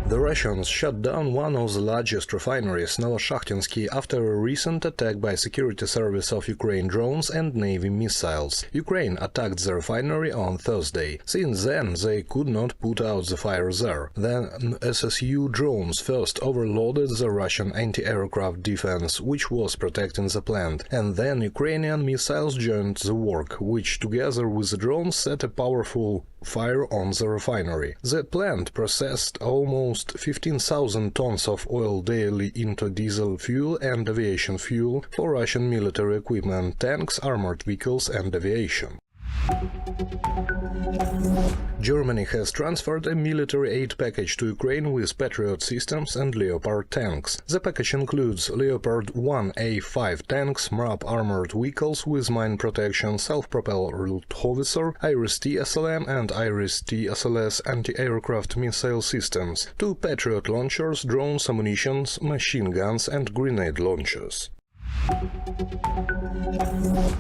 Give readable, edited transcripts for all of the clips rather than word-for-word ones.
The Russians shut down one of the largest refineries, Novoshakhtinsky, after a recent attack by Security Service of Ukraine drones and Navy missiles. Ukraine attacked the refinery on Thursday. Since then, they could not put out the fire there. Then SSU drones first overloaded the Russian anti-aircraft defense, which was protecting the plant, and then Ukrainian missiles joined the work, which together with the drones set a powerful fire on the refinery. The plant processed almost 15,000 tons of oil daily into diesel fuel and aviation fuel for Russian military equipment, tanks, armored vehicles and aviation. Germany has transferred a military aid package to Ukraine with Patriot systems and Leopard tanks. The package includes Leopard 1A5 tanks, MRAP armored vehicles with mine protection, self-propelled howitzer, IRIS-T SLM and IRIS-T SLS anti-aircraft missile systems, 2 Patriot launchers, drones, ammunition, machine guns and grenade launchers.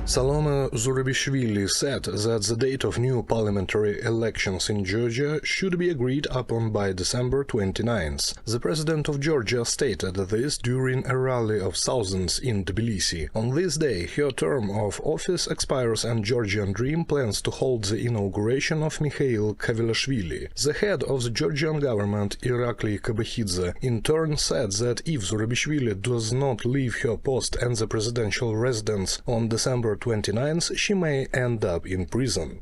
Salome Zurabishvili said that the date of new parliamentary elections in Georgia should be agreed upon by December 29th. The president of Georgia stated this during a rally of thousands in Tbilisi. On this day, her term of office expires and Georgian Dream plans to hold the inauguration of Mikhail Kavilashvili. The head of the Georgian government, Irakli Kabahidze, in turn said that if Zurabishvili does not leave her post and the presidential residence on December 29th, she may end up in prison.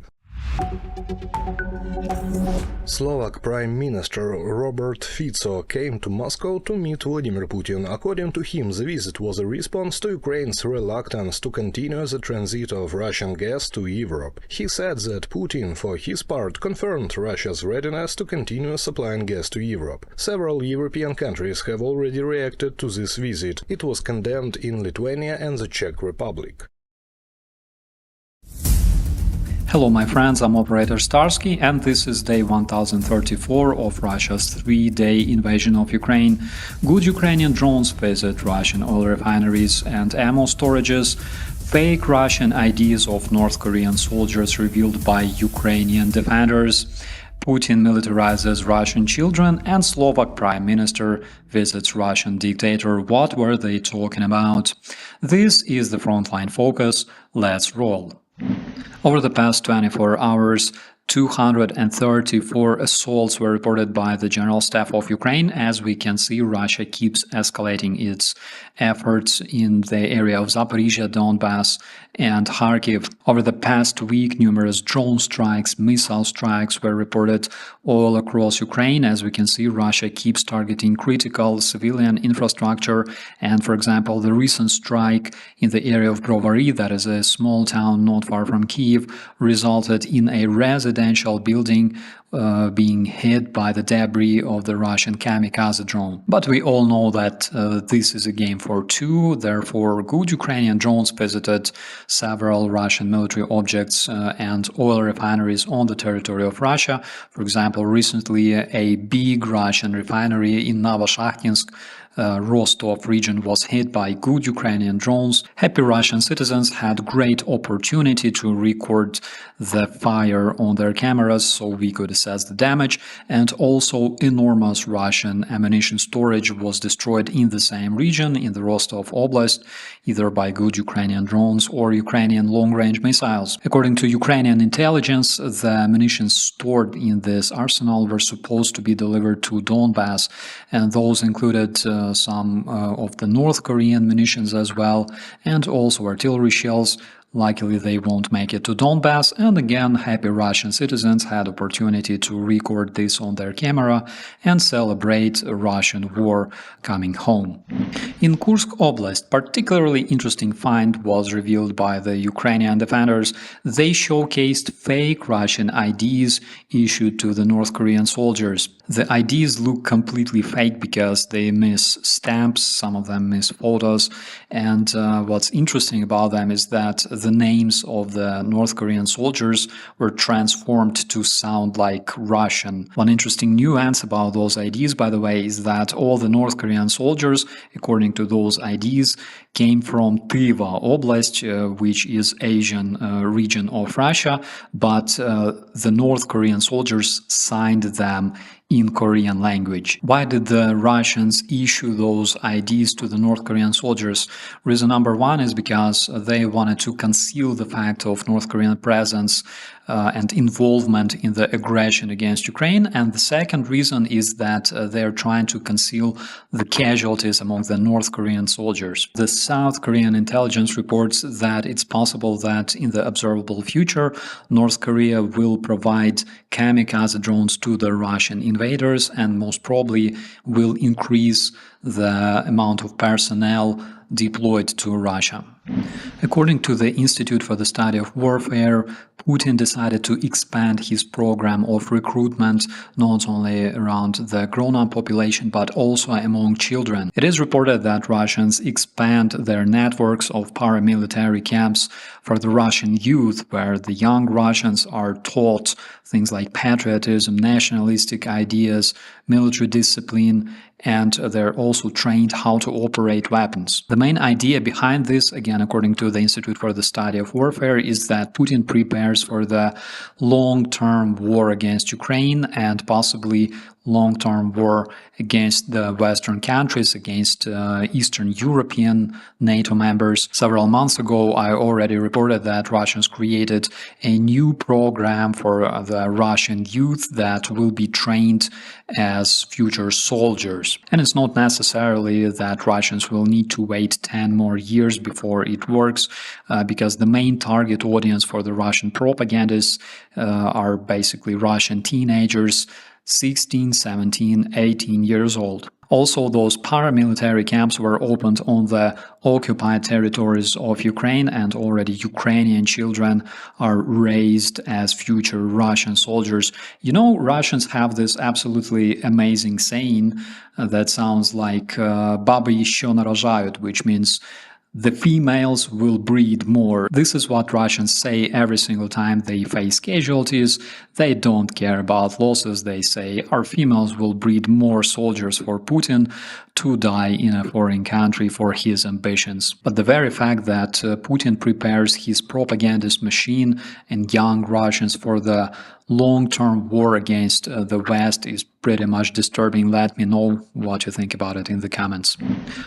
Slovak Prime Minister Robert Fico came to Moscow to meet Vladimir Putin. According to him, the visit was a response to Ukraine's reluctance to continue the transit of Russian gas to Europe. He said that Putin, for his part, confirmed Russia's readiness to continue supplying gas to Europe. Several European countries have already reacted to this visit. It was condemned in Lithuania and the Czech Republic. Hello my friends, I'm Operator Starsky and this is day 1034 of Russia's 3-day invasion of Ukraine. Good Ukrainian drones visit Russian oil refineries and ammo storages. Fake Russian IDs of North Korean soldiers revealed by Ukrainian defenders. Putin militarizes Russian children and Slovak Prime Minister visits Russian dictator. What were they talking about? This is the Frontline Focus. Let's roll. Over the past 24 hours, 234 assaults were reported by the General Staff of Ukraine. As we can see, Russia keeps escalating its efforts in the area of Zaporizhia, Donbass and Kharkiv. Over the past week, numerous drone strikes, missile strikes were reported all across Ukraine. As we can see, Russia keeps targeting critical civilian infrastructure. And, for example, the recent strike in the area of Brovary, that is a small town not far from Kyiv, resulted in a residential building being hit by the debris of the Russian kamikaze drone. But we all know that this is a game for two, therefore good Ukrainian drones visited several Russian military objects and oil refineries on the territory of Russia. For example, recently a big Russian refinery in Novoshakhtinsk, Rostov region was hit by good Ukrainian drones. Happy Russian citizens had great opportunity to record the fire on their cameras so we could assess the damage, and also enormous Russian ammunition storage was destroyed in the same region, in the Rostov Oblast, either by good Ukrainian drones or Ukrainian long-range missiles. According to Ukrainian intelligence, the ammunition stored in this arsenal were supposed to be delivered to Donbass, and those included some of the North Korean munitions as well, and also artillery shells. Luckily, they won't make it to Donbass, and again, happy Russian citizens had opportunity to record this on their camera and celebrate a Russian war coming home. In Kursk Oblast, particularly interesting find was revealed by the Ukrainian defenders. They showcased fake Russian IDs issued to the North Korean soldiers. The IDs look completely fake because they miss stamps, some of them miss photos, and what's interesting about them is that the names of the North Korean soldiers were transformed to sound like Russian. One interesting nuance about those IDs, by the way, is that all the North Korean soldiers, according to those IDs, came from Tver Oblast, which is Asian region of Russia, but the North Korean soldiers signed them in Korean language. Why did the Russians issue those IDs to the North Korean soldiers? Reason number one is because they wanted to conceal the fact of North Korean presence and involvement in the aggression against Ukraine. And the second reason is that they're trying to conceal the casualties among the North Korean soldiers. The South Korean intelligence reports that it's possible that in the observable future, North Korea will provide kamikaze drones to the Russian invaders and most probably will increase the amount of personnel deployed to Russia. According to the Institute for the Study of Warfare, Putin decided to expand his program of recruitment not only around the grown-up population but also among children. It is reported that Russians expand their networks of paramilitary camps for the Russian youth, where the young Russians are taught things like patriotism, nationalistic ideas, military discipline, and they're also trained how to operate weapons. The main idea behind this, again according to the Institute for the Study of Warfare, is that Putin prepares for the long-term war against Ukraine and possibly long-term war against the Western countries, against Eastern European NATO members. Several months ago, I already reported that Russians created a new program for the Russian youth that will be trained as future soldiers. And it's not necessarily that Russians will need to wait 10 more years before it works, because the main target audience for the Russian propagandists are basically Russian teenagers, 16, 17, 18 years old. Also, those paramilitary camps were opened on the occupied territories of Ukraine, and already Ukrainian children are raised as future Russian soldiers. You know, Russians have this absolutely amazing saying that sounds like «бабы еще нарожают», which means the females will breed more. This is what Russians say every single time they face casualties. They don't care about losses. They say our females will breed more soldiers for Putin to die in a foreign country for his ambitions. But the very fact that Putin prepares his propagandist machine and young Russians for the long-term war against the West is pretty much disturbing. Let me know what you think about it in the comments.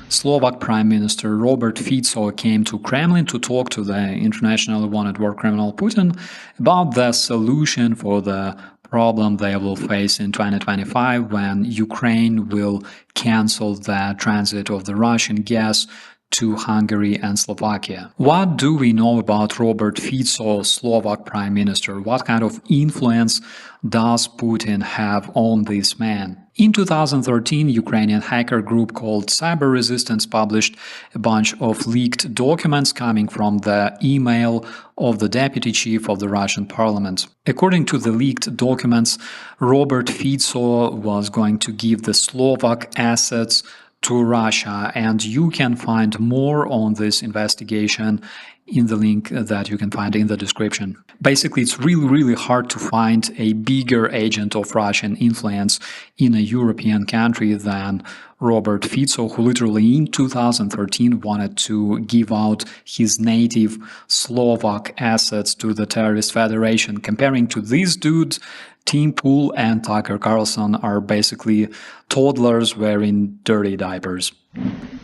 Slovak Prime Minister Robert Fico came to Kremlin to talk to the internationally wanted war criminal Putin about the solution for the problem they will face in 2025 when Ukraine will cancel the transit of the Russian gas to Hungary and Slovakia. What do we know about Robert Fico, Slovak Prime Minister? What kind of influence does Putin have on this man? In 2013, Ukrainian hacker group called Cyber Resistance published a bunch of leaked documents coming from the email of the deputy chief of the Russian parliament. According to the leaked documents, Robert Fico was going to give the Slovak assets to Russia, and you can find more on this investigation in the link that you can find in the description. Basically, it's really hard to find a bigger agent of Russian influence in a European country than Robert Fico, who literally in 2013 wanted to give out his native Slovak assets to the terrorist federation. Comparing to this dude, Tim Pool and Tucker Carlson are basically toddlers wearing dirty diapers.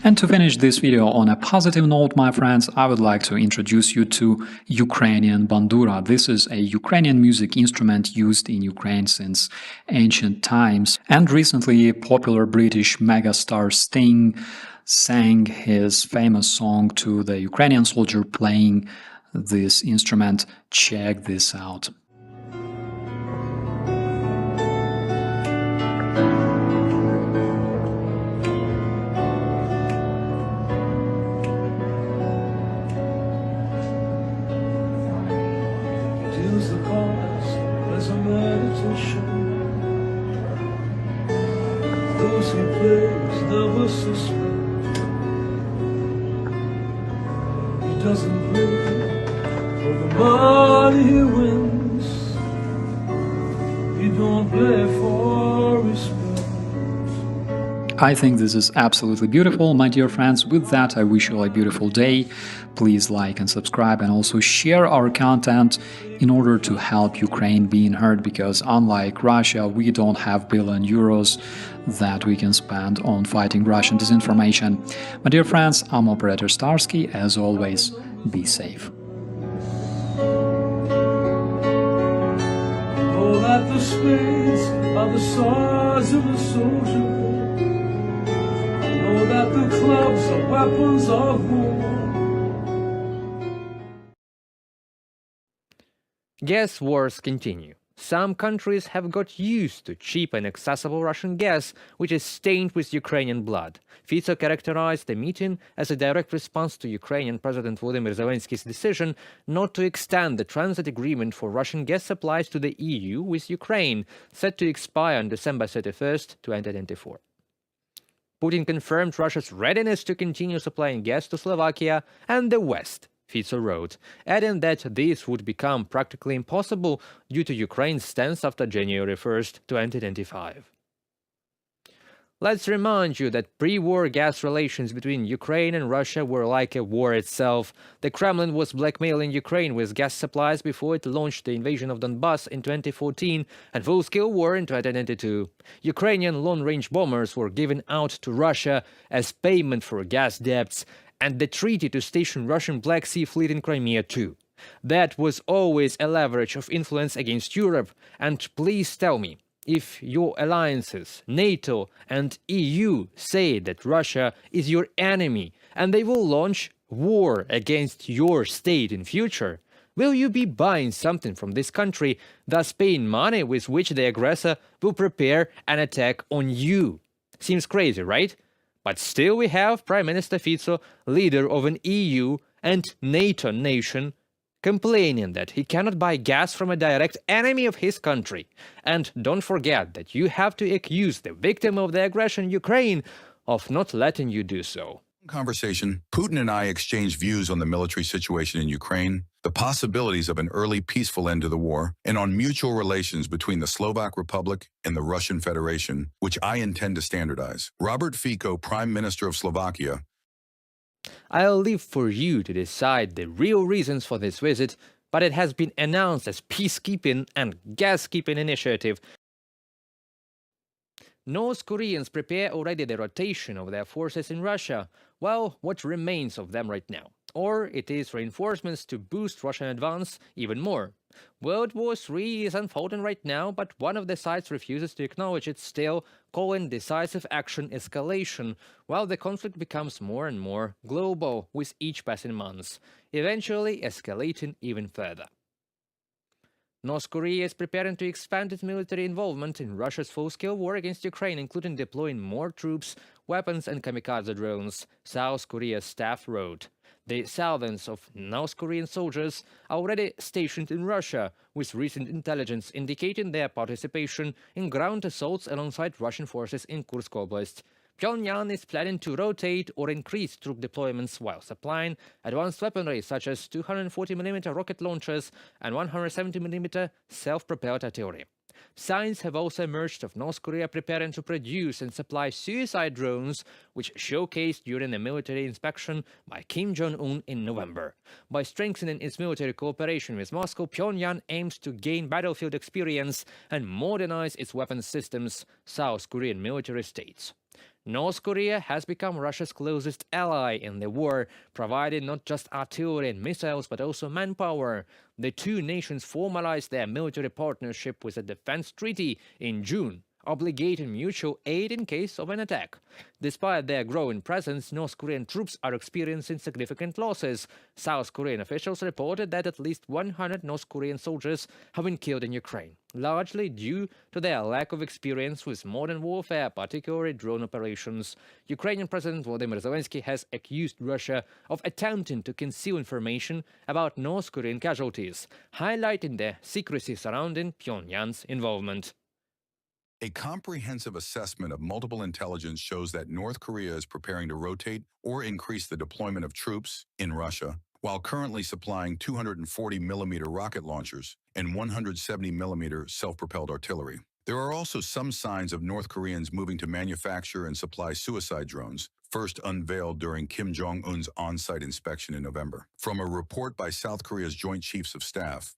And to finish this video on a positive note, my friends, I would like to introduce you to Ukrainian bandura. This is a Ukrainian music instrument used in Ukraine since ancient times. And recently, popular British megastar Sting sang his famous song to the Ukrainian soldier playing this instrument. Check this out. those he plays never suspect. He doesn't play for the money he wins. He don't play for respect. I think this is absolutely beautiful, my dear friends. With that, I wish you a beautiful day. Please like and subscribe, and also share our content in order to help Ukraine being heard, because unlike Russia, we don't have billion euros that we can spend on fighting Russian disinformation. My dear friends, I'm Operator Starsky. As always, be safe. Know that the spades are the swords of the soldier. Know that the clubs are weapons of war. Gas wars continue. Some countries have got used to cheap and accessible Russian gas, which is stained with Ukrainian blood. Fico characterized the meeting as a direct response to Ukrainian President Volodymyr Zelensky's decision not to extend the transit agreement for Russian gas supplies to the EU with Ukraine, set to expire on December 31st, 2024. Putin confirmed Russia's readiness to continue supplying gas to Slovakia and the West, Fico wrote, adding that this would become practically impossible due to Ukraine's stance after January 1st, 2025. Let's remind you that pre-war gas relations between Ukraine and Russia were like a war itself. The Kremlin was blackmailing Ukraine with gas supplies before it launched the invasion of Donbass in 2014 and full-scale war in 2022. Ukrainian long-range bombers were given out to Russia as payment for gas debts, and the treaty to station Russian Black Sea Fleet in Crimea too. That was always a leverage of influence against Europe, and please tell me, if your alliances, NATO and EU, say that Russia is your enemy and they will launch war against your state in future, will you be buying something from this country, thus paying money with which the aggressor will prepare an attack on you? Seems crazy, right? But still we have Prime Minister Fico, leader of an EU and NATO nation, complaining that he cannot buy gas from a direct enemy of his country. And don't forget that you have to accuse the victim of the aggression, Ukraine, of not letting you do so. Conversation, Putin and I exchanged views on the military situation in Ukraine, the possibilities of an early peaceful end to the war, and on mutual relations between the Slovak Republic and the Russian Federation, which I intend to standardize. Robert Fico, Prime Minister of Slovakia. I'll leave for you to decide the real reasons for this visit, but it has been announced as peacekeeping and gas-keeping initiative. North Koreans prepare already the rotation of their forces in Russia. Well, what remains of them right now? Or it is reinforcements to boost Russian advance even more. World War III is unfolding right now, but one of the sides refuses to acknowledge it still, calling decisive action escalation, while the conflict becomes more and more global with each passing month, eventually escalating even further. North Korea is preparing to expand its military involvement in Russia's full-scale war against Ukraine, including deploying more troops, weapons and kamikaze drones, South Korea's staff wrote. The thousands of North Korean soldiers are already stationed in Russia, with recent intelligence indicating their participation in ground assaults alongside Russian forces in Kursk Oblast. Pyongyang is planning to rotate or increase troop deployments while supplying advanced weaponry such as 240mm rocket launchers and 170mm self-propelled artillery. Signs have also emerged of North Korea preparing to produce and supply suicide drones, which showcased during a military inspection by Kim Jong-un in November. By strengthening its military cooperation with Moscow, Pyongyang aims to gain battlefield experience and modernize its weapons systems, South Korean military states. North Korea has become Russia's closest ally in the war, providing not just artillery and missiles but also manpower. The two nations formalized their military partnership with a defense treaty in June, obligating mutual aid in case of an attack. Despite their growing presence, North Korean troops are experiencing significant losses. South Korean officials reported that at least 100 North Korean soldiers have been killed in Ukraine, largely due to their lack of experience with modern warfare, particularly drone operations. Ukrainian President Volodymyr Zelensky has accused Russia of attempting to conceal information about North Korean casualties, highlighting the secrecy surrounding Pyongyang's involvement. A comprehensive assessment of multiple intelligence shows that North Korea is preparing to rotate or increase the deployment of troops in Russia, while currently supplying 240mm rocket launchers and 170mm self-propelled artillery. There are also some signs of North Koreans moving to manufacture and supply suicide drones, first unveiled during Kim Jong-un's on-site inspection in November. From a report by South Korea's Joint Chiefs of Staff,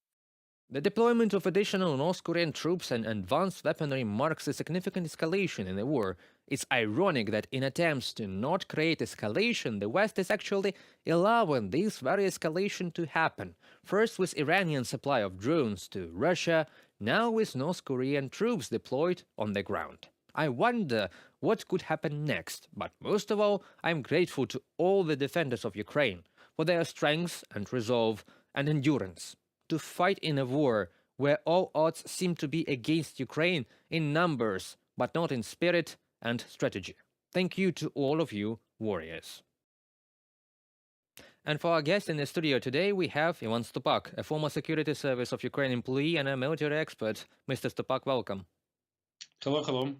the deployment of additional North Korean troops and advanced weaponry marks a significant escalation in the war. It's ironic that in attempts to not create escalation, the West is actually allowing this very escalation to happen. First with Iranian supply of drones to Russia, now with North Korean troops deployed on the ground. I wonder what could happen next, but most of all, I'm grateful to all the defenders of Ukraine for their strength and resolve and endurance to fight in a war where all odds seem to be against Ukraine in numbers, but not in spirit and strategy. Thank you to all of you warriors. And for our guest in the studio today, we have Ivan Stupak, a former security service of Ukraine employee and a military expert. Mr. Stupak, welcome. Hello, hello.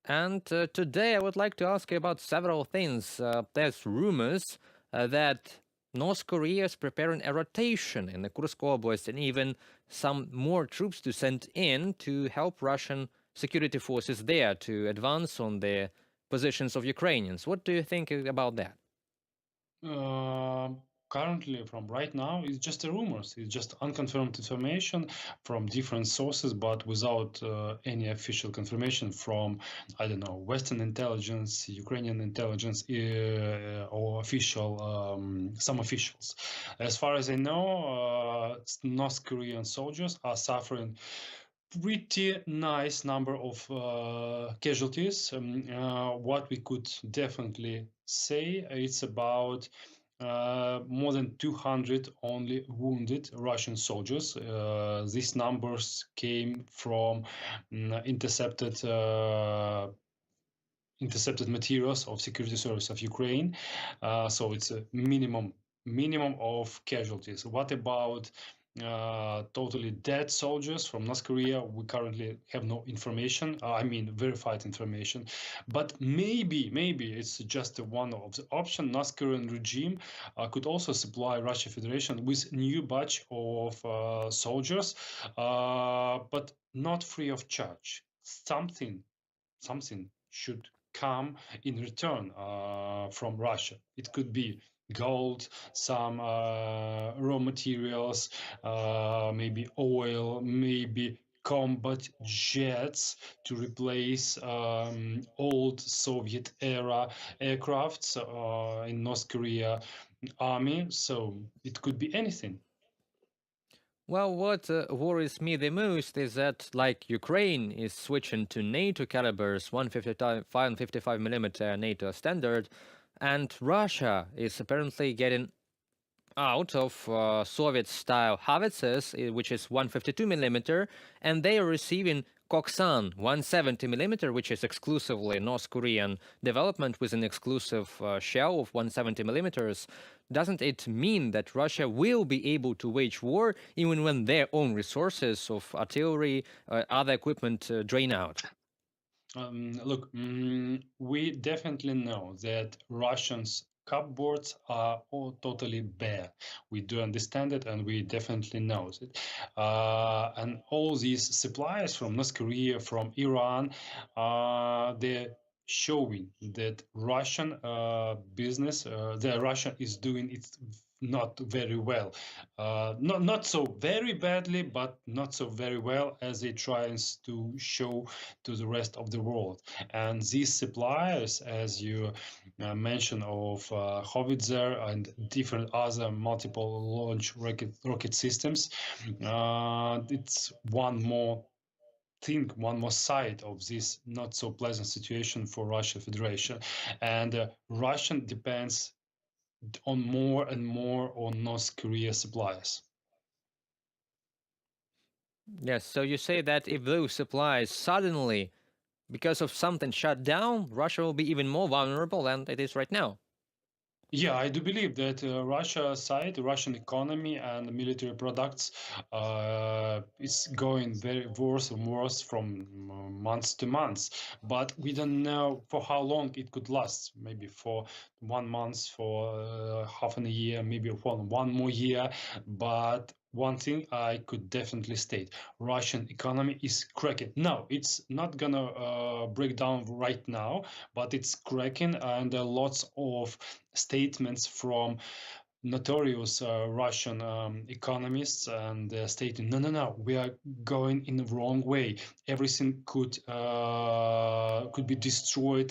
And today I would like to ask you about several things. There's rumors that North Korea is preparing a rotation in the Kursk Oblast and even some more troops to send in to help Russian security forces there to advance on the positions of Ukrainians. What do you think about that? Currently, from right now, it's just rumors. It's just unconfirmed information from different sources, but without any official confirmation from, I don't know, Western intelligence, Ukrainian intelligence, or some officials. As far as I know, North Korean soldiers are suffering pretty nice number of casualties. What we could definitely say, it's about more than 200 only wounded Russian soldiers. These numbers came from intercepted materials of Security Service of Ukraine. So it's a minimum of casualties. What about totally dead soldiers from North Korea? We currently have no information, verified information, but maybe it's just one of the options. North Korean regime could also supply Russia Federation with new batch of soldiers, but not free of charge. Something should come in return from Russia. It could be gold, some raw materials, maybe oil, maybe combat jets to replace old Soviet era aircrafts in North Korea army. So it could be anything. Well, what worries me the most is that, like Ukraine is switching to NATO calibers 155mm NATO standard, and Russia is apparently getting out of Soviet-style howitzers, which is 152mm, and they are receiving Koksan 170mm, which is exclusively North Korean development with an exclusive shell of 170mm. Doesn't it mean that Russia will be able to wage war even when their own resources of artillery, other equipment drain out? Look, we definitely know that Russians' cupboards are all totally bare. We do understand it, and we definitely know it. And all these suppliers from North Korea, from Iran, they're showing that Russian business, that Russia is doing it not very well, not so very badly, but not so very well as it tries to show to the rest of the world. And these suppliers, as you mentioned, of howitzer and different other multiple launch rocket systems, it's one more thing, one more side of this not so pleasant situation for Russia Federation. And Russian depends on more and more on North Korea suppliers. Yes, so you say that if those supplies suddenly, because of something, shut down, Russia will be even more vulnerable than it is right now. Yeah, I do believe that Russia side, Russian economy and military products is going very worse and worse from months to months. But we don't know for how long it could last. Maybe for 1 month, for half a year, maybe for one more year. But one thing I could definitely state: Russian economy is cracking. No, it's not gonna break down right now, but it's cracking, and there are lots of statements from notorious Russian economists, and they're stating, no, no, no, we are going in the wrong way. Everything could be destroyed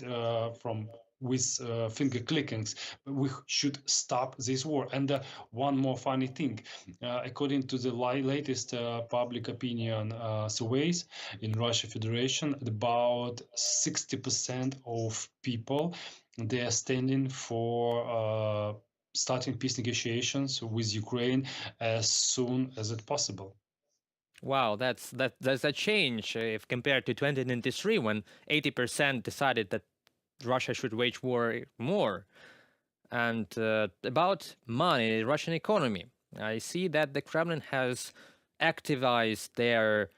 from with finger clickings. We should stop this war. And one more funny thing, according to the latest public opinion surveys in Russia Federation, about 60% of people, they are standing for starting peace negotiations with Ukraine as soon as it possible. Wow, that's a change if compared to 2023, when 80% decided that Russia should wage war more. And about money, Russian economy, I see that the Kremlin has activized their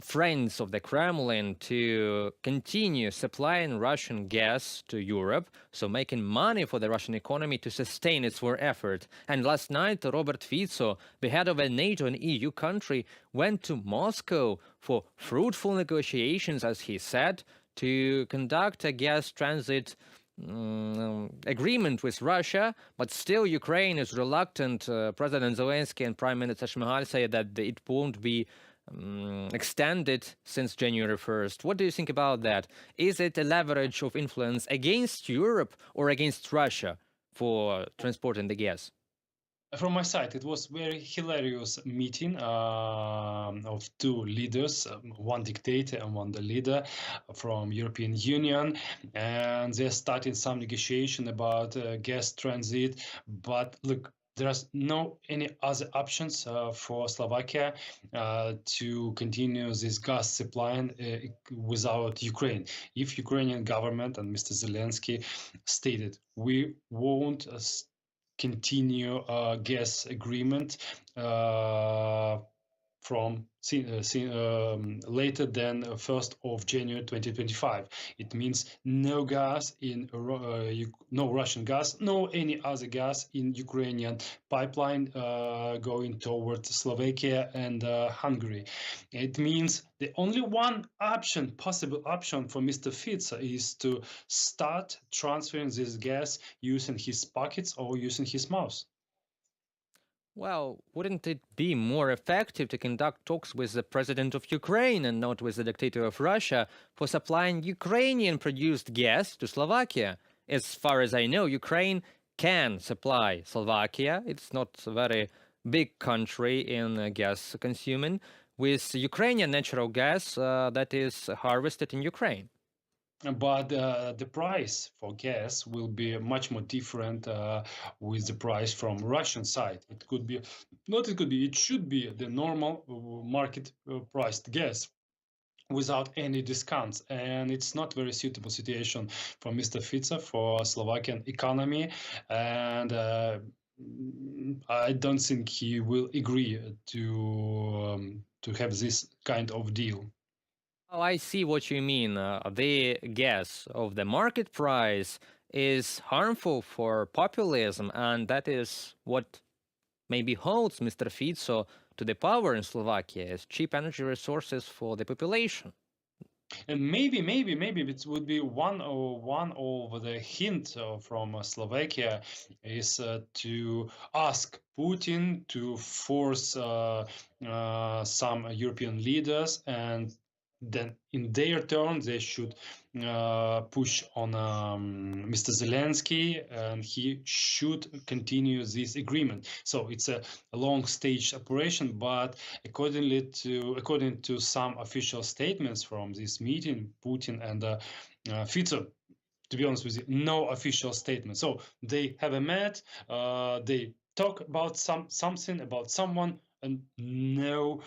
friends of the Kremlin to continue supplying Russian gas to Europe, so making money for the Russian economy to sustain its war effort. And last night, Robert Fico, the head of a NATO and EU country, went to Moscow for fruitful negotiations, as he said, to conduct a gas transit agreement with Russia, but still Ukraine is reluctant. President Zelensky and Prime Minister Shmyhal say that it won't be extended since January 1st. What do you think about that? Is it a leverage of influence against Europe or against Russia for transporting the gas? From my side, it was very hilarious meeting of two leaders, one dictator and one the leader from European Union, and they're starting some negotiation about gas transit. But look, there's no any other options for Slovakia to continue this gas supply without Ukraine. If Ukrainian government and Mr. Zelensky stated, we won't continue gas agreement from later than 1st of January 2025. It means no gas in no Russian gas, no any other gas in Ukrainian pipeline going towards Slovakia and Hungary. It means the only one option, possible option for Mr. Fico is to start transferring this gas using his pockets or using his mouth. Well, wouldn't it be more effective to conduct talks with the president of Ukraine and not with the dictator of Russia for supplying Ukrainian-produced gas to Slovakia? As far as I know, Ukraine can supply Slovakia. It's not a very big country in gas consuming, with Ukrainian natural gas that is harvested in Ukraine. But the price for gas will be much more different with the price from Russian side. It could be, not it could be, it should be the normal market priced gas without any discounts. And it's not very suitable situation for Mr. Fico, for Slovakian economy. And I don't think he will agree to have this kind of deal. Oh, I see what you mean. The gas of the market price is harmful for populism, and that is what maybe holds Mr. Fico to the power in Slovakia, as cheap energy resources for the population. And maybe it would be one of the hint from Slovakia is to ask Putin to force some European leaders, and then in their turn they should push on Mr. Zelensky, and he should continue this agreement. So it's a long stage operation, but according to some official statements from this meeting, Putin and Fico, to be honest with you, no official statement. So they have a met, they talk about something about someone, and no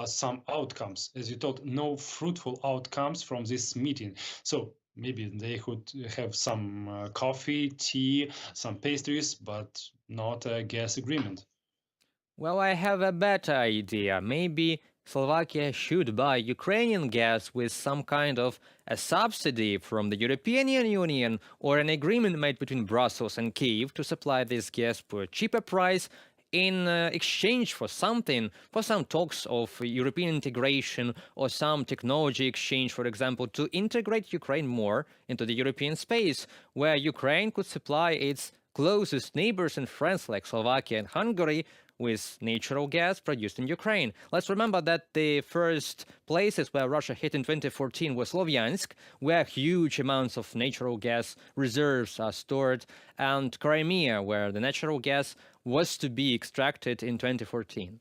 some outcomes, as you told, no fruitful outcomes from this meeting. So Maybe they could have some coffee, tea, some pastries, but not a gas agreement. Well, I have a better idea. Maybe Slovakia should buy Ukrainian gas with some kind of a subsidy from the European Union or an agreement made between Brussels and Kyiv to supply this gas for a cheaper price in exchange for something, for some talks of European integration or some technology exchange, for example, to integrate Ukraine more into the European space, where Ukraine could supply its closest neighbors and friends like Slovakia and Hungary with natural gas produced in Ukraine. Let's remember that the first places where Russia hit in 2014 was Slovyansk, where huge amounts of natural gas reserves are stored, and Crimea, where the natural gas was to be extracted in 2014.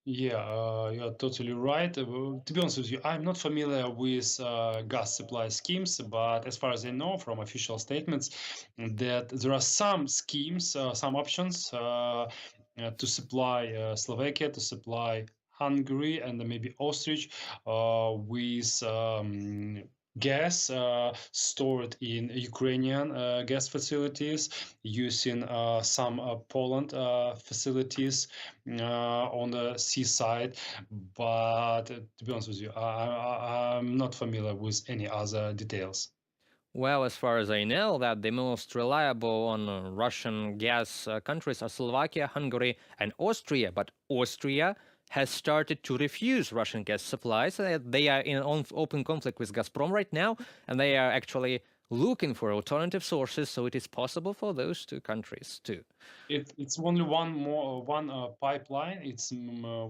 Yeah, you're totally right. To be honest with you, I'm not familiar with gas supply schemes, but as far as I know from official statements, that there are some schemes, some options to supply Slovakia, to supply Hungary, and then maybe Austria with gas stored in Ukrainian gas facilities, using some Poland facilities on the seaside. But to be honest with you, I'm not familiar with any other details. Well, as far as I know, that the most reliable on Russian gas countries are Slovakia, Hungary, and Austria. But Austria has started to refuse Russian gas supplies. They are in open conflict with Gazprom right now, and they are actually looking for alternative sources. So it is possible for those two countries too. It's only one pipeline. It's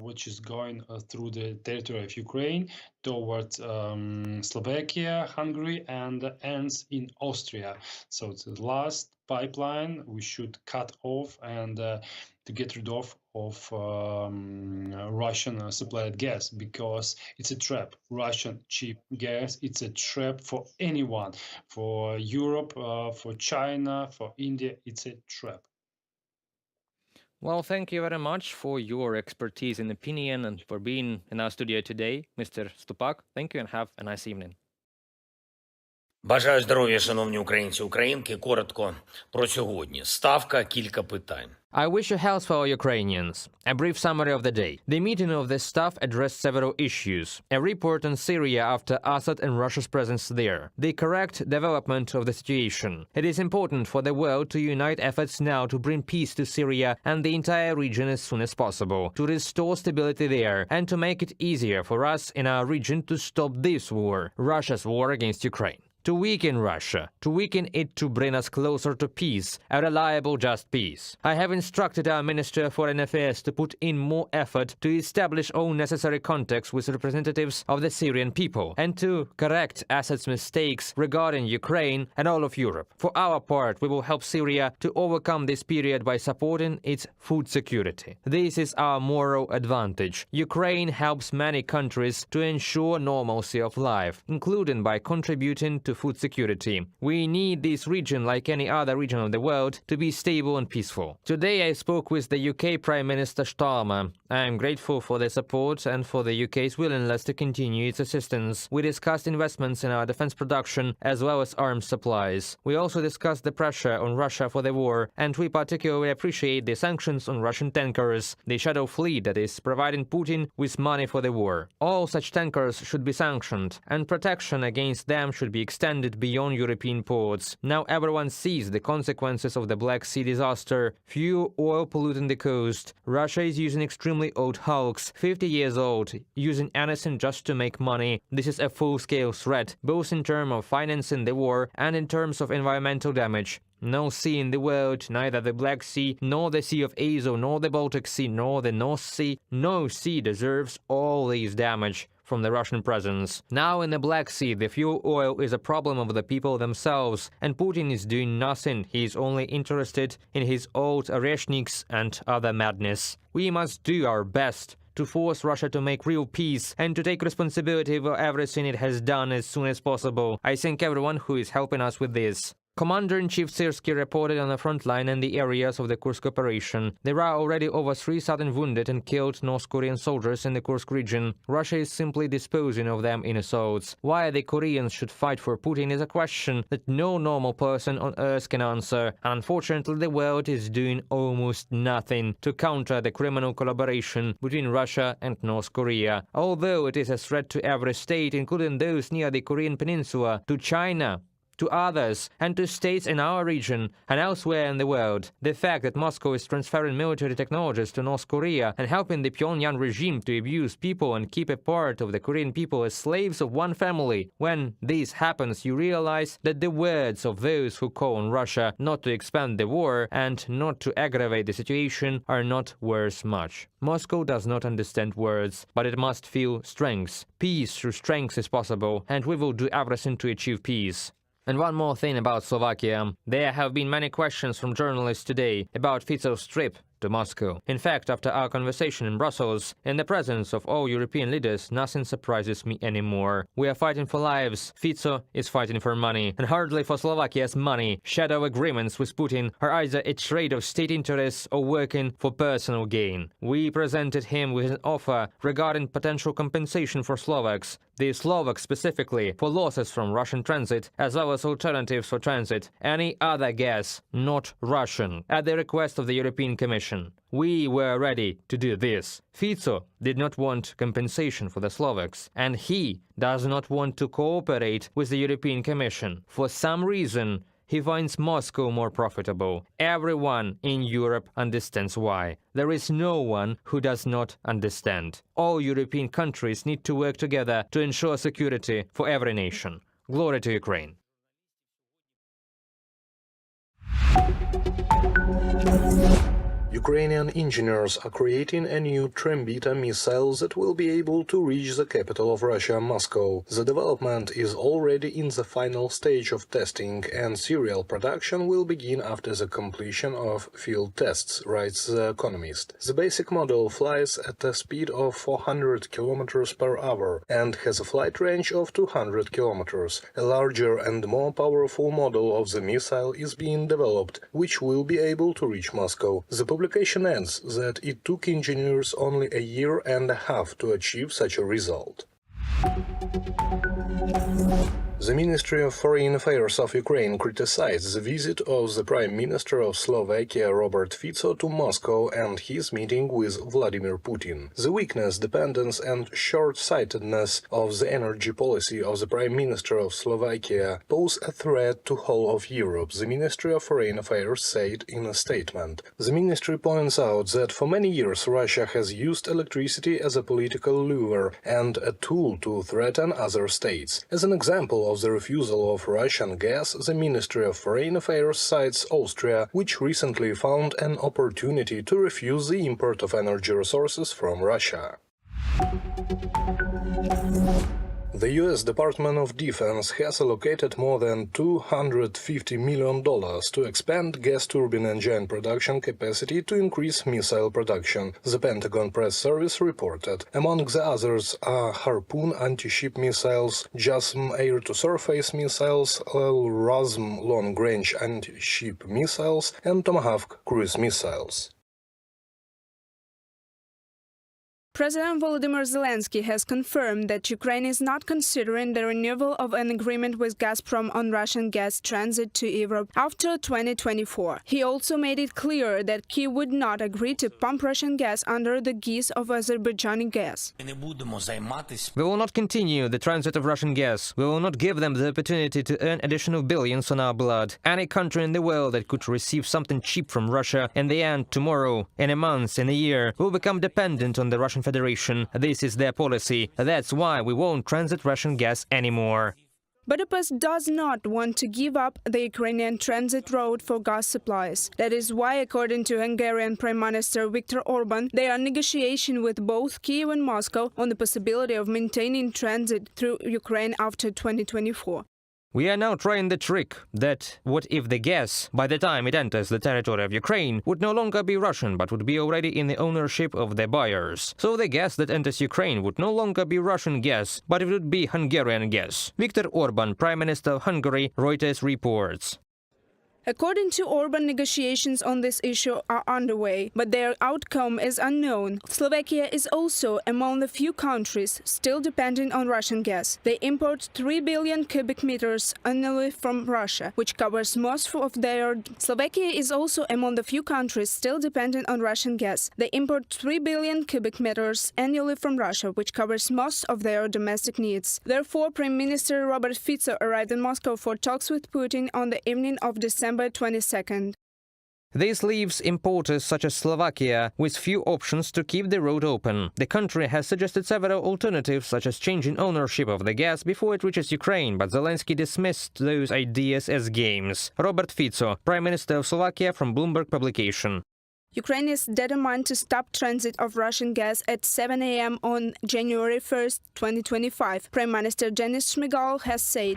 which is going through the territory of Ukraine towards Slovakia, Hungary, and ends in Austria. So it's the last pipeline we should cut off and to get rid of Russian supplied gas, because it's a trap. Russian cheap gas, it's a trap for anyone, for Europe, for China, for India. It's a trap. Well, thank you very much for your expertise and opinion and for being in our studio today, Mr. Stupak. Thank you and have a nice evening. Бажаю здоров'я, шановні українці, українки. Коротко про сьогодні. Ставка, кілька питань. I wish you health for all Ukrainians. A brief summary of the day. The meeting of the staff addressed several issues. A report on Syria after Assad and Russia's presence there. The correct development of the situation. It is important for the world to unite efforts now to bring peace to Syria and the entire region as soon as possible, to restore stability there, and to make it easier for us in our region to stop this war, Russia's war against Ukraine. To weaken Russia, to weaken it to bring us closer to peace, a reliable, just peace. I have instructed our Minister of Foreign Affairs to put in more effort to establish all necessary contacts with representatives of the Syrian people and to correct Assad's mistakes regarding Ukraine and all of Europe. For our part, we will help Syria to overcome this period by supporting its food security. This is our moral advantage. Ukraine helps many countries to ensure normalcy of life, including by contributing to food security. We need this region, like any other region of the world, to be stable and peaceful. Today I spoke with the UK Prime Minister Starmer. I am grateful for their support and for the UK's willingness to continue its assistance. We discussed investments in our defense production as well as arms supplies. We also discussed the pressure on Russia for the war, and we particularly appreciate the sanctions on Russian tankers, the shadow fleet that is providing Putin with money for the war. All such tankers should be sanctioned, and protection against them should be extended beyond European ports. Now everyone sees the consequences of the Black Sea disaster. Fuel oil polluting the coast. Russia is using extremely old hulks, 50 years old, using anything just to make money. This is a full-scale threat, both in terms of financing the war and in terms of environmental damage. No sea in the world, neither the Black Sea, nor the Sea of Azov, nor the Baltic Sea, nor the North Sea, no sea deserves all this damage from the Russian presence. Now in the Black Sea, the fuel oil is a problem of the people themselves, and Putin is doing nothing. He is only interested in his old Oreshniks and other madness. We must do our best to force Russia to make real peace and to take responsibility for everything it has done as soon as possible. I thank everyone who is helping us with this. Commander-in-Chief Syrski reported on the front line and the areas of the Kursk operation. There are already over 3,000 wounded and killed North Korean soldiers in the Kursk region. Russia is simply disposing of them in assaults. Why the Koreans should fight for Putin is a question that no normal person on earth can answer. And unfortunately, the world is doing almost nothing to counter the criminal collaboration between Russia and North Korea. Although it is a threat to every state, including those near the Korean peninsula, to China, to others, and to states in our region and elsewhere in the world. The fact that Moscow is transferring military technologies to North Korea and helping the Pyongyang regime to abuse people and keep a part of the Korean people as slaves of one family. When this happens, you realize that the words of those who call on Russia not to expand the war and not to aggravate the situation are not worth much. Moscow does not understand words, but it must feel strength. Peace through strength is possible, and we will do everything to achieve peace. And one more thing about Slovakia. There have been many questions from journalists today about Fico's trip to Moscow. In fact, after our conversation in Brussels, in the presence of all European leaders, nothing surprises me anymore. We are fighting for lives, Fico is fighting for money, and hardly for Slovakia's money. Shadow agreements with Putin are either a trade of state interests or working for personal gain. We presented him with an offer regarding potential compensation for Slovaks, the Slovaks specifically, for losses from Russian transit, as well as alternatives for transit, any other gas, not Russian, at the request of the European Commission. We were ready to do this. Fico did not want compensation for the Slovaks, and he does not want to cooperate with the European Commission. For some reason, he finds Moscow more profitable. Everyone in Europe understands why. There is no one who does not understand. All European countries need to work together to ensure security for every nation. Glory to Ukraine. Ukrainian engineers are creating a new Trembita missile that will be able to reach the capital of Russia, Moscow. The development is already in the final stage of testing, and serial production will begin after the completion of field tests, writes The Economist. The basic model flies at a speed of 400 km per hour and has a flight range of 200 km. A larger and more powerful model of the missile is being developed, which will be able to reach Moscow. The publication adds that it took engineers only a year and a half to achieve such a result. The Ministry of Foreign Affairs of Ukraine criticized the visit of the Prime Minister of Slovakia, Robert Fico, to Moscow and his meeting with Vladimir Putin. The weakness, dependence and short-sightedness of the energy policy of the Prime Minister of Slovakia pose a threat to whole of Europe, the Ministry of Foreign Affairs said in a statement. The ministry points out that for many years Russia has used electricity as a political lure and a tool to threaten other states. As an example of the refusal of Russian gas, the Ministry of Foreign Affairs cites Austria, which recently found an opportunity to refuse the import of energy resources from Russia. The U.S. Department of Defense has allocated more than $250 million to expand gas turbine engine production capacity to increase missile production, the Pentagon press service reported. Among the others are Harpoon anti-ship missiles, JASM air-to-surface missiles, LRASM long-range anti-ship missiles, and Tomahawk cruise missiles. President Volodymyr Zelensky has confirmed that Ukraine is not considering the renewal of an agreement with Gazprom on Russian gas transit to Europe after 2024. He also made it clear that Kyiv would not agree to pump Russian gas under the guise of Azerbaijani gas. We will not continue the transit of Russian gas. We will not give them the opportunity to earn additional billions on our blood. Any country in the world that could receive something cheap from Russia, in the end, tomorrow, in a month, in a year, will become dependent on the Russian Federation. This is their policy. That's why we won't transit Russian gas anymore. Budapest does not want to give up the Ukrainian transit route for gas supplies. That is why, according to Hungarian Prime Minister Viktor Orban, they are negotiating with both Kyiv and Moscow on the possibility of maintaining transit through Ukraine after 2024. We are now trying the trick that what if the gas, by the time it enters the territory of Ukraine, would no longer be Russian but would be already in the ownership of the buyers. So the gas that enters Ukraine would no longer be Russian gas, but it would be Hungarian gas. Viktor Orban, Prime Minister of Hungary, Reuters reports. According to Orban, negotiations on this issue are underway, but their outcome is unknown. Slovakia is also among the few countries still dependent on Russian gas. They import 3 billion cubic meters annually from Russia, which covers most of their... Slovakia is also among the few countries still dependent on Russian gas. They import 3 billion cubic meters annually from Russia, which covers most of their domestic needs. Therefore, Prime Minister Robert Fico arrived in Moscow for talks with Putin on the evening of December 22nd. This leaves importers such as Slovakia with few options to keep the road open. The country has suggested several alternatives, such as changing ownership of the gas before it reaches Ukraine, but Zelensky dismissed those ideas as games. Robert Fico, Prime Minister of Slovakia, from Bloomberg publication. Ukraine is determined to stop transit of Russian gas at 7 a.m. on January 1st, 2025, Prime Minister Denis Shmyhal has said.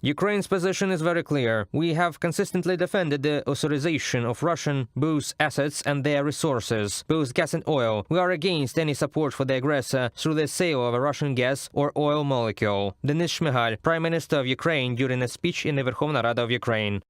Ukraine's position is very clear. We have consistently defended the authorization of Russian both assets and their resources, both gas and oil. We are against any support for the aggressor through the sale of a Russian gas or oil molecule. Denis Shmyhal, Prime Minister of Ukraine, during a speech in the Verkhovna Rada of Ukraine.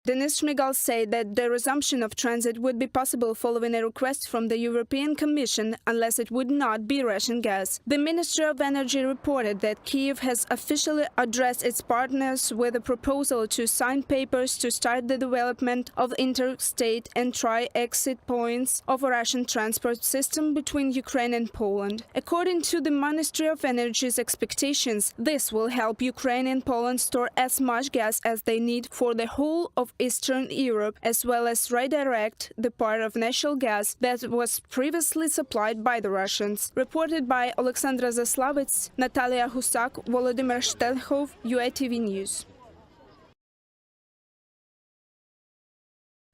Denis Shmyhal said that the resumption of transit would be possible following a request from the European Commission, unless it would not be Russian gas. The Ministry of Energy reported that Kyiv has officially addressed its partners with a proposal to sign papers to start the development of interstate and tri-exit points of a Russian transport system between Ukraine and Poland. According to the Ministry of Energy's expectations, this will help Ukraine and Poland store as much gas as they need for the whole of Eastern Europe, as well as redirect the part of natural gas that was previously supplied by the Russians. Reported by Alexandra Zaslavets, Natalia Husak, Volodymyr Shtelkhov, UATV News.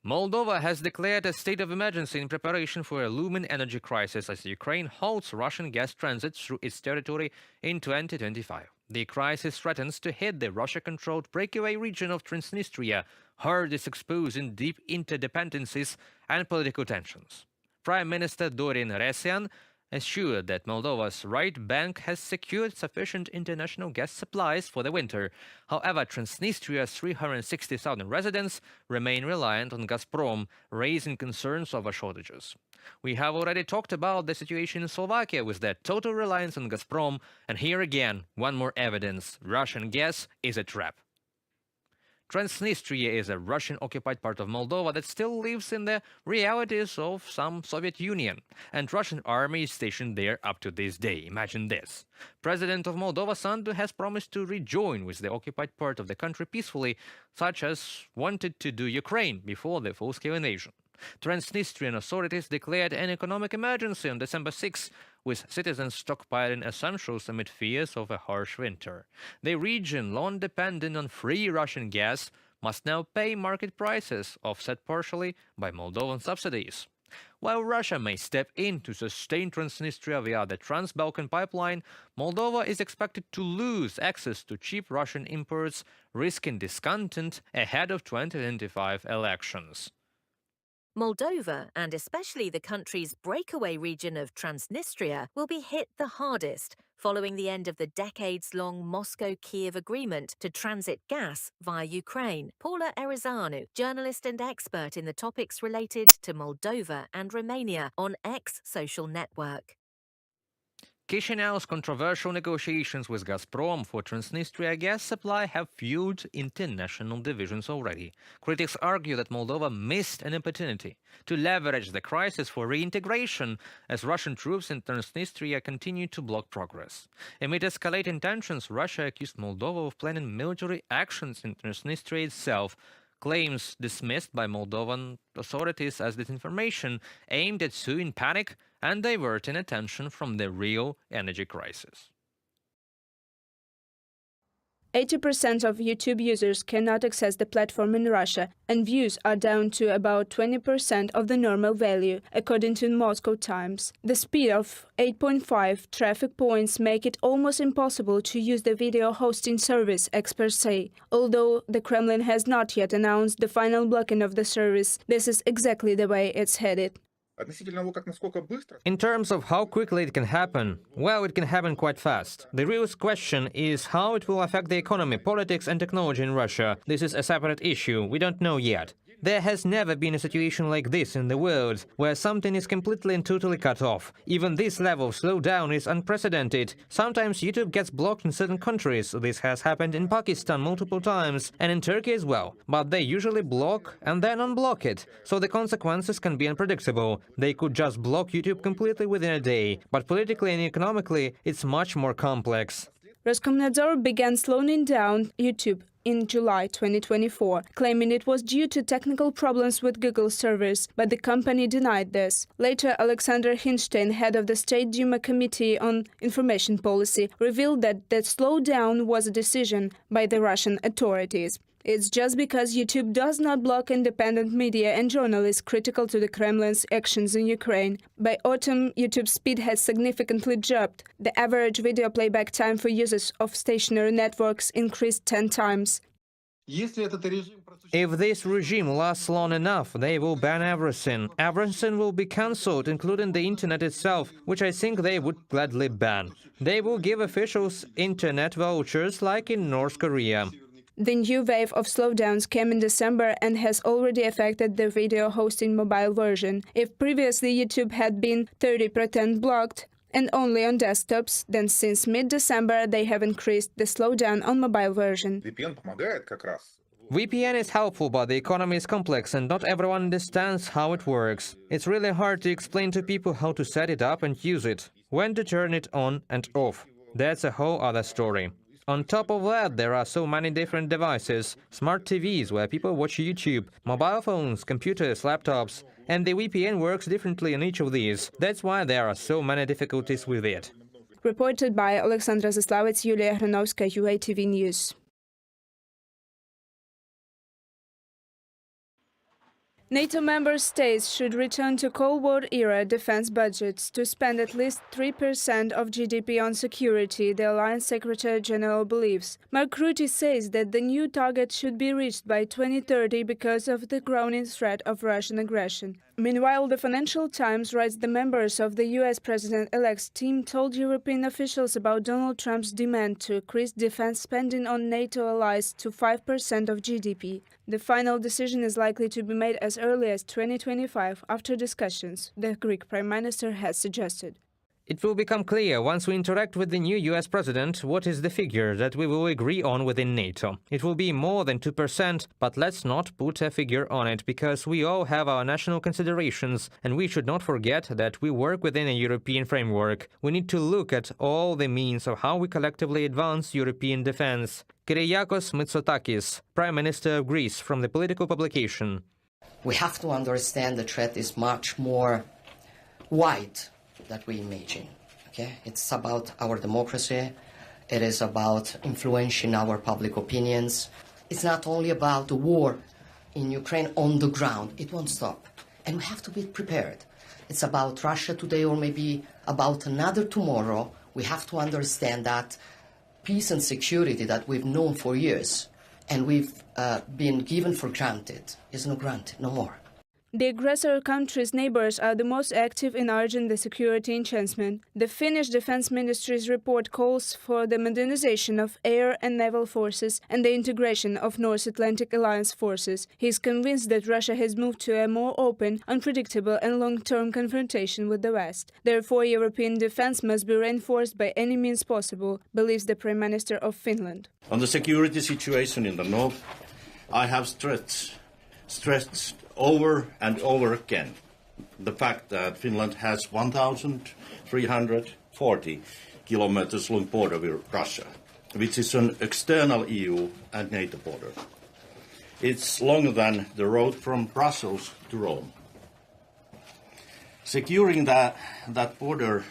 Moldova has declared a state of emergency in preparation for a looming energy crisis as Ukraine halts Russian gas transit through its territory in 2025. The crisis threatens to hit the Russia-controlled breakaway region of Transnistria, hardest exposed in deep interdependencies and political tensions. Prime Minister Dorin Resyan assured that Moldova's right bank has secured sufficient international gas supplies for the winter. However, Transnistria's 360,000 residents remain reliant on Gazprom, raising concerns over shortages. We have already talked about the situation in Slovakia with their total reliance on Gazprom, and here again, one more evidence: Russian gas is a trap. Transnistria is a Russian-occupied part of Moldova that still lives in the realities of some Soviet Union, and Russian army is stationed there up to this day. Imagine this. President of Moldova, Sandu, has promised to rejoin with the occupied part of the country peacefully, such as wanted to do Ukraine before the full-scale invasion. Transnistrian authorities declared an economic emergency on December 6, with citizens stockpiling essentials amid fears of a harsh winter. The region, long dependent on free Russian gas, must now pay market prices, offset partially by Moldovan subsidies. While Russia may step in to sustain Transnistria via the Trans-Balkan pipeline, Moldova is expected to lose access to cheap Russian imports, risking discontent ahead of 2025 elections. Moldova, and especially the country's breakaway region of Transnistria, will be hit the hardest following the end of the decades-long Moscow-Kyiv agreement to transit gas via Ukraine. Paula Erizanu, journalist and expert in the topics related to Moldova and Romania on X social network. Chisinau's controversial negotiations with Gazprom for Transnistria gas supply have fueled international divisions already. Critics argue that Moldova missed an opportunity to leverage the crisis for reintegration as Russian troops in Transnistria continue to block progress. Amid escalating tensions, Russia accused Moldova of planning military actions in Transnistria itself, claims dismissed by Moldovan authorities as disinformation aimed at sowing panic and diverting attention from the real energy crisis. 80% of YouTube users cannot access the platform in Russia, and views are down to about 20% of the normal value, according to Moscow Times. The speed of 8.5 traffic points make it almost impossible to use the video hosting service, experts say. Although the Kremlin has not yet announced the final blocking of the service, this is exactly the way it's headed. In terms of how quickly it can happen, well, it can happen quite fast. The real question is how it will affect the economy, politics and technology in Russia. This is a separate issue, we don't know yet. There has never been a situation like this in the world, where something is completely and totally cut off. Even this level of slowdown is unprecedented. Sometimes YouTube gets blocked in certain countries. This has happened in Pakistan multiple times, and in Turkey as well. But they usually block and then unblock it, so the consequences can be unpredictable. They could just block YouTube completely within a day, but politically and economically, it's much more complex. Roskomnadzor began slowing down YouTube in July 2024, claiming it was due to technical problems with Google servers, but the company denied this. Later, Alexander Hinstein, head of the State Duma Committee on Information Policy, revealed that the slowdown was a decision by the Russian authorities. It's just because YouTube does not block independent media and journalists critical to the Kremlin's actions in Ukraine. By autumn, YouTube's speed has significantly dropped. The average video playback time for users of stationary networks increased 10 times. If this regime lasts long enough, they will ban everything. Everything will be cancelled, including the internet itself, which I think they would gladly ban. They will give officials internet vouchers like in North Korea. The new wave of slowdowns came in December and has already affected the video hosting mobile version. If previously YouTube had been 30% blocked and only on desktops, then since mid-December they have increased the slowdown on mobile version. VPN is helpful, but the economy is complex and not everyone understands how it works. It's really hard to explain to people how to set it up and use it, when to turn it on and off. That's a whole other story. On top of that, there are so many different devices, smart TVs where people watch YouTube, mobile phones, computers, laptops, and the VPN works differently on each of these. That's why there are so many difficulties with it. Reported by Alexandra Zaslavets, Yulia Hranovska, UATV News. NATO member states should return to Cold War-era defense budgets to spend at least 3% of GDP on security, the Alliance Secretary-General believes. Mark Rutte says that the new target should be reached by 2030 because of the growing threat of Russian aggression. Meanwhile, the Financial Times writes the members of the U.S. President-elect's team told European officials about Donald Trump's demand to increase defense spending on NATO allies to 5% of GDP. The final decision is likely to be made as early as 2025 after discussions, the Greek Prime Minister has suggested. It will become clear once we interact with the new US president what is the figure that we will agree on within NATO. It will be more than 2%, but let's not put a figure on it, because we all have our national considerations, and we should not forget that we work within a European framework. We need to look at all the means of how we collectively advance European defense. Kyriakos Mitsotakis, Prime Minister of Greece, from the political publication. We have to understand the threat is much more wide that we imagine. Okay? It's about our democracy, it is about influencing our public opinions. It's not only about the war in Ukraine on the ground, it won't stop. And we have to be prepared. It's about Russia today or maybe about another tomorrow. We have to understand that peace and security that we've known for years and we've been given for granted is not granted, no more. The aggressor country's neighbors are the most active in urging the security enhancement. The Finnish Defense Ministry's report calls for the modernization of air and naval forces and the integration of North Atlantic Alliance forces. He is convinced that Russia has moved to a more open, unpredictable and long-term confrontation with the West. Therefore, European defense must be reinforced by any means possible, believes the Prime Minister of Finland. On the security situation in the north, I have stressed over and over again the fact that Finland has 1,340 kilometers long border with Russia, which is an external EU and NATO border. It's longer than the road from Brussels to Rome. Securing that border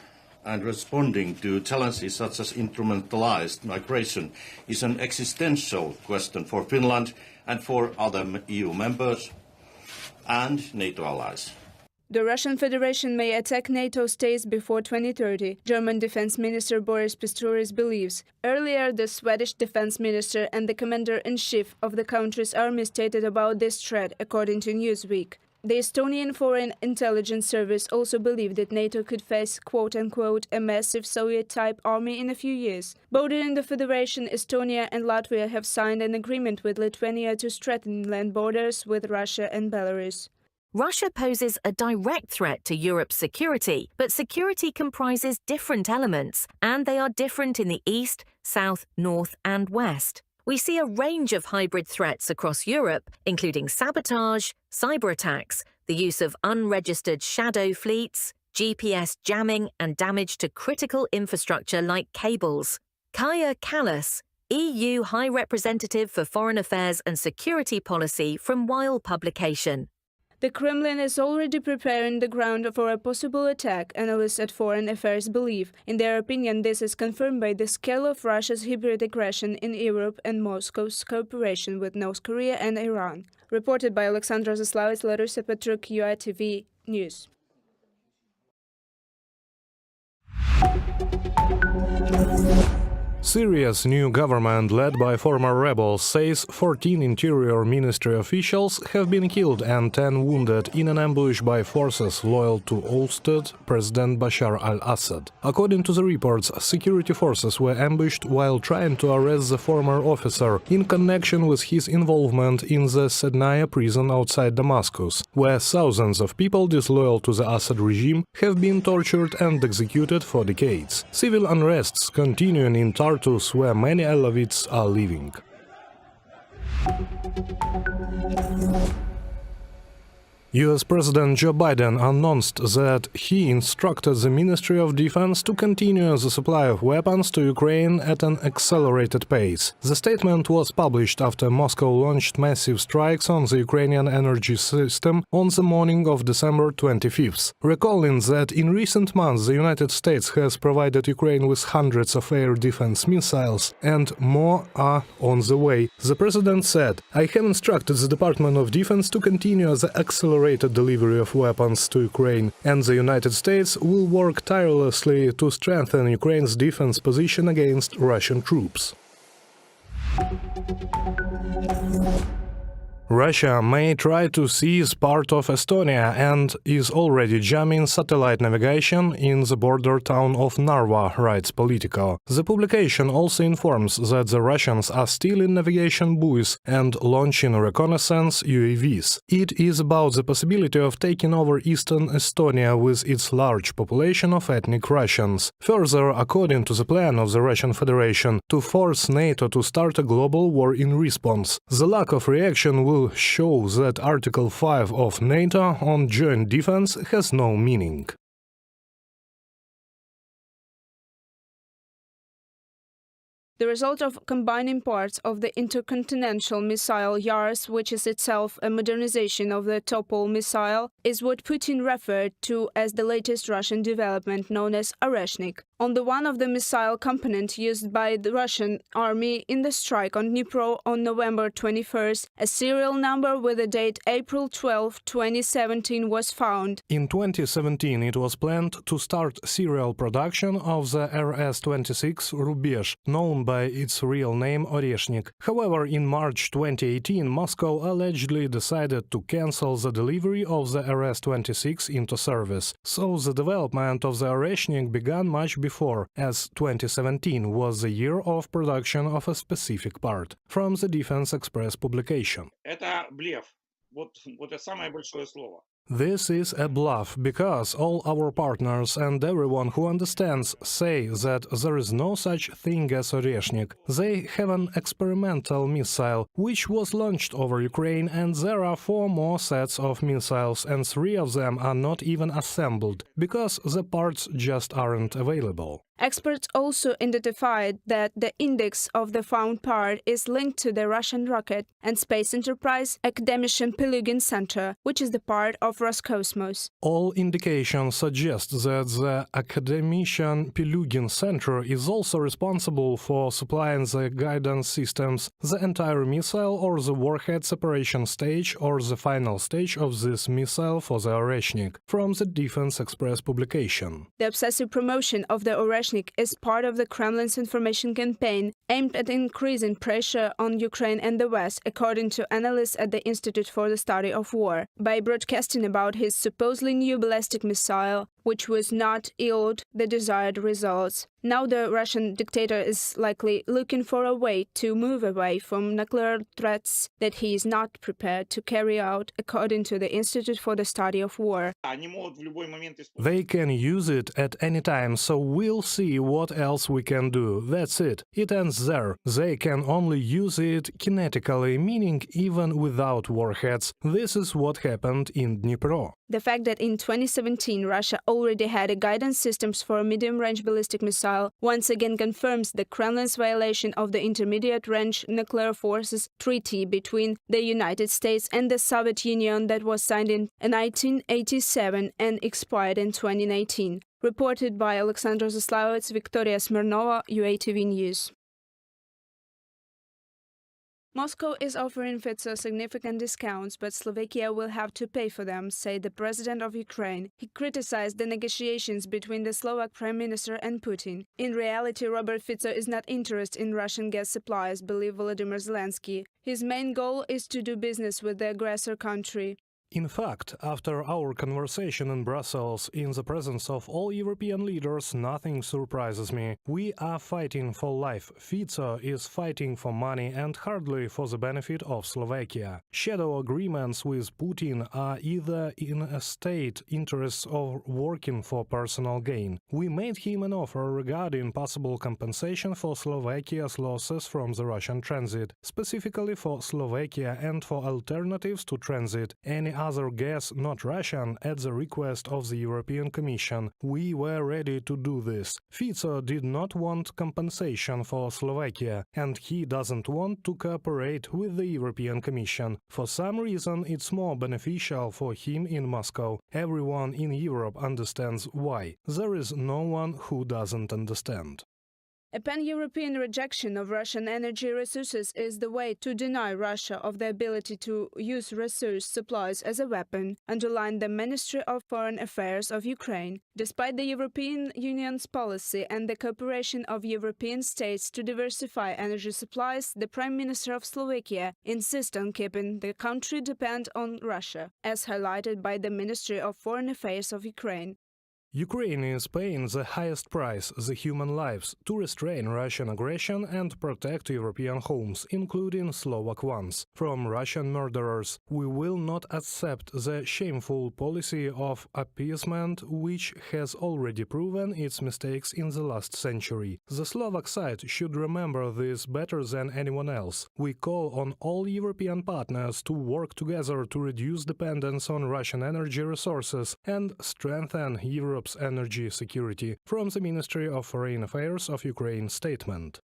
and responding to challenges such as instrumentalized migration is an existential question for Finland and for other EU members and NATO allies. The Russian Federation may attack NATO states before 2030, German Defense Minister Boris Pistorius believes. Earlier, the Swedish Defense Minister and the Commander-in-Chief of the country's army stated about this threat, according to Newsweek. The Estonian Foreign Intelligence Service also believed that NATO could face, quote-unquote, a massive Soviet-type army in a few years. Bordering the Federation, Estonia and Latvia have signed an agreement with Lithuania to strengthen land borders with Russia and Belarus. Russia poses a direct threat to Europe's security, but security comprises different elements, and they are different in the east, south, north, and west. We see a range of hybrid threats across Europe, including sabotage, cyber attacks, the use of unregistered shadow fleets, GPS jamming, and damage to critical infrastructure like cables. Kaja Kallas, EU High Representative for Foreign Affairs and Security Policy from Weil publication. The Kremlin is already preparing the ground for a possible attack, analysts at Foreign Affairs believe. In their opinion, this is confirmed by the scale of Russia's hybrid aggression in Europe and Moscow's cooperation with North Korea and Iran. Reported by Alexandra Zaslavets, Larissa Petruk, UATV News. Syria's new government, led by former rebels, says 14 Interior Ministry officials have been killed and 10 wounded in an ambush by forces loyal to ousted President Bashar al-Assad. According to the reports, security forces were ambushed while trying to arrest the former officer in connection with his involvement in the Sednaya prison outside Damascus, where thousands of people disloyal to the Assad regime have been tortured and executed for decades. Civil unrests continuing in Tartus, where many Alawites are living. US President Joe Biden announced that he instructed the Ministry of Defense to continue the supply of weapons to Ukraine at an accelerated pace. The statement was published after Moscow launched massive strikes on the Ukrainian energy system on the morning of December 25th, recalling that in recent months the United States has provided Ukraine with hundreds of air defense missiles, and more are on the way. The president said, "I have instructed the Department of Defense to continue the accelerated delivery of weapons to Ukraine, and the United States will work tirelessly to strengthen Ukraine's defense position against Russian troops." Russia may try to seize part of Estonia and is already jamming satellite navigation in the border town of Narva, writes Politico. The publication also informs that the Russians are stealing navigation buoys and launching reconnaissance UAVs. It is about the possibility of taking over eastern Estonia with its large population of ethnic Russians. Further, according to the plan of the Russian Federation, to force NATO to start a global war in response. The lack of reaction will show that Article 5 of NATO on joint defense has no meaning. The result of combining parts of the intercontinental missile Yars, which is itself a modernization of the Topol missile, is what Putin referred to as the latest Russian development known as Oreshnik. On the one of the missile component used by the Russian army in the strike on Dnipro on November 21st, a serial number with the date April 12, 2017 was found. In 2017 it was planned to start serial production of the RS-26 Rubezh, known by its real name Oreshnik. However, in March 2018 Moscow allegedly decided to cancel the delivery of the RS-26 into service, so the development of the Oreshnik began much before, as 2017 was the year of production of a specific part, from the Defense Express publication. Это блеф. Вот это самое большое слово. This is a bluff, because all our partners and everyone who understands say that there is no such thing as Oreshnik. They have an experimental missile, which was launched over Ukraine, and there are 4 more sets of missiles, and 3 of them are not even assembled, because the parts just aren't available. Experts also identified that the index of the found part is linked to the Russian rocket and space enterprise Akademician Pilugin Center, which is the part of Roscosmos. All indications suggest that the Akademician Pilugin Center is also responsible for supplying the guidance systems, the entire missile or the warhead separation stage or the final stage of this missile for the Oreshnik, from the Defense Express publication. The obsessive promotion of the Oreshnik is part of the Kremlin's information campaign aimed at increasing pressure on Ukraine and the West, according to analysts at the Institute for the Study of War, by broadcasting about his supposedly new ballistic missile, which was not yield the desired results. Now the Russian dictator is likely looking for a way to move away from nuclear threats that he is not prepared to carry out, according to the Institute for the Study of War. They can use it at any time, so we'll see what else we can do. That's it. It ends there. They can only use it kinetically, meaning even without warheads. This is what happened in Dnipro. The fact that in 2017 Russia already had a guidance systems for a medium-range ballistic missile once again confirms the Kremlin's violation of the Intermediate-Range Nuclear Forces Treaty between the United States and the Soviet Union that was signed in 1987 and expired in 2019. Reported by Alexander Zaslavets, Victoria Smirnova, UATV News. Moscow is offering Fico significant discounts, but Slovakia will have to pay for them, said the president of Ukraine. He criticized the negotiations between the Slovak Prime Minister and Putin. In reality, Robert Fico is not interested in Russian gas supplies, believed Volodymyr Zelensky. His main goal is to do business with the aggressor country. In fact, after our conversation in Brussels, in the presence of all European leaders, nothing surprises me. We are fighting for life. Fico is fighting for money and hardly for the benefit of Slovakia. Shadow agreements with Putin are either in a state interest or working for personal gain. We made him an offer regarding possible compensation for Slovakia's losses from the Russian transit, specifically for Slovakia and for alternatives to transit. Any other gas not Russian at the request of the European Commission. We were ready to do this. Fico did not want compensation for Slovakia, and he doesn't want to cooperate with the European Commission. For some reason, it's more beneficial for him in Moscow. Everyone in Europe understands why. There is no one who doesn't understand. A pan-European rejection of Russian energy resources is the way to deny Russia of the ability to use resource supplies as a weapon, underlined the Ministry of Foreign Affairs of Ukraine. Despite the European Union's policy and the cooperation of European states to diversify energy supplies, the Prime Minister of Slovakia insists on keeping the country dependent on Russia, as highlighted by the Ministry of Foreign Affairs of Ukraine. Ukraine is paying the highest price, the human lives, to restrain Russian aggression and protect European homes, including Slovak ones, from Russian murderers. We will not accept the shameful policy of appeasement which has already proven its mistakes in the last century. The Slovak side should remember this better than anyone else. We call on all European partners to work together to reduce dependence on Russian energy resources and strengthen Europe's energy security, from the Ministry of Foreign Affairs of Ukraine statement.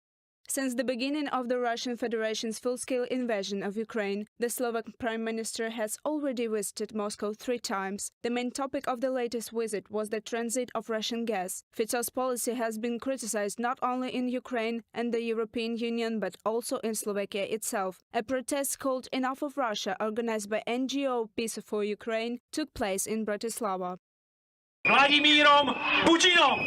Since the beginning of the Russian Federation's full-scale invasion of Ukraine, the Slovak Prime Minister has already visited Moscow 3 times. The main topic of the latest visit was the transit of Russian gas. Fico's policy has been criticized not only in Ukraine and the European Union, but also in Slovakia itself. A protest called Enough of Russia, organized by NGO Peace for Ukraine, took place in Bratislava. Vladimírom Putinom!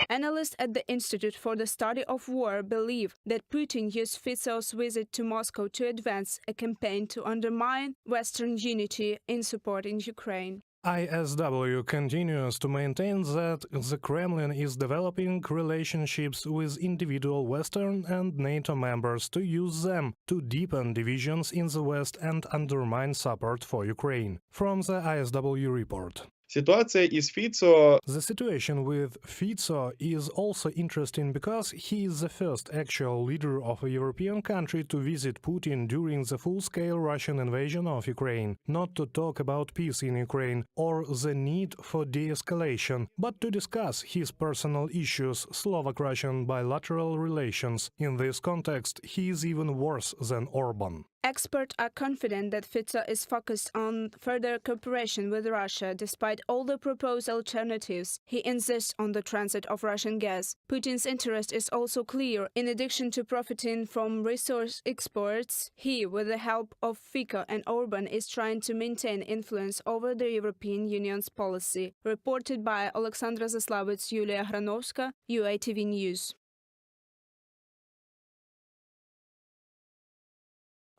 Analysts at the Institute for the Study of War believe that Putin used Fico's visit to Moscow to advance a campaign to undermine Western unity in supporting Ukraine. ISW continues to maintain that the Kremlin is developing relationships with individual Western and NATO members to use them to deepen divisions in the West and undermine support for Ukraine. From the ISW report. The situation with Fico is also interesting because he is the first actual leader of a European country to visit Putin during the full-scale Russian invasion of Ukraine, not to talk about peace in Ukraine or the need for de-escalation, but to discuss his personal issues, Slovak-Russian bilateral relations. In this context, he is even worse than Orban. Experts are confident that Fico is focused on further cooperation with Russia despite all the proposed alternatives. He insists on the transit of Russian gas. Putin's interest is also clear. In addition to profiting from resource exports, he, with the help of Fico and Orban, is trying to maintain influence over the European Union's policy. Reported by Alexandra Zaslavets, Yulia Hranovska, UATV News.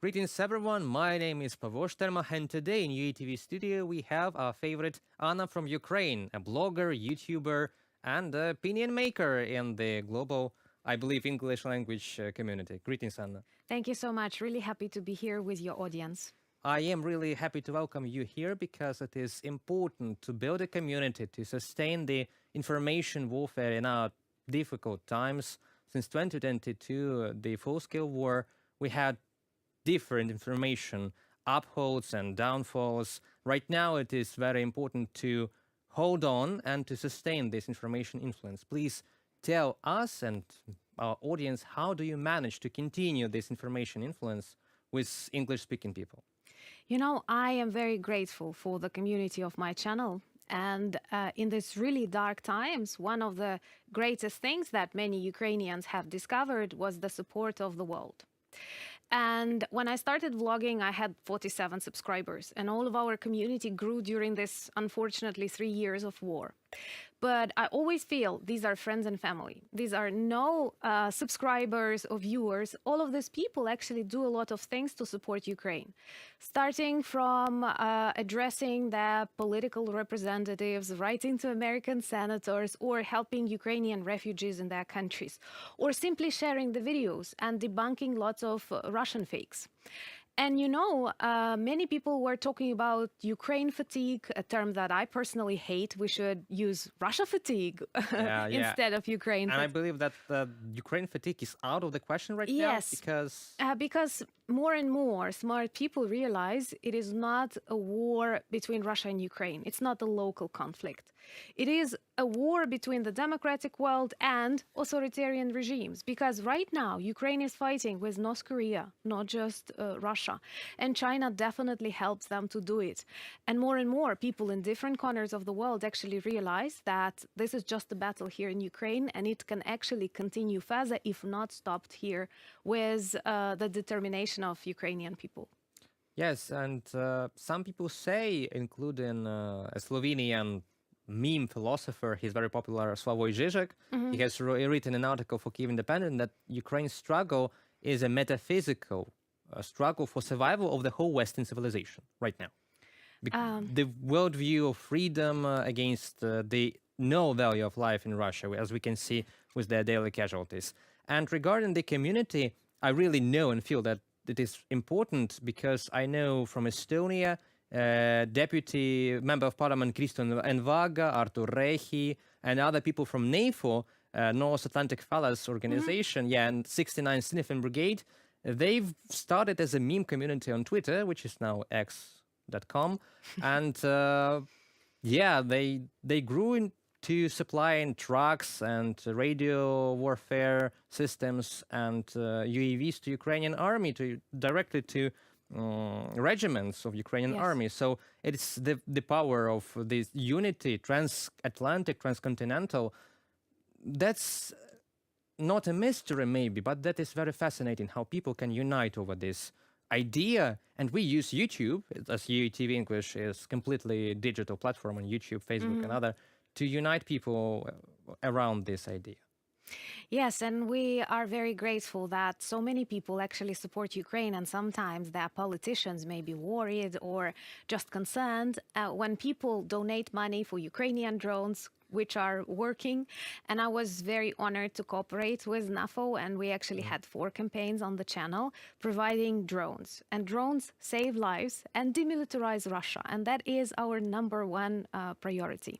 Greetings everyone, my name is Pavo Shterma, and today in UATV studio we have our favorite Anna from Ukraine, a blogger, YouTuber and opinion maker in the global, I believe, English language community. Greetings, Anna. Thank you so much. Really happy to be here with your audience. I am really happy to welcome you here because it is important to build a community to sustain the information warfare in our difficult times. Since 2022, the full-scale war, we had different information, upholds and downfalls. Right now, it is very important to hold on and to sustain this information influence. Please tell us and our audience, how do you manage to continue this information influence with English-speaking people? You know, I am very grateful for the community of my channel. And in these really dark times, one of the greatest things that many Ukrainians have discovered was the support of the world. And when I started vlogging, I had 47 subscribers, and all of our community grew during this, unfortunately, 3 years of war. But I always feel these are friends and family. These are no subscribers or viewers. All of these people actually do a lot of things to support Ukraine, starting from addressing the political representatives, writing to American senators, or helping Ukrainian refugees in their countries, or simply sharing the videos and debunking lots of Russian fakes. And you know, many people were talking about Ukraine fatigue, a term that I personally hate. We should use Russia fatigue instead of Ukraine. And I believe that Ukraine fatigue is out of the question right now. Yes, because more and more smart people realize it is not a war between Russia and Ukraine. It's not a local conflict. It is a war between the democratic world and authoritarian regimes. Because right now, Ukraine is fighting with North Korea, not just Russia. And China definitely helps them to do it. And more people in different corners of the world actually realize that this is just a battle here in Ukraine, and it can actually continue further, if not stopped here, with the determination of Ukrainian people. Yes, and some people say, including a Slovenian meme philosopher, he's very popular, Slavoj Žižek, he has written an article for Kyiv Independent that Ukraine's struggle is a metaphysical struggle for survival of the whole Western civilization right now. The worldview of freedom against the no value of life in Russia, as we can see with their daily casualties. And regarding the community, I really know and feel that it is important because I know from Estonia, Deputy Member of Parliament Kristo Envaga, Artur Rehi, and other people from NATO, North Atlantic Fellows Organization, and 69 Sniffing Brigade, they've started as a meme community on Twitter, which is now x.com, and they grew into supplying trucks and radio warfare systems and UAVs to Ukrainian army, directly to regiments of Ukrainian army. So it's the power of this unity, transatlantic, transcontinental. That's not a mystery maybe, but that is very fascinating how people can unite over this idea. And we use YouTube, as UATV English is completely digital platform on YouTube, Facebook and other, to unite people around this idea. Yes, and we are very grateful that so many people actually support Ukraine, and sometimes their politicians may be worried or just concerned when people donate money for Ukrainian drones, which are working. And I was very honored to cooperate with NATO, and we actually had 4 campaigns on the channel providing drones. And drones save lives and demilitarize Russia, and that is our #1 priority.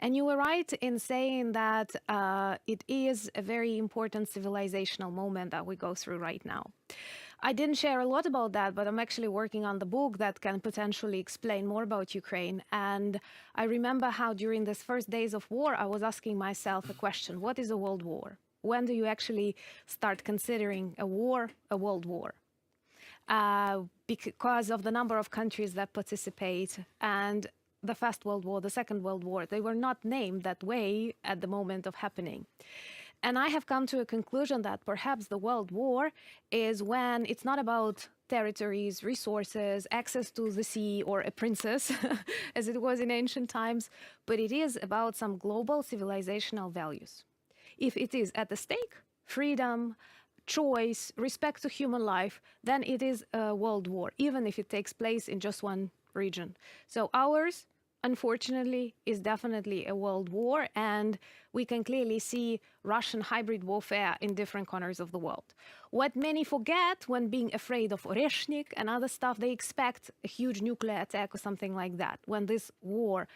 And you were right in saying that it is a very important civilizational moment that we go through right now. I didn't share a lot about that, but I'm actually working on the book that can potentially explain more about Ukraine. And I remember how during these first days of war, I was asking myself a question: what is a world war? When do you actually start considering a war a world war? because of the number of countries that participate and the First World War, the Second World War. They were not named that way at the moment of happening. And I have come to a conclusion that perhaps the World War is when it's not about territories, resources, access to the sea, or a princess, as it was in ancient times, but it is about some global civilizational values. If it is at the stake, freedom, choice, respect to human life, then it is a world war, even if it takes place in just one region. So ours, unfortunately, is definitely a world war, and we can clearly see Russian hybrid warfare in different corners of the world. What many forget when being afraid of Oreshnik and other stuff, they expect a huge nuclear attack or something like that, when this war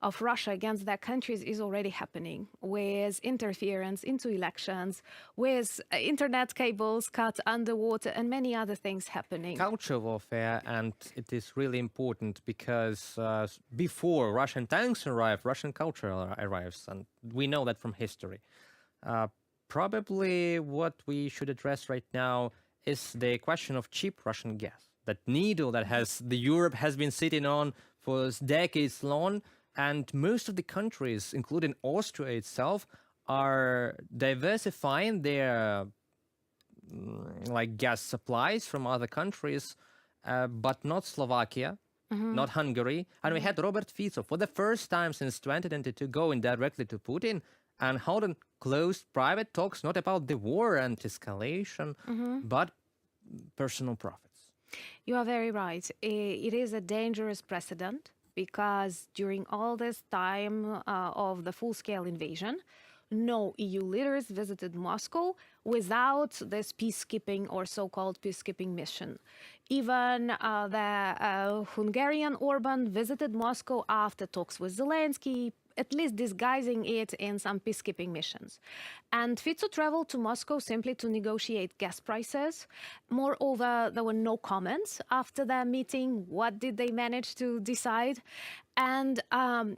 of Russia against their countries is already happening, with interference into elections, with internet cables cut underwater, and many other things happening. Culture warfare, and it is really important because before Russian tanks arrive, Russian culture arrives, and we know that from history. Probably what we should address right now is the question of cheap Russian gas, that needle that Europe has been sitting on for decades long. And most of the countries, including Austria itself, are diversifying their gas supplies from other countries, but not Slovakia, not Hungary. And we had Robert Fico for the first time since 2022 going directly to Putin and hold closed private talks, not about the war and escalation, but personal profits. You are very right. It is a dangerous precedent, because during all this time of the full-scale invasion, no EU leaders visited Moscow without this peacekeeping or so-called peacekeeping mission. Even the Hungarian Orban visited Moscow after talks with Zelensky, at least disguising it in some peacekeeping missions. And Fico traveled to Moscow simply to negotiate gas prices. Moreover, there were no comments after their meeting. What did they manage to decide? And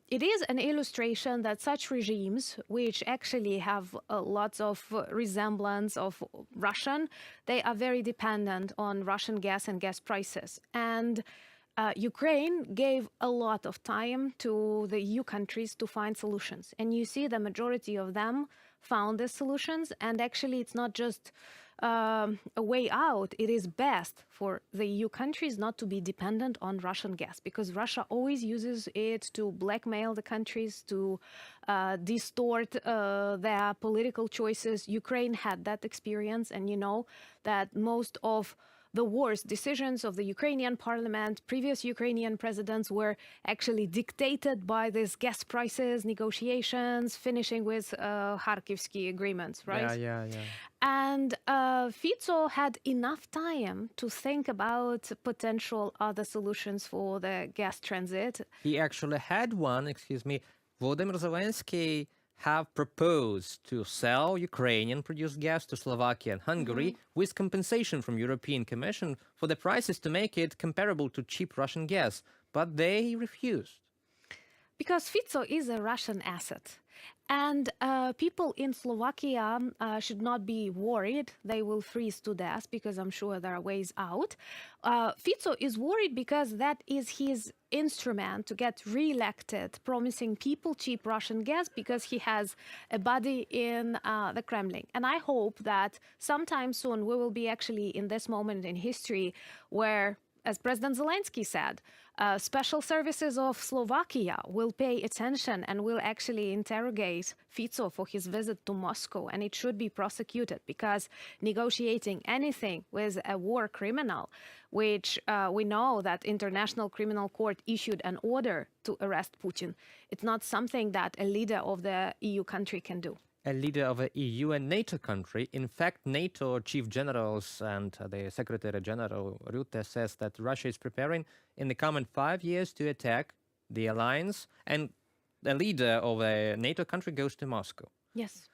it is an illustration that such regimes, which actually have lots of resemblance of Russian, they are very dependent on Russian gas and gas prices. And Ukraine gave a lot of time to the EU countries to find solutions. And you see the majority of them found the solutions. And actually, it's not just a way out. It is best for the EU countries not to be dependent on Russian gas, because Russia always uses it to blackmail the countries, to distort their political choices. Ukraine had that experience. And you know that most of the worst decisions of the Ukrainian parliament, previous Ukrainian presidents, were actually dictated by these gas prices, negotiations, finishing with Kharkivsky agreements, right? Yeah. And Fico had enough time to think about potential other solutions for the gas transit. He actually had one, Volodymyr Zelensky have proposed to sell Ukrainian-produced gas to Slovakia and Hungary with compensation from European Commission for the prices to make it comparable to cheap Russian gas, but they refused. Because Fico is a Russian asset. And people in Slovakia should not be worried they will freeze to death, because I'm sure there are ways out. Fico is worried because that is his instrument to get re-elected, promising people cheap Russian gas because he has a buddy in the Kremlin. And I hope that sometime soon we will be actually in this moment in history where, as President Zelensky said, special services of Slovakia will pay attention and will actually interrogate Fico for his visit to Moscow, and it should be prosecuted, because negotiating anything with a war criminal, which we know that International Criminal Court issued an order to arrest Putin, it's not something that a leader of the EU country can do. A leader of a EU and NATO country. In fact, NATO chief generals and the Secretary General Rutte says that Russia is preparing in the coming 5 years to attack the alliance, and the leader of a NATO country goes to Moscow. Yes.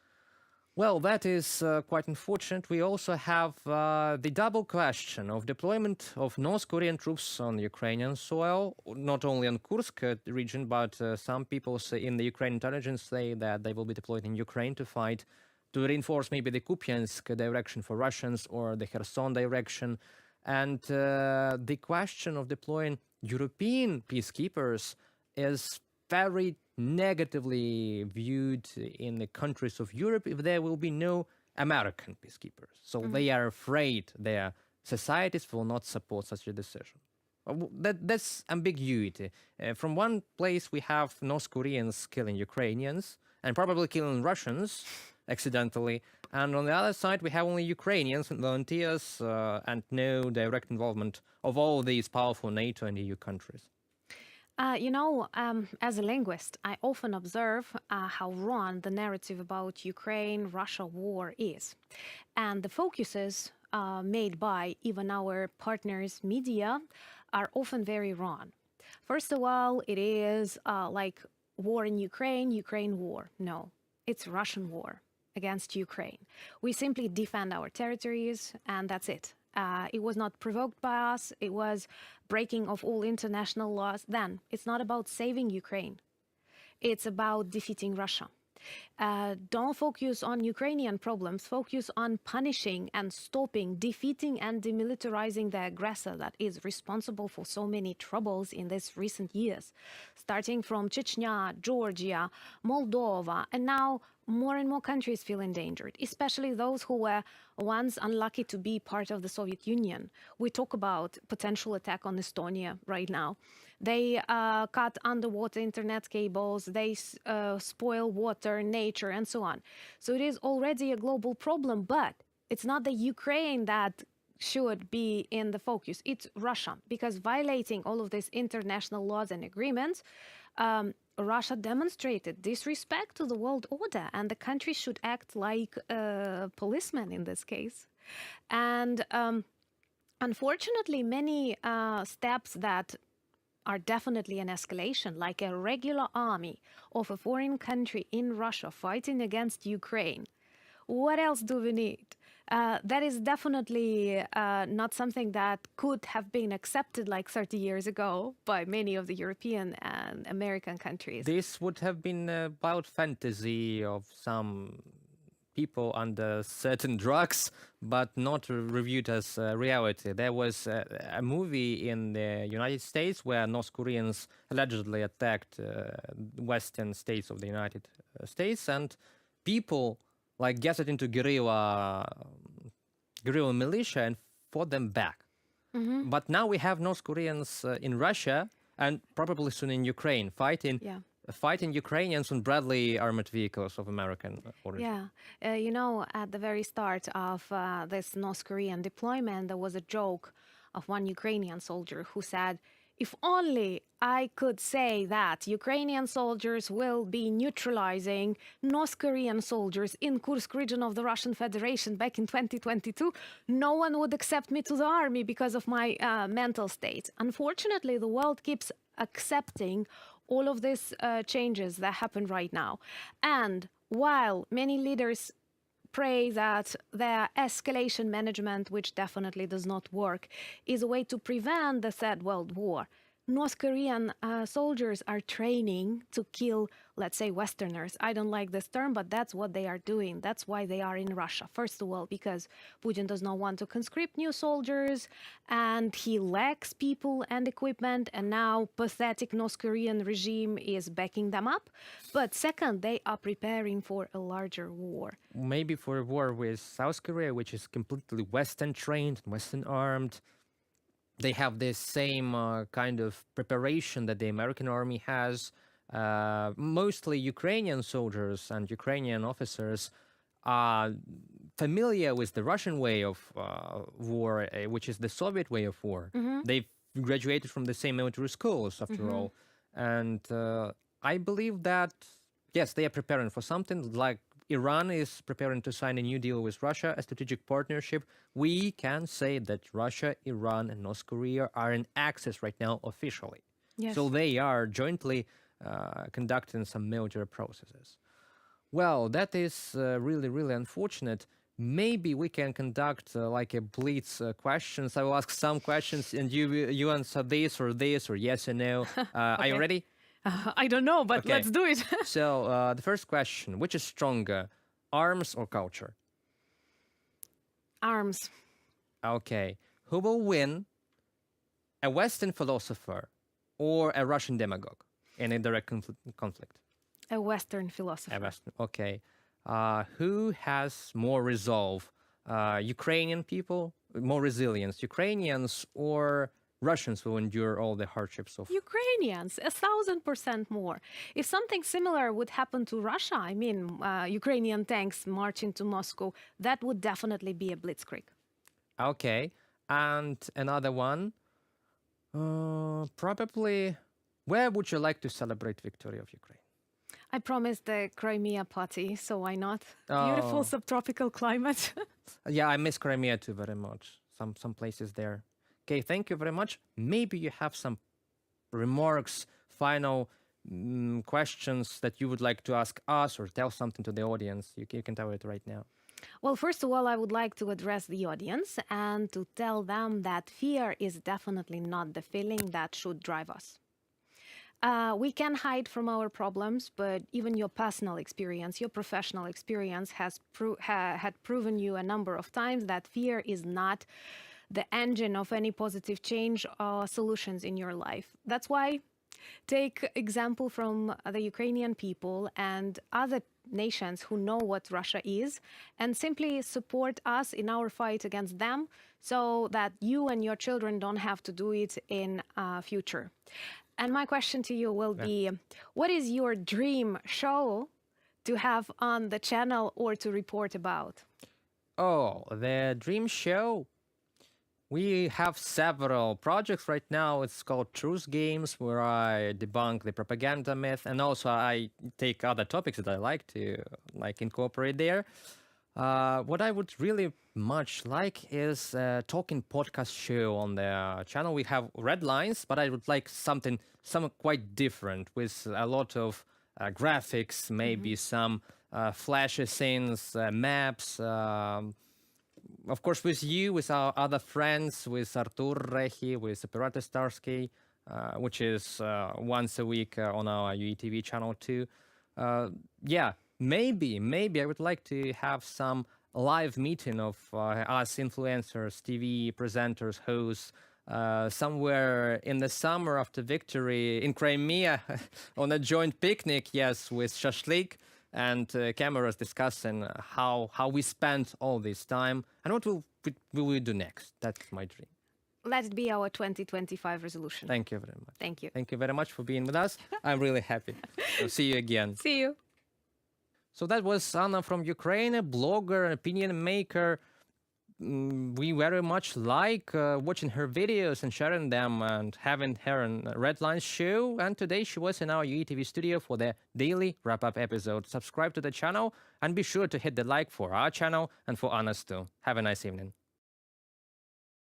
Well, that is quite unfortunate. We also have the double question of deployment of North Korean troops on Ukrainian soil, not only on Kursk region, but some people say in the Ukrainian intelligence say that they will be deployed in Ukraine to fight, to reinforce maybe the Kupiansk direction for Russians or the Kherson direction. And the question of deploying European peacekeepers is very negatively viewed in the countries of Europe if there will be no American peacekeepers. So they are afraid their societies will not support such a decision. That's ambiguity. From one place, we have North Koreans killing Ukrainians and probably killing Russians accidentally. And on the other side, we have only Ukrainians and volunteers and no direct involvement of all these powerful NATO and EU countries. As a linguist, I often observe how wrong the narrative about Ukraine-Russia war is. And the focuses made by even our partners' media are often very wrong. First of all, it is like war in Ukraine, Ukraine war. No, it's Russian war against Ukraine. We simply defend our territories, and that's it. It was not provoked by us. It was breaking of all international laws. Then it's not about saving Ukraine. It's about defeating Russia. Don't focus on Ukrainian problems. Focus on punishing and stopping, defeating and demilitarizing the aggressor that is responsible for so many troubles in these recent years, starting from Chechnya, Georgia, Moldova, and now more and more countries feel endangered, especially those who were once unlucky to be part of the Soviet Union. We talk about potential attack on Estonia right now. They cut underwater internet cables, they spoil water, nature, and so on. So it is already a global problem, but it's not the Ukraine that should be in the focus. It's Russia, because violating all of these international laws and agreements, Russia demonstrated disrespect to the world order, and the country should act like a policeman in this case. And unfortunately, many steps that are definitely an escalation, like a regular army of a foreign country in Russia fighting against Ukraine. What else do we need? That is definitely not something that could have been accepted like 30 years ago by many of the European and American countries. This would have been about fantasy of some people under certain drugs, but not reviewed as reality. There was a movie in the United States where North Koreans allegedly attacked western states of the United States, and people gathered into guerrilla militia and fought them back. But now we have North Koreans in Russia and probably soon in Ukraine fighting Ukrainians on Bradley armored vehicles of American origin. Yeah, at the very start of this North Korean deployment, there was a joke of one Ukrainian soldier who said, "If only I could say that Ukrainian soldiers will be neutralizing North Korean soldiers in Kursk region of the Russian Federation back in 2022, no one would accept me to the army because of my mental state." Unfortunately, the world keeps accepting all of these changes that happen right now. And while many leaders pray that their escalation management, which definitely does not work, is a way to prevent the Third World War, North Korean soldiers are training to kill, let's say, Westerners. I don't like this term, but that's what they are doing. That's why they are in Russia. First of all, because Putin does not want to conscript new soldiers, and he lacks people and equipment, and now pathetic North Korean regime is backing them up. But second, they are preparing for a larger war. Maybe for a war with South Korea, which is completely Western trained, Western armed. They have this same kind of preparation that the American army has. Mostly Ukrainian soldiers and Ukrainian officers are familiar with the Russian way of war, which is the Soviet way of war. They've graduated from the same military schools, after all. And I believe that, yes, they are preparing for something like Iran is preparing to sign a new deal with Russia, a strategic partnership. We can say that Russia, Iran, and North Korea are in access right now officially. Yes. So they are jointly conducting some military processes. Well, that is really, really unfortunate. Maybe we can conduct like a blitz questions. I will ask some questions and you answer this or yes or no. Are you ready? I don't know, but let's do it. So the first question, which is stronger, arms or culture? Arms. Okay. who will win, a Western philosopher or a Russian demagogue in a direct conflict? A Western philosopher. A Western, okay. Who has more resolve? Ukrainian people, more resilience? Ukrainians or Russians who endure all the hardships of... Ukrainians, 1,000% more. If something similar would happen to Russia, I mean, Ukrainian tanks marching to Moscow, that would definitely be a blitzkrieg. Okay. And another one, probably, where would you like to celebrate victory of Ukraine? I promised the Crimea party, so why not? Beautiful subtropical climate. Yeah, I miss Crimea too very much. Some places there. Okay, thank you very much. Maybe you have some remarks, final questions that you would like to ask us or tell something to the audience. You can tell it right now. Well, first of all, I would like to address the audience and to tell them that fear is definitely not the feeling that should drive us. We can hide from our problems, but even your personal experience, your professional experience had proven you a number of times that fear is not the engine of any positive change or solutions in your life. That's why take example from the Ukrainian people and other nations who know what Russia is and simply support us in our fight against them so that you and your children don't have to do it in future. And my question to you will be, what is your dream show to have on the channel or to report about? Oh, the dream show? We have several projects right now. It's called Truth Games, where I debunk the propaganda myth, and also I take other topics that I like to incorporate there. What I would really much like is a talking podcast show on the channel. We have red lines, but I would like something quite different with a lot of graphics, maybe some flashy scenes, maps. Of course, with you, with our other friends, with Artur Rehi, with Operator Starsky, which is once a week on our UATV channel too. Yeah, maybe I would like to have some live meeting of us influencers, TV presenters, hosts, somewhere in the summer after victory in Crimea on a joint picnic, yes, with shashlik and cameras discussing how we spent all this time and what will we do next. That's my dream. Let it be our 2025 resolution. Thank you very much. Thank you. Thank you very much for being with us. I'm really happy. So see you again. See you. So that was Anna from Ukraine, a blogger, an opinion maker. We very much like watching her videos and sharing them and having her on Red Lines show. And today she was in our UATV studio for the daily wrap-up episode. Subscribe to the channel and be sure to hit the like for our channel and for Anna's too. Have a nice evening.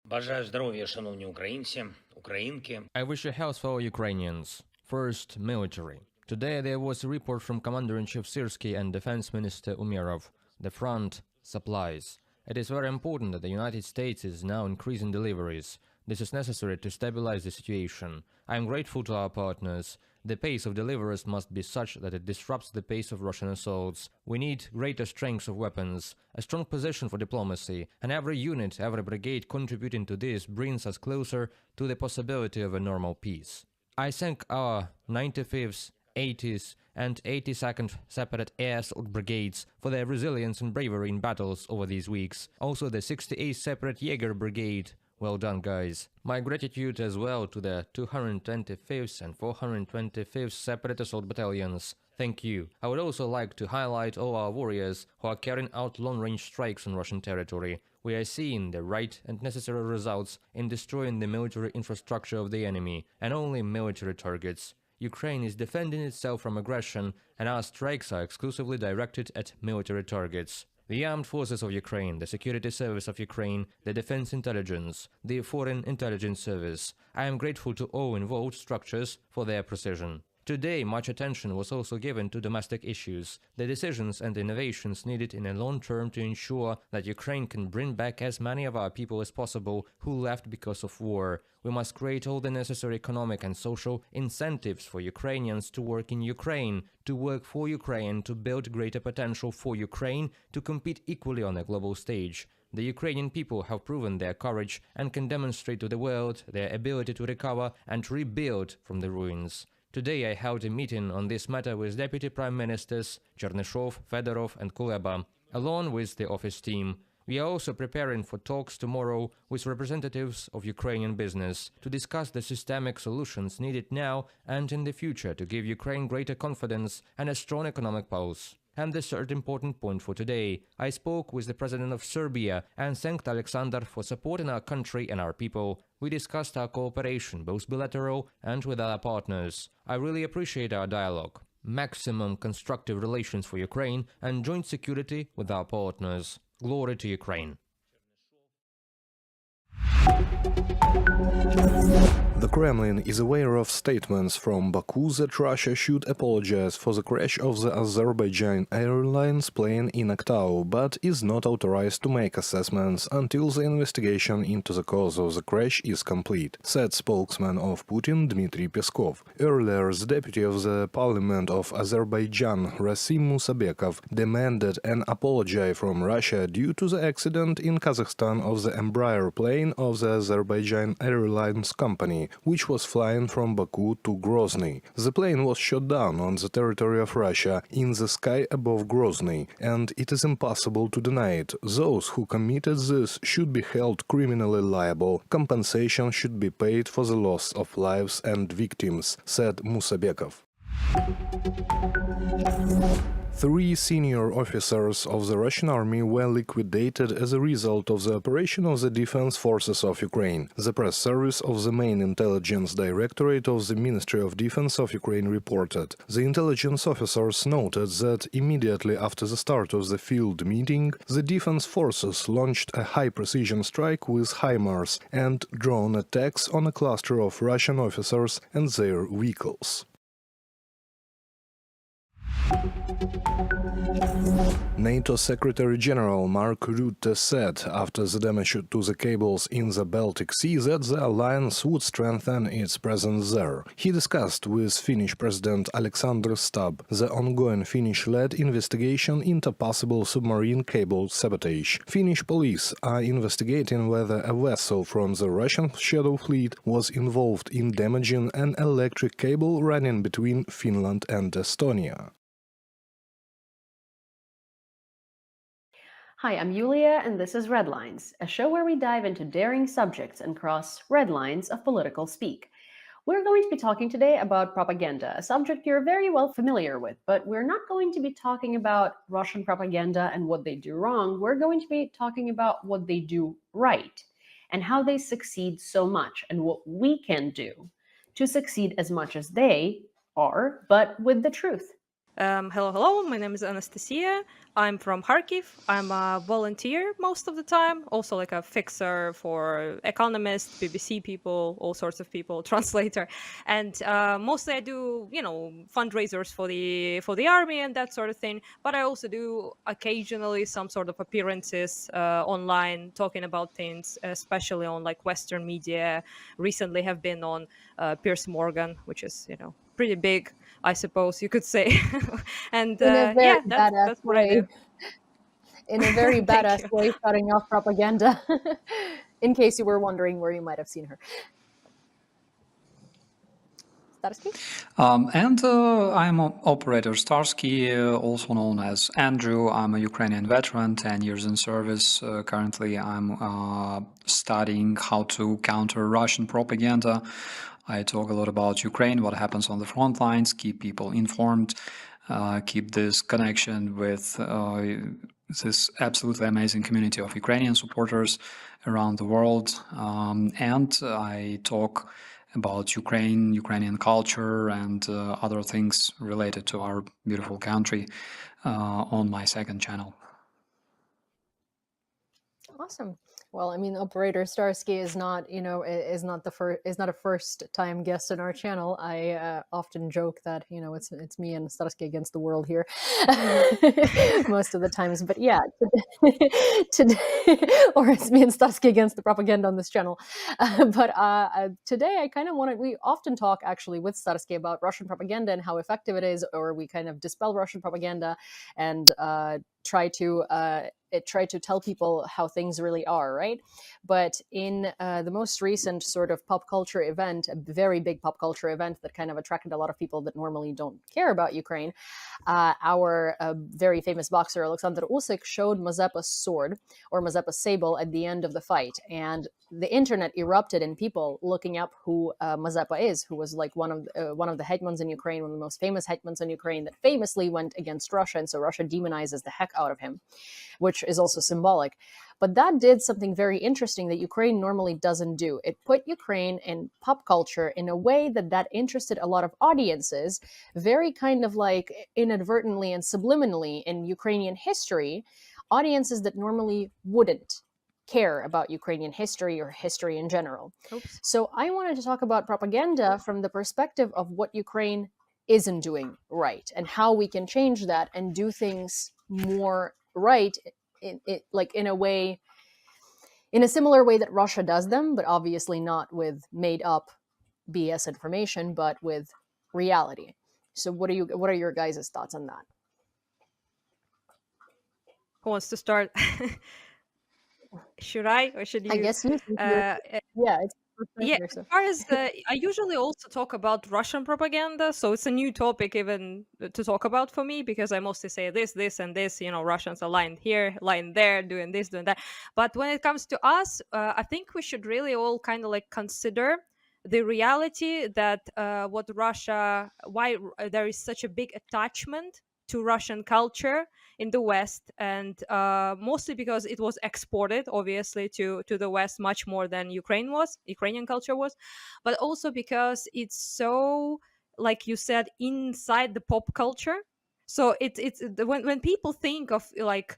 Бажаю здоров'я, шановні українці, українки. I wish you health for all Ukrainians. First, military. Today there was a report from Commander-in-Chief Syrskyi and Defense Minister Umerov. The front, supplies. It is very important that the United States is now increasing deliveries. This is necessary to stabilize the situation. I am grateful to our partners. The pace of deliveries must be such that it disrupts the pace of Russian assaults. We need greater strength of weapons, a strong position for diplomacy, and every unit, every brigade contributing to this brings us closer to the possibility of a normal peace. I thank our 95th, 80th and 82nd Separate Air Assault Brigades for their resilience and bravery in battles over these weeks. Also the 68th Separate Jaeger Brigade. Well done, guys. My gratitude as well to the 225th and 425th Separate Assault Battalions. Thank you. I would also like to highlight all our warriors who are carrying out long-range strikes on Russian territory. We are seeing the right and necessary results in destroying the military infrastructure of the enemy, and only military targets. Ukraine is defending itself from aggression, and our strikes are exclusively directed at military targets. The Armed Forces of Ukraine, the Security Service of Ukraine, the Defense Intelligence, the Foreign Intelligence Service. I am grateful to all involved structures for their precision. Today, much attention was also given to domestic issues, the decisions and innovations needed in a long term to ensure that Ukraine can bring back as many of our people as possible who left because of war. We must create all the necessary economic and social incentives for Ukrainians to work in Ukraine, to work for Ukraine, to build greater potential for Ukraine, to compete equally on a global stage. The Ukrainian people have proven their courage and can demonstrate to the world their ability to recover and rebuild from the ruins. Today I held a meeting on this matter with Deputy Prime Ministers Chernyshov, Fedorov and Kuleba, along with the office team. We are also preparing for talks tomorrow with representatives of Ukrainian business to discuss the systemic solutions needed now and in the future to give Ukraine greater confidence and a strong economic pulse. And the third important point for today, I spoke with the President of Serbia and thanked Alexander for supporting our country and our people. We discussed our cooperation, both bilateral and with our partners. I really appreciate our dialogue, maximum constructive relations for Ukraine and joint security with our partners. Glory to Ukraine. The Kremlin is aware of statements from Baku that Russia should apologize for the crash of the Azerbaijan Airlines plane in Aktau, but is not authorized to make assessments until the investigation into the cause of the crash is complete, said spokesman of Putin Dmitry Peskov. Earlier, the deputy of the parliament of Azerbaijan, Rasim Musabekov, demanded an apology from Russia due to the accident in Kazakhstan of the Embraer plane of the Azerbaijan Airlines company, which was flying from Baku to Grozny. The plane was shot down on the territory of Russia in the sky above Grozny, and it is impossible to deny it. Those who committed this should be held criminally liable. Compensation should be paid for the loss of lives and victims, said Musabekov. 3 senior officers of the Russian army were liquidated as a result of the operation of the Defense Forces of Ukraine. The press service of the main intelligence directorate of the Ministry of Defense of Ukraine reported. The intelligence officers noted that immediately after the start of the field meeting, the defense forces launched a high-precision strike with HIMARS and drone attacks on a cluster of Russian officers and their vehicles. NATO Secretary-General Mark Rutte said after the damage to the cables in the Baltic Sea that the alliance would strengthen its presence there. He discussed with Finnish President Alexander Stubb the ongoing Finnish-led investigation into possible submarine cable sabotage. Finnish police are investigating whether a vessel from the Russian Shadow Fleet was involved in damaging an electric cable running between Finland and Estonia. Hi, I'm Yulia, and this is Red Lines, a show where we dive into daring subjects and cross red lines of political speak. We're going to be talking today about propaganda, a subject you're very well familiar with, but we're not going to be talking about Russian propaganda and what they do wrong. We're going to be talking about what they do right and how they succeed so much and what we can do to succeed as much as they are, but with the truth. Hello, my name is Anastasia. I'm from Kharkiv. I'm a volunteer most of the time, also like a fixer for economists, BBC people, all sorts of people, translator. And mostly I do, fundraisers for the army and that sort of thing. But I also do occasionally some sort of appearances online talking about things, especially on like Western media. Recently have been on Piers Morgan, which is, pretty big, I suppose you could say. And that's what I do. In a very badass way, starting off propaganda, in case you were wondering where you might have seen her. Starsky? I'm Operator Starsky, also known as Andrew. I'm a Ukrainian veteran, 10 years in service. Currently, I'm studying how to counter Russian propaganda. I talk a lot about Ukraine, what happens on the front lines, keep people informed, keep this connection with this absolutely amazing community of Ukrainian supporters around the world. And I talk about Ukrainian culture, and other things related to our beautiful country on my second channel. Awesome. Well, I mean, Operator Starsky is not, is not a first-time guest on our channel. I often joke that, it's me and Starsky against the world here most of the times. But yeah, today, or it's me and Starsky against the propaganda on this channel. But today, I kind of we often talk actually with Starsky about Russian propaganda and how effective it is, or we kind of dispel Russian propaganda and try to it tried to tell people how things really are, right? But in the most recent sort of pop culture event, a very big pop culture event that kind of attracted a lot of people that normally don't care about Ukraine, our very famous boxer Alexander Usyk showed Mazeppa's sword or Mazeppa's sable at the end of the fight, and the internet erupted in people looking up who Mazeppa is, who was like one of the hetmans in Ukraine, one of the most famous hetmans in Ukraine that famously went against Russia, and so Russia demonizes the heck out of him, which is also symbolic. But that did something very interesting that Ukraine normally doesn't do. It put Ukraine in pop culture in a way that interested a lot of audiences, very kind of like inadvertently and subliminally in Ukrainian history, audiences that normally wouldn't care about Ukrainian history or history in general. Oops. So I wanted to talk about propaganda from the perspective of what Ukraine isn't doing right and how we can change that and do things more right in a way, in a similar way that Russia does them, but obviously not with made up BS information, but with reality. So what are your guys' thoughts on that? Who wants to start? Should I or should you? I guess you. Uh, Yeah, it's Yeah, better, as so. far as I usually also talk about Russian propaganda, so it's a new topic even to talk about for me because I mostly say this, and this. You know, Russians are lying here, lying there, doing this, doing that. But when it comes to us, I think we should really all kind of like consider the reality that why there is such a big attachment to Russian culture in the West, and mostly because it was exported, obviously, to the West much more than Ukrainian culture was, but also because it's so, like you said, inside the pop culture. So when people think of like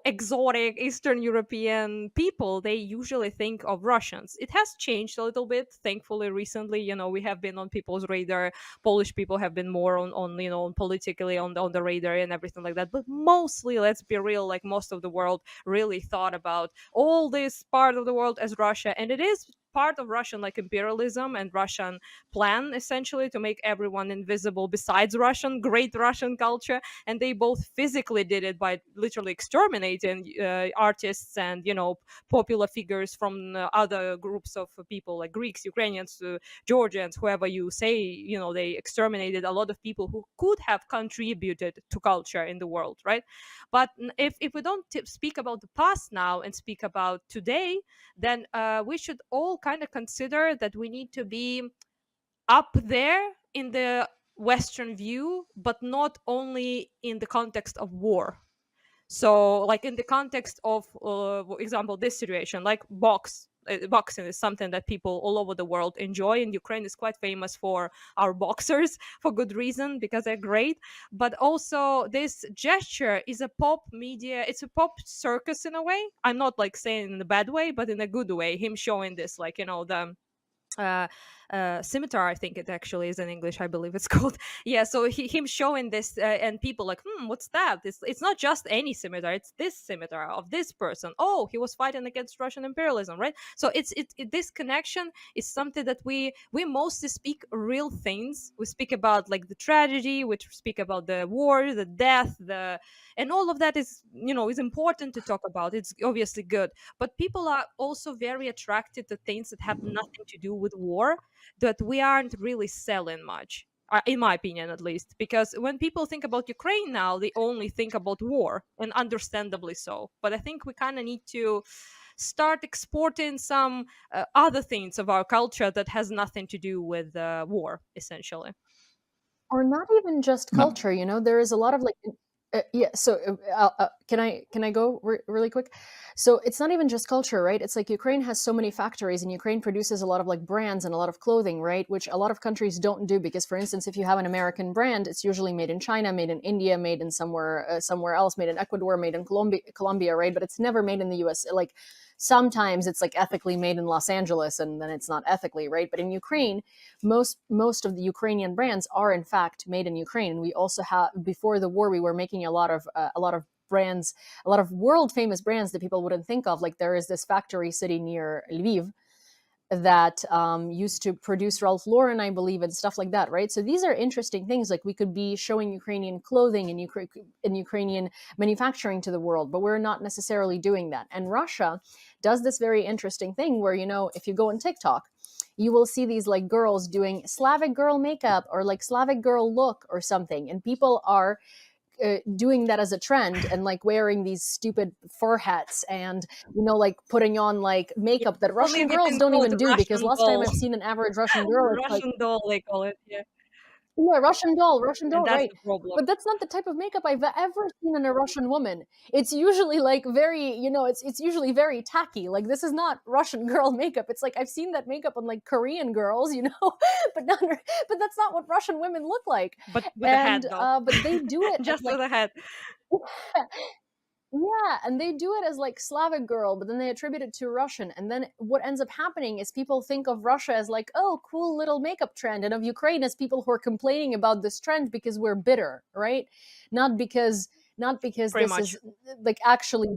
exotic Eastern European people, they usually think of Russians. It has changed a little bit, thankfully, recently. We have been on people's radar. Polish people have been more on politically on the radar and everything like that. But mostly, let's be real, like most of the world really thought about all this part of the world as Russia, and it is part of Russian like imperialism and Russian plan essentially to make everyone invisible besides great Russian culture. And they both physically did it by literally exterminating artists and popular figures from other groups of people like Greeks, Ukrainians, Georgians, whoever you say. They exterminated a lot of people who could have contributed to culture in the world, right? But if we don't speak about the past now and speak about today, then we should all kind of consider that we need to be up there in the Western view, but not only in the context of war. So, like in the context of, for example, this situation, like boxing is something that people all over the world enjoy, and Ukraine is quite famous for our boxers for good reason because they're great. But also, this gesture is a pop media, it's a pop circus in a way. I'm not like saying in a bad way, but in a good way. Him showing this, like the scimitar, I think it actually is in English, I believe it's called. Yeah, so him showing this and people like, what's that? It's not just any scimitar, it's this scimitar of this person. Oh, he was fighting against Russian imperialism, right? So this connection is something that we mostly speak real things. We speak about like the tragedy, we speak about the war, the death, and all of that is is important to talk about. It's obviously good, but people are also very attracted to things that have nothing to do with war, that we aren't really selling much, in my opinion at least, because when people think about Ukraine now, they only think about war, and understandably so. But I think we kind of need to start exporting some other things of our culture that has nothing to do with war, essentially. Or not even just culture, there is a lot of like so can I go really quick? So it's not even just culture, right? It's like Ukraine has so many factories, and Ukraine produces a lot of like brands and a lot of clothing, right? Which a lot of countries don't do, because for instance, if you have an American brand, it's usually made in China, made in India, made in somewhere else, made in Ecuador, made in Colombia, right? But it's never made in the US. Like sometimes it's like ethically made in Los Angeles, and then it's not ethically, right? But in Ukraine, most of the Ukrainian brands are in fact made in Ukraine. And we also have, before the war, we were making a lot of brands, a lot of world famous brands that people wouldn't think of. Like there is this factory city near Lviv that used to produce Ralph Lauren, I believe, and stuff like that, right? So these are interesting things. Like we could be showing Ukrainian clothing and Ukrainian manufacturing to the world, but we're not necessarily doing that. And Russia does this very interesting thing where, you know, if you go on TikTok, you will see these like girls doing Slavic girl makeup or like Slavic girl look or something, and people are doing that as a trend and like wearing these stupid fur hats and, you know, like putting on like makeup that Russian girls don't even do, because last time I've seen an average Russian girl, it's like Russian doll, they call it. Yeah. yeah, Russian doll, And that's right? the problem. But that's not the type of makeup I've ever seen in a Russian woman. It's usually like very, you know, it's usually very tacky. Like this is not Russian girl makeup. It's like I've seen that makeup on like Korean girls, you know, but that's not what Russian women look like. But with a hat, though. But they do it Just like, with a hat. yeah, and they do it as like Slavic girl, but then they attribute it to Russian. And then what ends up happening is people think of Russia as like, oh, cool little makeup trend, and of Ukraine as people who are complaining about this trend because we're bitter, right? Not because Pretty this is like actually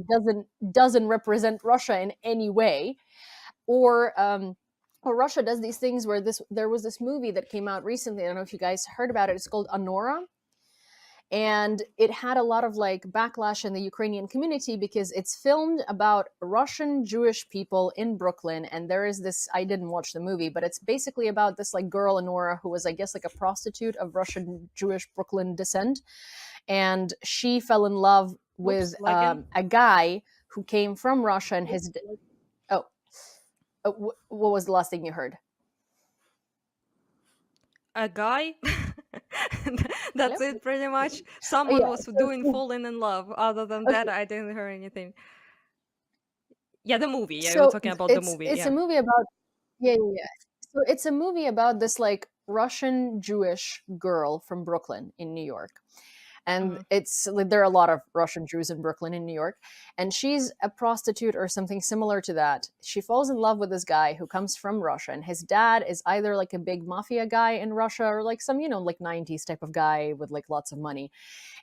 doesn't represent Russia in any way, or Russia does these things where there was this movie that came out recently. I don't know if you guys heard about it. It's called Honora. And it had a lot of like backlash in the Ukrainian community because it's filmed about Russian Jewish people in Brooklyn. And there is this, I didn't watch the movie, but it's basically about this like girl, Honora, who was, I guess, like a prostitute of Russian Jewish Brooklyn descent. And she fell in love with a guy who came from Russia, and his, what was the last thing you heard? A guy? That's it, pretty much. Someone was falling in love. Other than that, I didn't hear anything. Yeah, the movie. Yeah, we're talking about the movie. It's a movie about So it's a movie about this like Russian Jewish girl from Brooklyn in New York. And it's like, there are a lot of Russian Jews in Brooklyn in New York, and she's a prostitute or something similar to that. She falls in love with this guy who comes from Russia, and his dad is either like a big mafia guy in Russia or like some, you know, like 90s type of guy with like lots of money.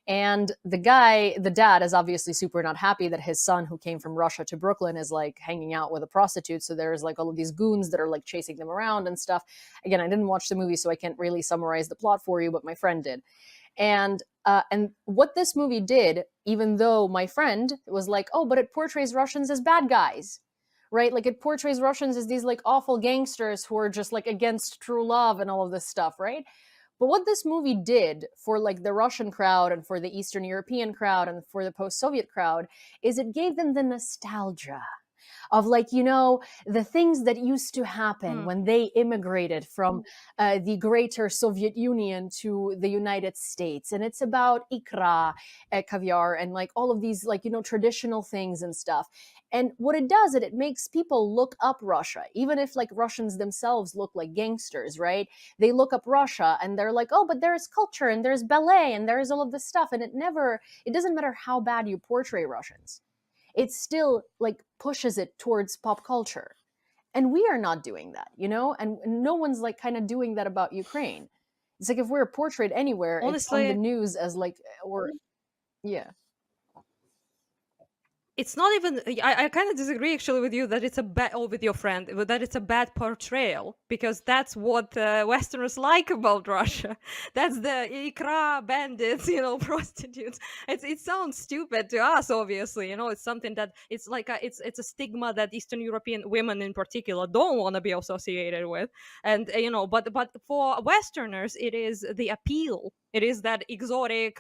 And the dad is obviously super not happy that his son, who came from Russia to Brooklyn, is like hanging out with a prostitute. So there's like all of these goons that are like chasing them around and stuff. Again, I didn't watch the movie, so I can't really summarize the plot for you, but my friend did. And what this movie did, even though my friend was like, oh, but it portrays Russians as bad guys, right? Like it portrays Russians as these like awful gangsters who are just like against true love and all of this stuff, right? But what this movie did for like the Russian crowd and for the Eastern European crowd and for the post-Soviet crowd is it gave them the nostalgia of like, you know, the things that used to happen when they immigrated from the greater Soviet Union to the United States. And it's about ikra, caviar, and like all of these like, you know, traditional things and stuff. And what it does is it makes people look up Russia, even if like Russians themselves look like gangsters, right? They look up Russia and they're like, oh, but there's culture and there's ballet and there's all of this stuff. And it doesn't matter how bad you portray Russians. It still like pushes it towards pop culture. And we are not doing that, you know? And no one's like kind of doing that about Ukraine. It's like if we're portrayed anywhere, Honestly, it's on the news as like, or yeah. It's not even. I kind of disagree actually with you that it's a bad, or with your friend, that it's a bad portrayal, because that's what Westerners like about Russia. That's the ikra bandits, you know, prostitutes. It sounds stupid to us, obviously, you know. It's something that it's like it's a stigma that Eastern European women in particular don't want to be associated with, and you know, but for Westerners, it is the appeal. It is that exotic.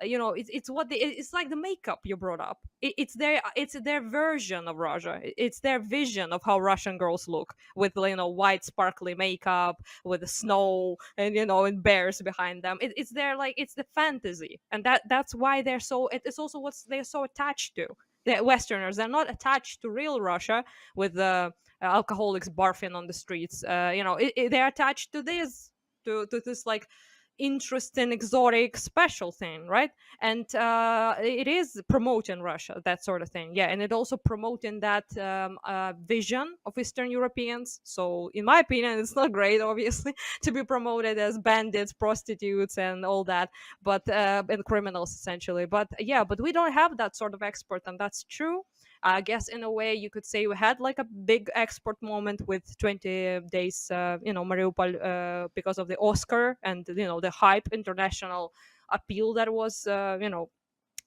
You know, it's what it's like the makeup you brought up. It's their version of Russia. It's their vision of how Russian girls look, with, you know, white sparkly makeup, with the snow and, you know, and bears behind them. It's their like, it's the fantasy, and that's why they're so. It's also what they're so attached to. The Westerners, they're not attached to real Russia with the alcoholics barfing on the streets. You know, they're attached to this, to this like interesting, exotic, special thing, right? And it is promoting Russia, that sort of thing. Yeah, and it also promoting that vision of Eastern Europeans. So in my opinion, it's not great, obviously, to be promoted as bandits, prostitutes, and all that, but and criminals essentially. But yeah, but we don't have that sort of expert, and that's true. I guess in a way you could say we had like a big export moment with 20 days, Mariupol, because of the Oscar and the hype, international appeal that was,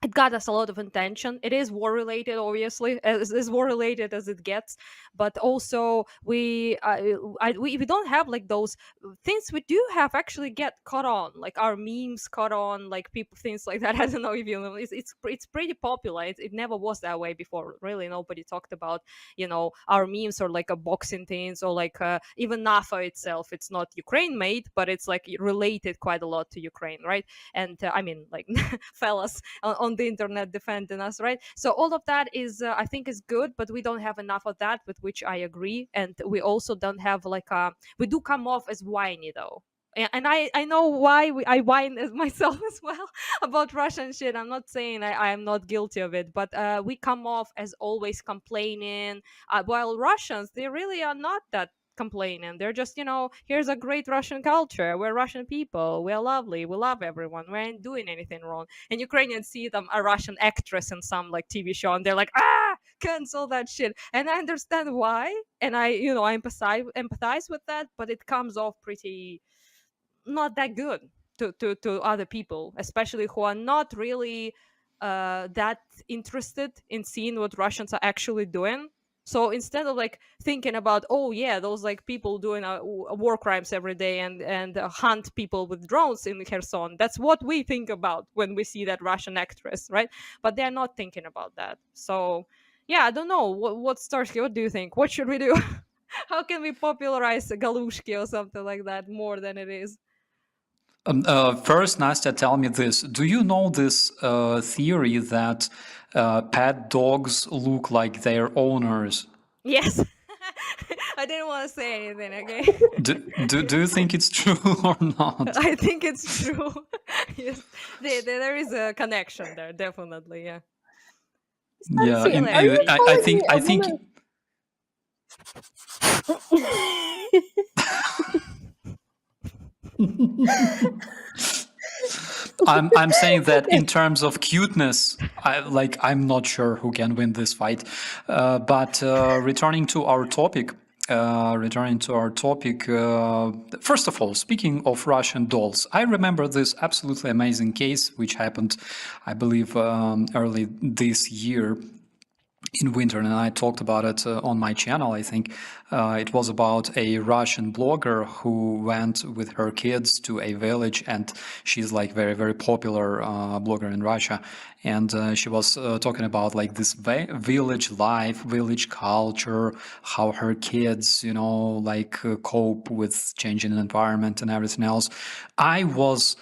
it got us a lot of attention. It is war related, obviously, as war related as it gets. But also, we don't have like those things we do have actually get caught on, like our memes caught on, like people things like that. I don't know if you know, it's pretty popular. It never was that way before. Really, nobody talked about our memes or like a boxing things or like even NATO itself. It's not Ukraine made, but it's like related quite a lot to Ukraine, right? And I mean, like fellas on the internet defending us, right? So all of that is I think is good, but we don't have enough of that, with which I agree. And we also don't have like we do come off as whiny though. And I know why I whine as myself as well about Russian shit. I'm not saying I am not guilty of it, but we come off as always complaining, while Russians, they really are not that complaining. They're just, here's a great Russian culture. We're Russian people. We're lovely. We love everyone. We ain't doing anything wrong. And Ukrainians see them a Russian actress in some like TV show, and they're like, cancel that shit. And I understand why, and I empathize with that, but it comes off pretty not that good to other people, especially who are not really that interested in seeing what Russians are actually doing. So instead of like thinking about, oh yeah, those like people doing war crimes every day and hunt people with drones in Kherson, that's what we think about when we see that Russian actress, right? But they're not thinking about that. So yeah, I don't know. What Starsky, what do you think? What should we do? How can we popularize Galushki or something like that more than it is? First, Nastya, tell me this. Do you know this theory that pet dogs look like their owners? Yes. I didn't want to say anything, okay? Do you think it's true or not? I think it's true. Yes. There is a connection there, definitely, yeah. Yeah, I think I'm saying that in terms of cuteness, I'm not sure who can win this fight. But returning to our topic, first of all, speaking of Russian dolls, I remember this absolutely amazing case which happened, I believe, early this year in winter, and I talked about it on my channel. I think it was about a Russian blogger who went with her kids to a village, and she's like very, very popular blogger in Russia. And she was talking about like this village life, village culture, how her kids, cope with changing environment and everything else. I was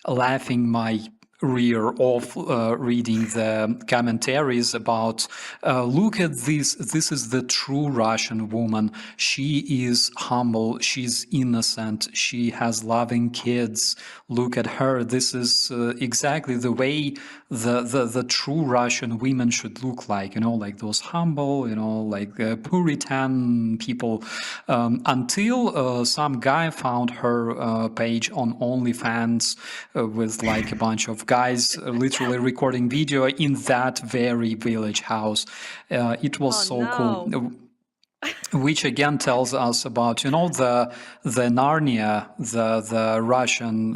laughing my rear off reading the commentaries about look at this is the true Russian woman. She is humble, she's innocent, she has loving kids. Look at her. This is exactly the way the true Russian women should look like, like those humble, like Puritan people, until some guy found her page on OnlyFans with like a bunch of guys literally recording video in that very village house. It was cool. Which again tells us about, the Narnia, the Russian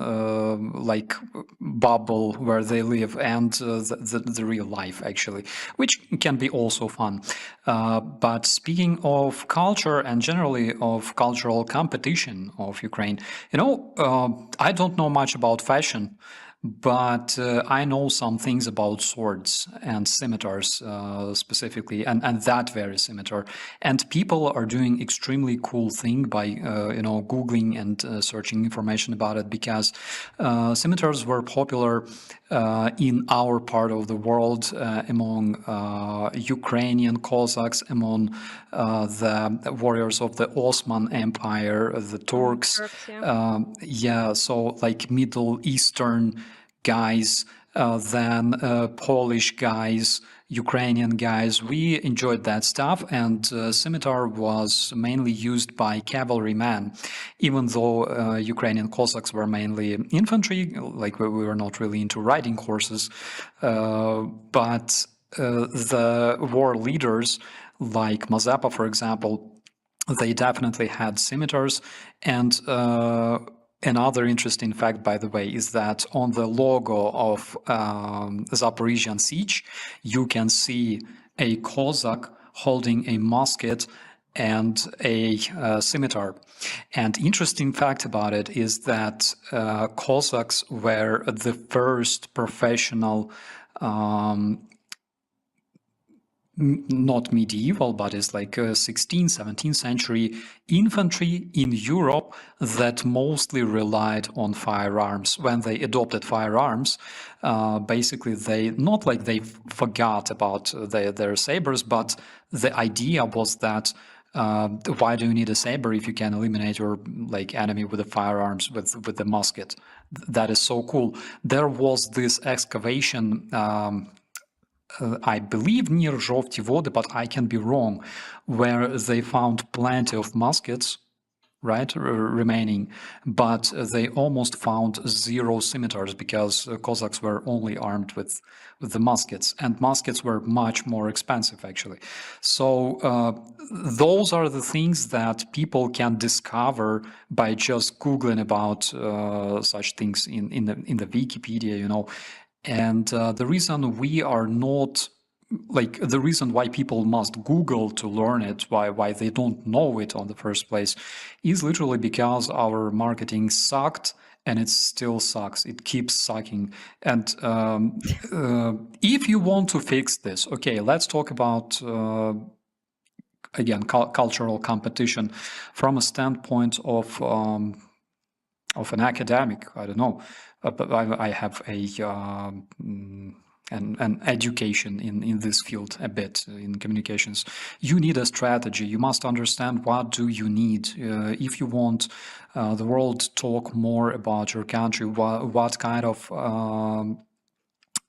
bubble where they live, and the real life actually, which can be also fun. But speaking of culture and generally of cultural competition of Ukraine, I don't know much about fashion, but I know some things about swords and scimitars specifically, and that very scimitar. And people are doing extremely cool thing by Googling and searching information about it, because scimitars were popular in our part of the world among Ukrainian Cossacks, among the warriors of the Ottoman Empire, the Turks, so like Middle Eastern guys, then Polish guys, Ukrainian guys. We enjoyed that stuff, and scimitar was mainly used by cavalrymen, even though Ukrainian Cossacks were mainly infantry, like we were not really into riding horses, but the war leaders, like Mazepa, for example, they definitely had scimitars. And another interesting fact, by the way, is that on the logo of Zaporizhian siege, you can see a Cossack holding a musket and a scimitar. And interesting fact about it is that Cossacks were the first professional not medieval, but it's like 16th, 17th century infantry in Europe that mostly relied on firearms. When they adopted firearms, basically they, not like they forgot about their sabers, but the idea was that why do you need a saber if you can eliminate your enemy with the firearms, with the musket? That is so cool. There was this excavation I believe near Zhovti Vody, but I can be wrong, where they found plenty of muskets, right, remaining, but they almost found 0 scimitars because Cossacks were only armed with the muskets, and muskets were much more expensive, actually. So those are the things that people can discover by just Googling about such things in the Wikipedia, you know. And the reason we are not, the reason why people must Google to learn it, why they don't know it on the first place, is literally because our marketing sucked, and it still sucks. It keeps sucking. And if you want to fix this, okay, let's talk about, again, cultural competition from a standpoint of an academic. I don't know. But I have an education in this field a bit, in communications. You need a strategy. You must understand what do you need. If you want the world to talk more about your country, what kind of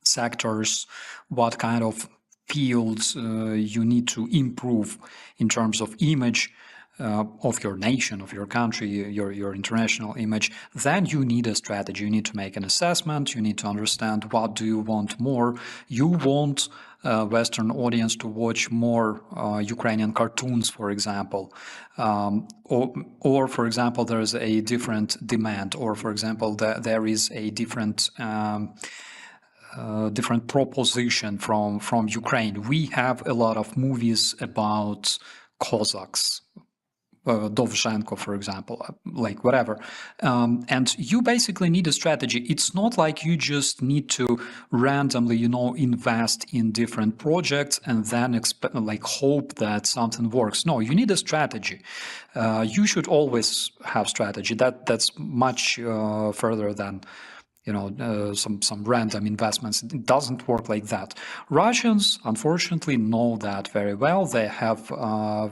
sectors, what kind of fields you need to improve in terms of image, of your nation, of your country, your international image, then you need a strategy. You need to make an assessment. You need to understand what do you want more. You want Western audience to watch more Ukrainian cartoons, for example, or for example, there is a different demand, or for example, there is a different different proposition from Ukraine. We have a lot of movies about Cossacks. Dovzhenko, for example, like whatever. And you basically need a strategy. It's not like you just need to randomly, you know, invest in different projects and then hope that something works. No, you need a strategy. You should always have strategy. That's much further than, you know, some random investments. It doesn't work like that. Russians, unfortunately, know that very well. They have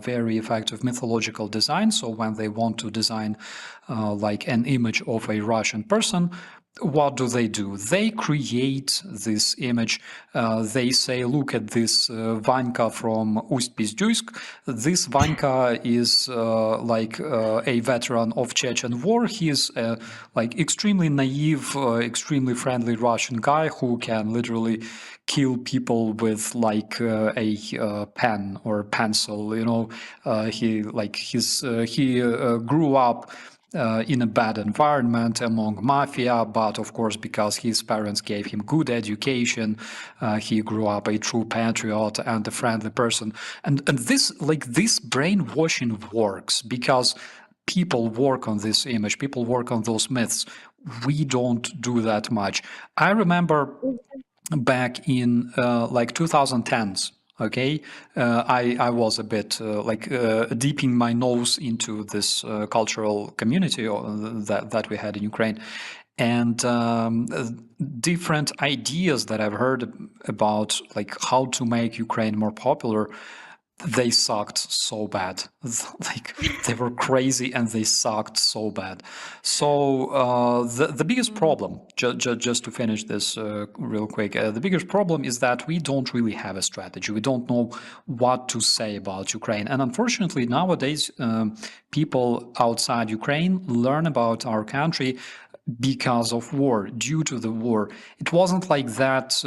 very effective mythological design. So when they want to design like an image of a Russian person, what do? They create this image. They say, look at this Vanka from Ust-Pizduysk. This Vanka is a veteran of Chechen war. He's extremely naive, extremely friendly Russian guy who can literally kill people with a pen or pencil. You know, he grew up in a bad environment among mafia, but of course, because his parents gave him good education, he grew up a true patriot and a friendly person. And this brainwashing works because people work on this image, people work on those myths. We don't do that much. I remember back in 2010s. Okay, I was a bit dipping my nose into this cultural community that we had in Ukraine, and different ideas that I've heard about, like how to make Ukraine more popular. They sucked so bad. They were crazy and they sucked so bad. So the biggest problem, just to finish this real quick, the biggest problem is that we don't really have a strategy. We don't know what to say about Ukraine. And unfortunately, nowadays, people outside Ukraine learn about our country because of war, due to the war. It wasn't like that,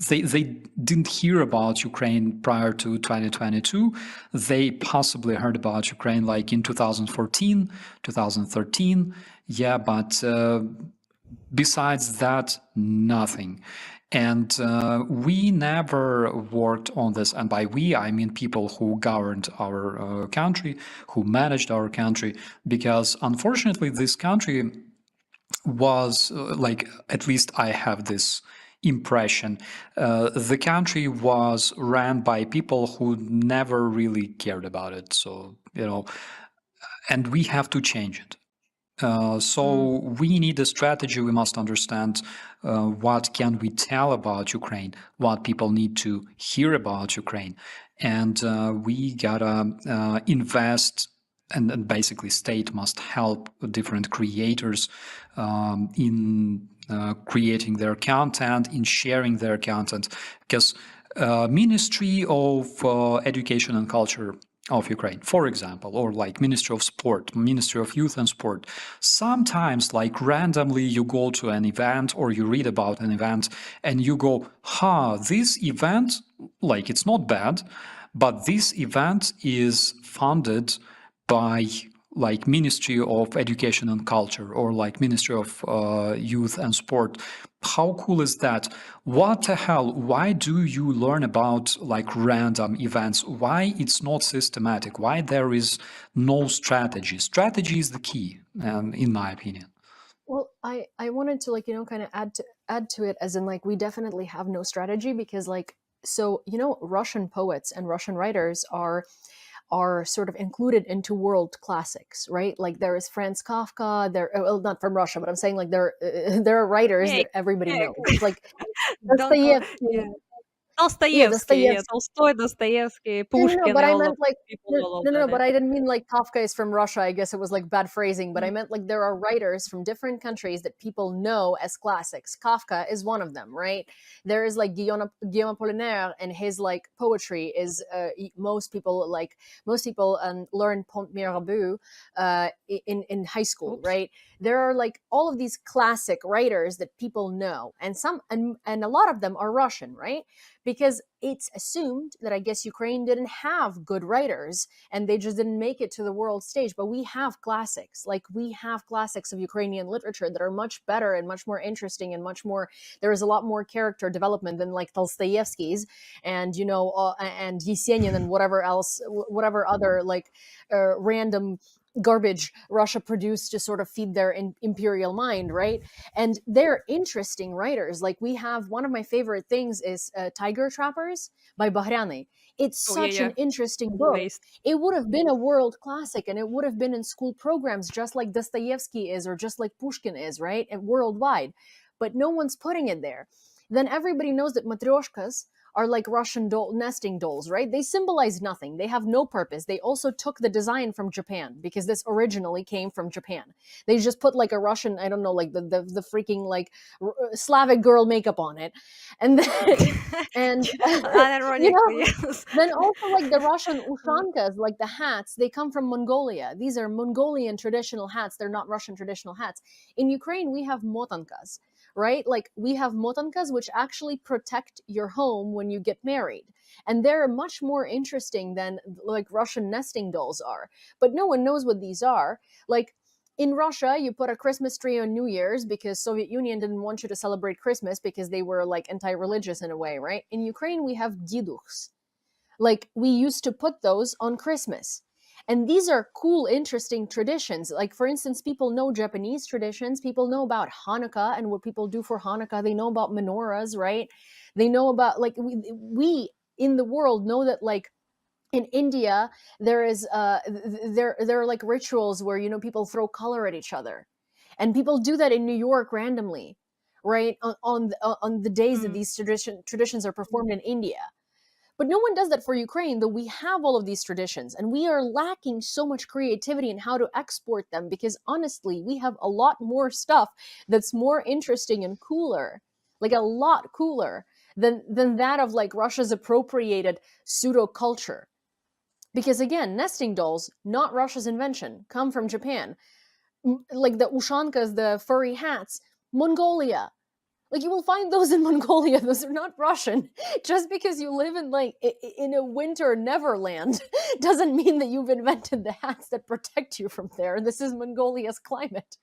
they didn't hear about Ukraine prior to 2022. They possibly heard about Ukraine like in 2014, 2013. Yeah, but besides that, nothing. And we never worked on this. And by we, I mean people who governed our country, who managed our country, because unfortunately, this country was like, at least I have this impression, the country was ran by people who never really cared about it. So, and we have to change it. So we need a strategy. We must understand what can we tell about Ukraine, what people need to hear about Ukraine, and we gotta invest. And basically, state must help different creators in creating their content, in sharing their content, because Ministry of Education and Culture of Ukraine, for example, or like Ministry of Sport, Ministry of Youth and Sport. Sometimes, like randomly, you go to an event or you read about an event and you go, this event, like it's not bad, but this event is funded by like Ministry of Education and Culture or like Ministry of Youth and Sport. How cool is that? What the hell? Why do you learn about like random events? Why it's not systematic? Why there is no strategy? Strategy is the key, in my opinion. Well, I wanted to like, kind of add to it, as in like, we definitely have no strategy because like, so, Russian poets and Russian writers are sort of included into world classics, right? Like there is Franz Kafka, well, not from Russia, but I'm saying like there are writers that everybody knows. It's like Dostoevsky. Dostoevsky, Tolstoy, Dostoevsky, Pushkin. No, but I all meant of like people all no, that, but I didn't mean like Kafka is from Russia. I guess it was like bad phrasing, but I meant like there are writers from different countries that people know as classics. Kafka is one of them, right? There is like Guillaume Apollinaire, and his like poetry is most people learn Pont Mirabeau in high school, right? There are like all of these classic writers that people know, and a lot of them are Russian, right? Because it's assumed that I guess Ukraine didn't have good writers and they just didn't make it to the world stage. But we have classics, like we have classics of Ukrainian literature that are much better and much more interesting and much more, there is a lot more character development than like Dostoevsky's and, and Yesenin and whatever other like random garbage Russia produced to sort of feed their imperial mind, right? And they're interesting writers. Like we have, one of my favorite things is Tiger Trappers by Bahryani. It's such an interesting book. It would have been a world classic and it would have been in school programs just like Dostoevsky is or just like Pushkin is, right? And worldwide. But no one's putting it there. Then everybody knows that matryoshkas are like Russian nesting dolls, right? They symbolize nothing. They have no purpose. They also took the design from Japan because this originally came from Japan. They just put like a Russian, I don't know, like the freaking like Slavic girl makeup on it. And then, and then also like the Russian ushankas, like the hats, they come from Mongolia. These are Mongolian traditional hats. They're not Russian traditional hats. In Ukraine, we have motankas. Right? Like we have motankas, which actually protect your home when you get married. And they're much more interesting than like Russian nesting dolls are. But no one knows what these are. Like in Russia, you put a Christmas tree on New Year's because Soviet Union didn't want you to celebrate Christmas because they were like anti-religious in a way, right? In Ukraine, we have didukhs. Like we used to put those on Christmas. And these are cool, interesting traditions. Like, for instance, people know Japanese traditions. People know about Hanukkah and what people do for Hanukkah. They know about menorahs, right? They know about, like, we in the world know that, like, in India, there is there are like rituals where, people throw color at each other. And people do that in New York randomly, right? On the days that these traditions are performed in India. But no one does that for Ukraine, though we have all of these traditions and we are lacking so much creativity in how to export them because honestly, we have a lot more stuff that's more interesting and cooler, like a lot cooler than that of like Russia's appropriated pseudo culture. Because again, nesting dolls, not Russia's invention, come from Japan. Like the ushankas, the furry hats, Mongolia. Like, you will find those in Mongolia. Those are not Russian. Just because you live in like in a winter Neverland doesn't mean that you've invented the hats that protect you from there. This is Mongolia's climate.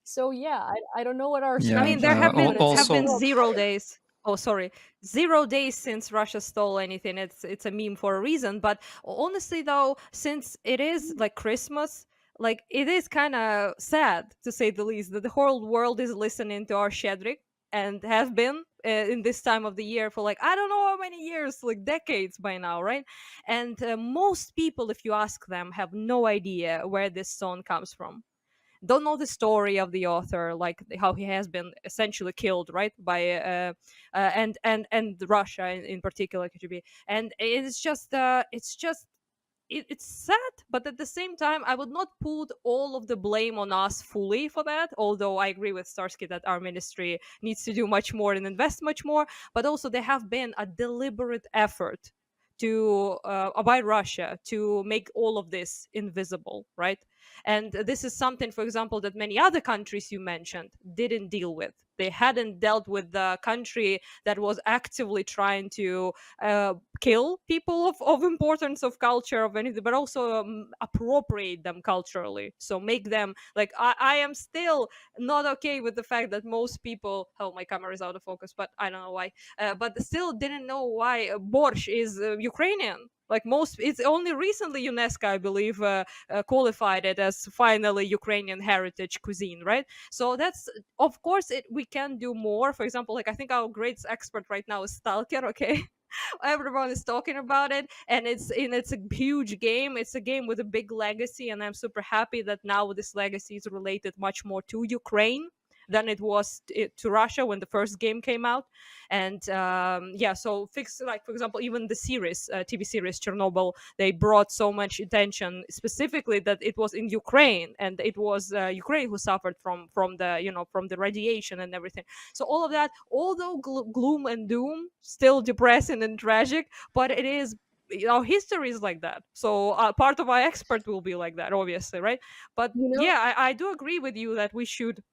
So yeah, I don't know what our Yeah, I mean, there have been also 0 days. Oh, sorry, 0 days since Russia stole anything. It's a meme for a reason. But honestly, though, since it is like Christmas, like it is kind of sad to say the least that the whole world is listening to our Shedrik and have been in this time of the year for like I don't know how many years, like decades by now, right? And most people, if you ask them, have no idea where this song comes from, don't know the story of the author, like how he has been essentially killed, right, by and Russia in particular, KGB, and it's sad, but at the same time, I would not put all of the blame on us fully for that. Although I agree with Starsky that our ministry needs to do much more and invest much more, but also there have been a deliberate effort to by Russia to make all of this invisible, right? And this is something, for example, that many other countries you mentioned didn't deal with. They hadn't dealt with the country that was actively trying to kill people of importance, of culture, of anything, but also appropriate them culturally. So make them like I am still not okay with the fact that most people. Oh, my camera is out of focus, but I don't know why. But still didn't know why borscht is Ukrainian. Like most, it's only recently UNESCO, I believe, qualified it as finally Ukrainian heritage cuisine, right? So that's, of course, we can do more. For example, like I think our great expert right now is Stalker, okay? Everyone is talking about it, and it's a huge game. It's a game with a big legacy, and I'm super happy that now this legacy is related much more to Ukraine than it was to Russia when the first game came out. And yeah, so fix, like, for example, even the series, TV series Chernobyl, they brought so much attention specifically that it was in Ukraine, and it was Ukraine who suffered from the from the radiation and everything. So all of that, although gloom and doom, still depressing and tragic, but it is, our history is like that. So part of our expert will be like that, obviously, right? But yeah, I do agree with you that we should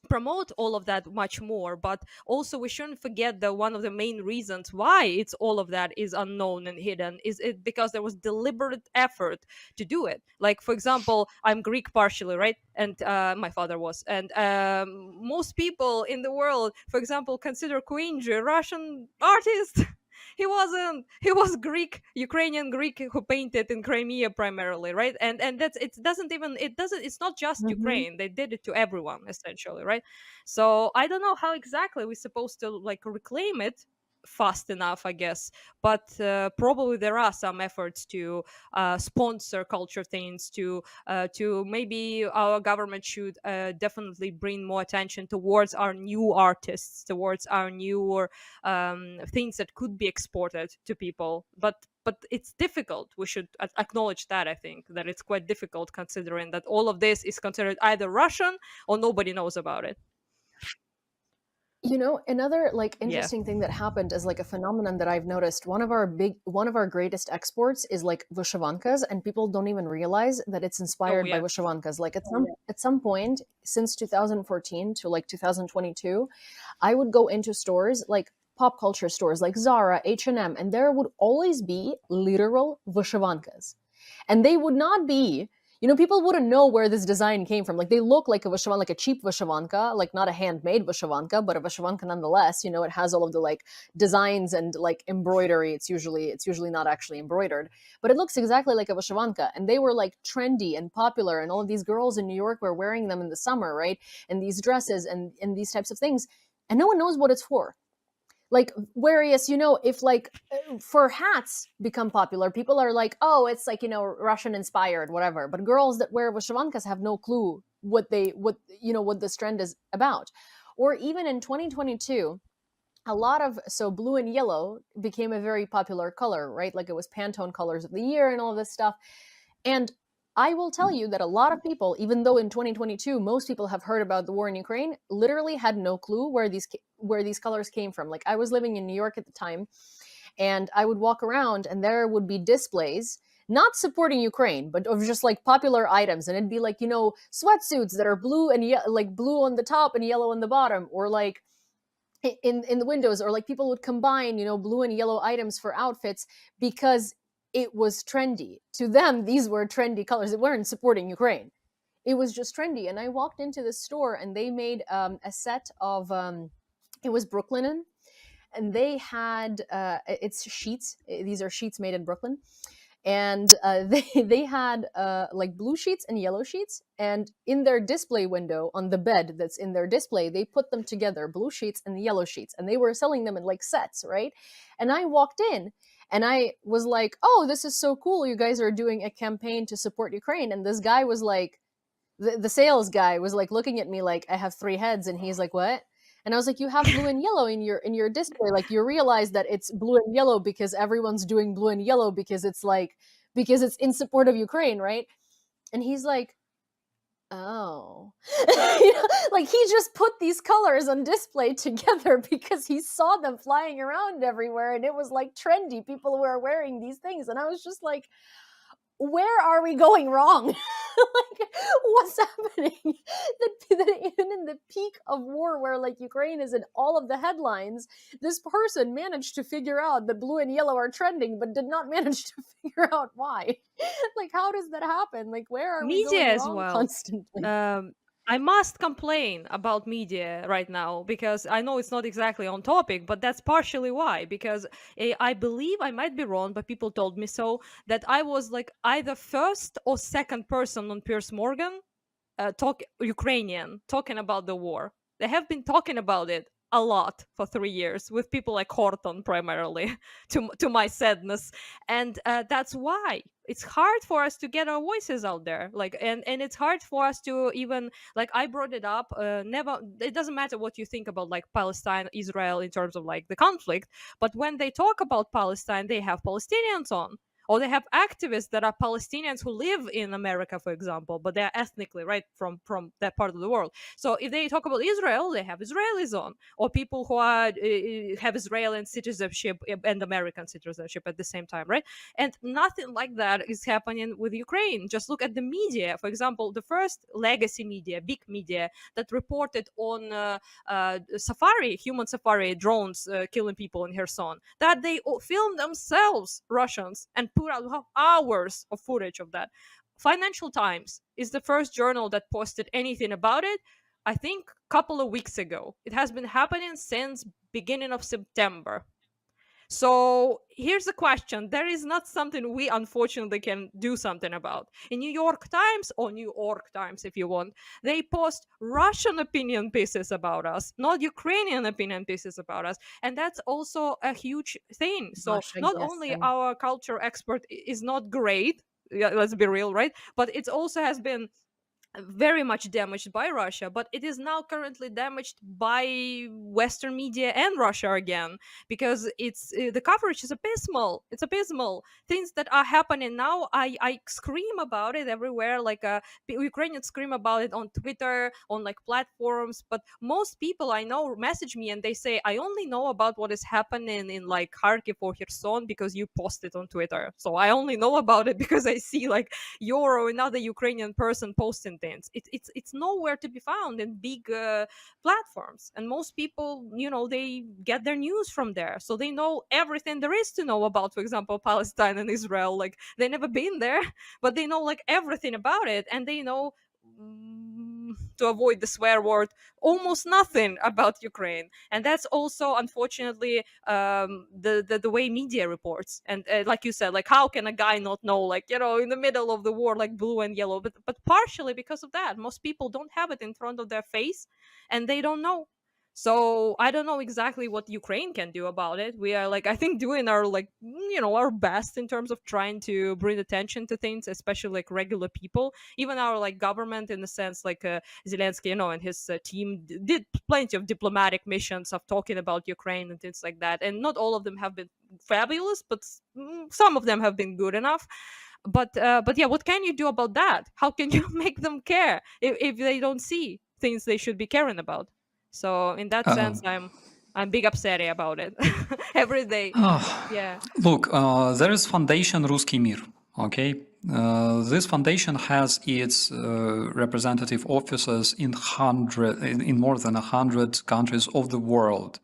promote all of that much more, but also we shouldn't forget that one of the main reasons why it's all of that is unknown and hidden is it because there was deliberate effort to do it. Like, for example, I'm Greek partially, right? And my father was, and most people in the world, for example, consider Kuinji a Russian artist. He wasn't. He was Greek, Ukrainian Greek, who painted in Crimea primarily, right? And that's, it's not just Ukraine. They did it to everyone essentially, right? So I don't know how exactly we're supposed to like reclaim it fast enough, I guess, but probably there are some efforts to sponsor culture things, to maybe our government should definitely bring more attention towards our new artists, towards our newer things that could be exported to people. But it's difficult. We should acknowledge that. I think that it's quite difficult considering that all of this is considered either Russian or nobody knows about it. Another like interesting thing that happened is like a phenomenon that I've noticed. One of our greatest exports is like vyshyvankas, and people don't even realize that it's inspired by vyshyvankas. Like at some point since 2014 to like 2022, I would go into stores like pop culture stores like Zara, H&M, and there would always be literal vyshyvankas, and they would not be. People wouldn't know where this design came from. Like, they look like a vyshyvanka, like a cheap vyshyvanka, like not a handmade vyshyvanka, but a vyshyvanka nonetheless. It has all of the like designs and like embroidery. It's usually not actually embroidered, but it looks exactly like a vyshyvanka. And they were like trendy and popular, and all of these girls in New York were wearing them in the summer, right? And these dresses and these types of things, and no one knows what it's for. Like, whereas, if like for hats become popular, people are like, oh, it's like, Russian inspired, whatever. But girls that wear vyshyvankas have no clue what this trend is about. Or even in 2022, so blue and yellow became a very popular color, right? Like, it was Pantone colors of the year and all this stuff. And I will tell you that a lot of people, even though in 2022 most people have heard about the war in Ukraine, literally had no clue where these colors came from. Like, I was living in New York at the time, and I would walk around and there would be displays not supporting Ukraine, but of just like popular items, and it'd be like, sweatsuits that are blue and like blue on the top and yellow on the bottom, or like in the windows, or like people would combine, you know, blue and yellow items for outfits because it was trendy. To them, these were trendy colors. They weren't supporting Ukraine. It was just trendy. And I walked into the store and they made a set of, it was Brooklinen, and they had, it's sheets. These are sheets made in Brooklyn. And they had like blue sheets and yellow sheets, and in their display window on the bed that's in their display, they put them together, blue sheets and yellow sheets, and they were selling them in like sets, right? And I walked in and I was like, oh, this is so cool, you guys are doing a campaign to support Ukraine. And this guy was like, the sales guy was like looking at me like I have 3 heads, and he's like, what? And I was like, you have blue and yellow in your display. Like, you realize that it's blue and yellow because everyone's doing blue and yellow because it's in support of Ukraine, right? And he's like, oh. You know, like, he just put these colors on display together because he saw them flying around everywhere and it was like trendy. People were wearing these things. And I was just like, where are we going wrong? Like, what's happening? That even in the peak of war, where like Ukraine is in all of the headlines, this person managed to figure out that blue and yellow are trending, but did not manage to figure out why. Like, how does that happen? Like, where are we Media going as wrong well. constantly? I must complain about media right now because I know it's not exactly on topic, but that's partially why. Because I believe, I might be wrong, but people told me so, that I was like either first or second person on Piers Morgan Ukrainian talking about the war. They have been talking about it a lot for 3 years with people like Horton primarily, to my sadness, and that's why it's hard for us to get our voices out there. Like, and it's hard for us to even, like, I brought it up. Never, it doesn't matter what you think about like Palestine, Israel in terms of like the conflict, but when they talk about Palestine, they have Palestinians on. Or they have activists that are Palestinians who live in America, for example, but they're ethnically, right, from that part of the world. So if they talk about Israel, they have Israelis on, or people who are have Israeli citizenship and American citizenship at the same time, right? And nothing like that is happening with Ukraine. Just look at the media. For example, the first legacy media, big media, that reported on human safari drones killing people in Kherson, that they filmed themselves, Russians, and put out hours of footage of that. Financial Times is the first journal that posted anything about it, I think a couple of weeks ago. It has been happening since beginning of September. So here's the question. There is not something we unfortunately can do something about. In New York Times, or New York Times if you want, they post Russian opinion pieces about us, not Ukrainian opinion pieces about us. And that's also a huge thing. So Russia, not yes, only our culture expert is not great, let's be real, right? But it also has been very much damaged by Russia, but it is now currently damaged by Western media and Russia again, because it's the coverage is abysmal. It's abysmal. Things that are happening now, I scream about it everywhere. Like Ukrainians scream about it on Twitter, on like platforms, but most people I know message me and they say, I only know about what is happening in like Kharkiv or Kherson because you post it on Twitter. So I only know about it because I see like your or another Ukrainian person posting things. It's nowhere to be found in big platforms, and most people, you know, they get their news from there, so they know everything there is to know about, for example, Palestine and Israel. Like, they never been there, but they know like everything about it, and they know, to avoid the swear word, almost nothing about Ukraine. And that's also, unfortunately, the way media reports. And like you said, like, how can a guy not know, like, you know, in the middle of the war, like blue and yellow? But partially because of that, most people don't have it in front of their face, and they don't know. So I don't know exactly what Ukraine can do about it. We are, like, I think, doing our, like, you know, our best in terms of trying to bring attention to things, especially like regular people. Even our like government, in the sense, like Zelensky, you know, and his team did plenty of diplomatic missions of talking about Ukraine and things like that. And not all of them have been fabulous, but some of them have been good enough. But yeah, what can you do about that? How can you make them care if they don't see things they should be caring about? So in that sense, I'm big upset about it every day. Yeah. Look, there is Foundation Ruski Mir, okay? This foundation has its representative offices in more than 100 countries of the world.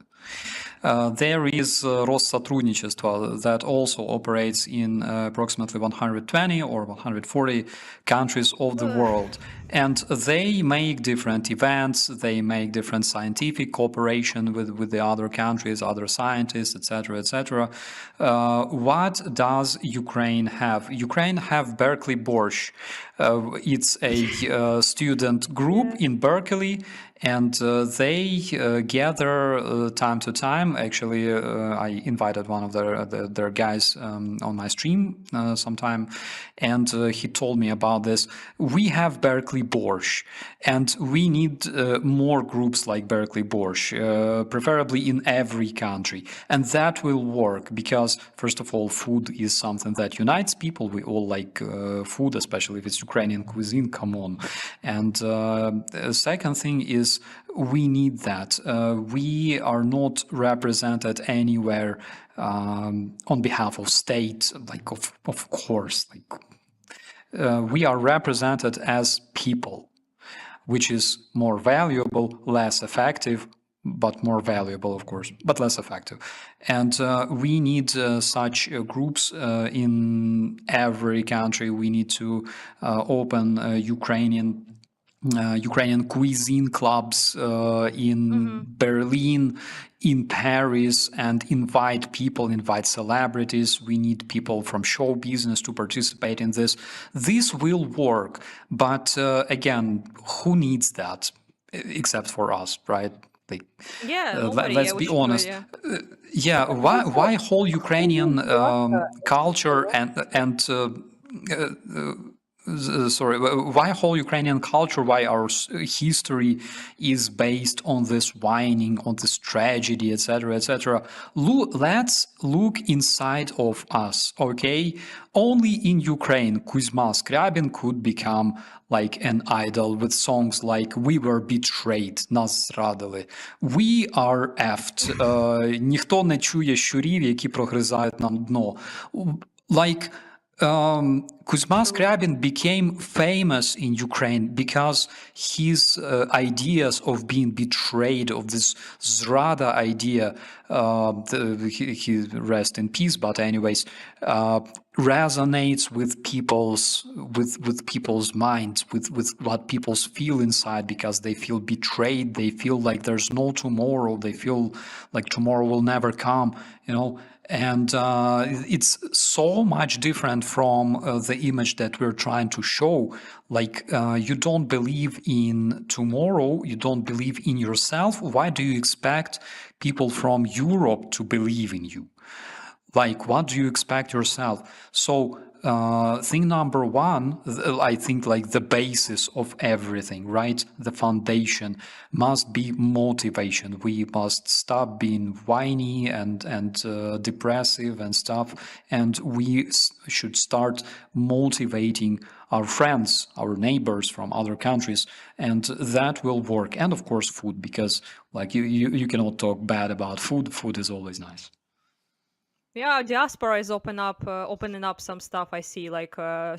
There is Россотрудничество that also operates in approximately 120 or 140 countries of the world. And they make different events, they make different scientific cooperation with the other countries, other scientists, etc., etc. What does Ukraine have? Ukraine have Berkeley Borscht. It's a student group in Berkeley, and they gather time to time. Actually, I invited one of their guys on my stream sometime, and he told me about this. We have Berkeley Borscht, and we need more groups like Berkeley Borscht, preferably in every country. And that will work because, first of all, food is something that unites people. We all like food, especially if it's Ukrainian cuisine, come on. And second thing is we need that. We are not represented anywhere on behalf of state, like of course, like we are represented as people, which is more valuable, less effective, but more valuable, of course, but less effective. And we need such groups in every country. We need to open Ukrainian cuisine clubs in Berlin, in Paris, and invite celebrities. We need people from show business to participate in this. This will work, but again, who needs that except for us, right? Like, let's be honest. Why whole Ukrainian culture and why whole Ukrainian culture, why our history is based on this whining, on this tragedy, etc., etc. Let's look inside of us, okay? Only in Ukraine, Kuzma Skryabin could become like an idol with songs like "We were betrayed", нас зрадили. We are effed. Ніхто не чує щурів, які прогризають нам дно. Like, Kuzma Skryabin became famous in Ukraine because his ideas of being betrayed, of this zrada idea, he rest in peace, but anyways, resonates with people's minds, with what people feel inside, because they feel betrayed, they feel like there's no tomorrow, they feel like tomorrow will never come, you know. And it's so much different from the image that we're trying to show. Like, you don't believe in tomorrow, you don't believe in yourself. Why do you expect people from Europe to believe in you? Like, what do you expect yourself? So, thing number one, I think like the basis of everything, right? The foundation must be motivation. We must stop being whiny and depressive and stuff. And we should start motivating our friends, our neighbors from other countries, and that will work. And of course, food, because like you cannot talk bad about food. Food is always nice. Yeah, diaspora is opening up some stuff. I see like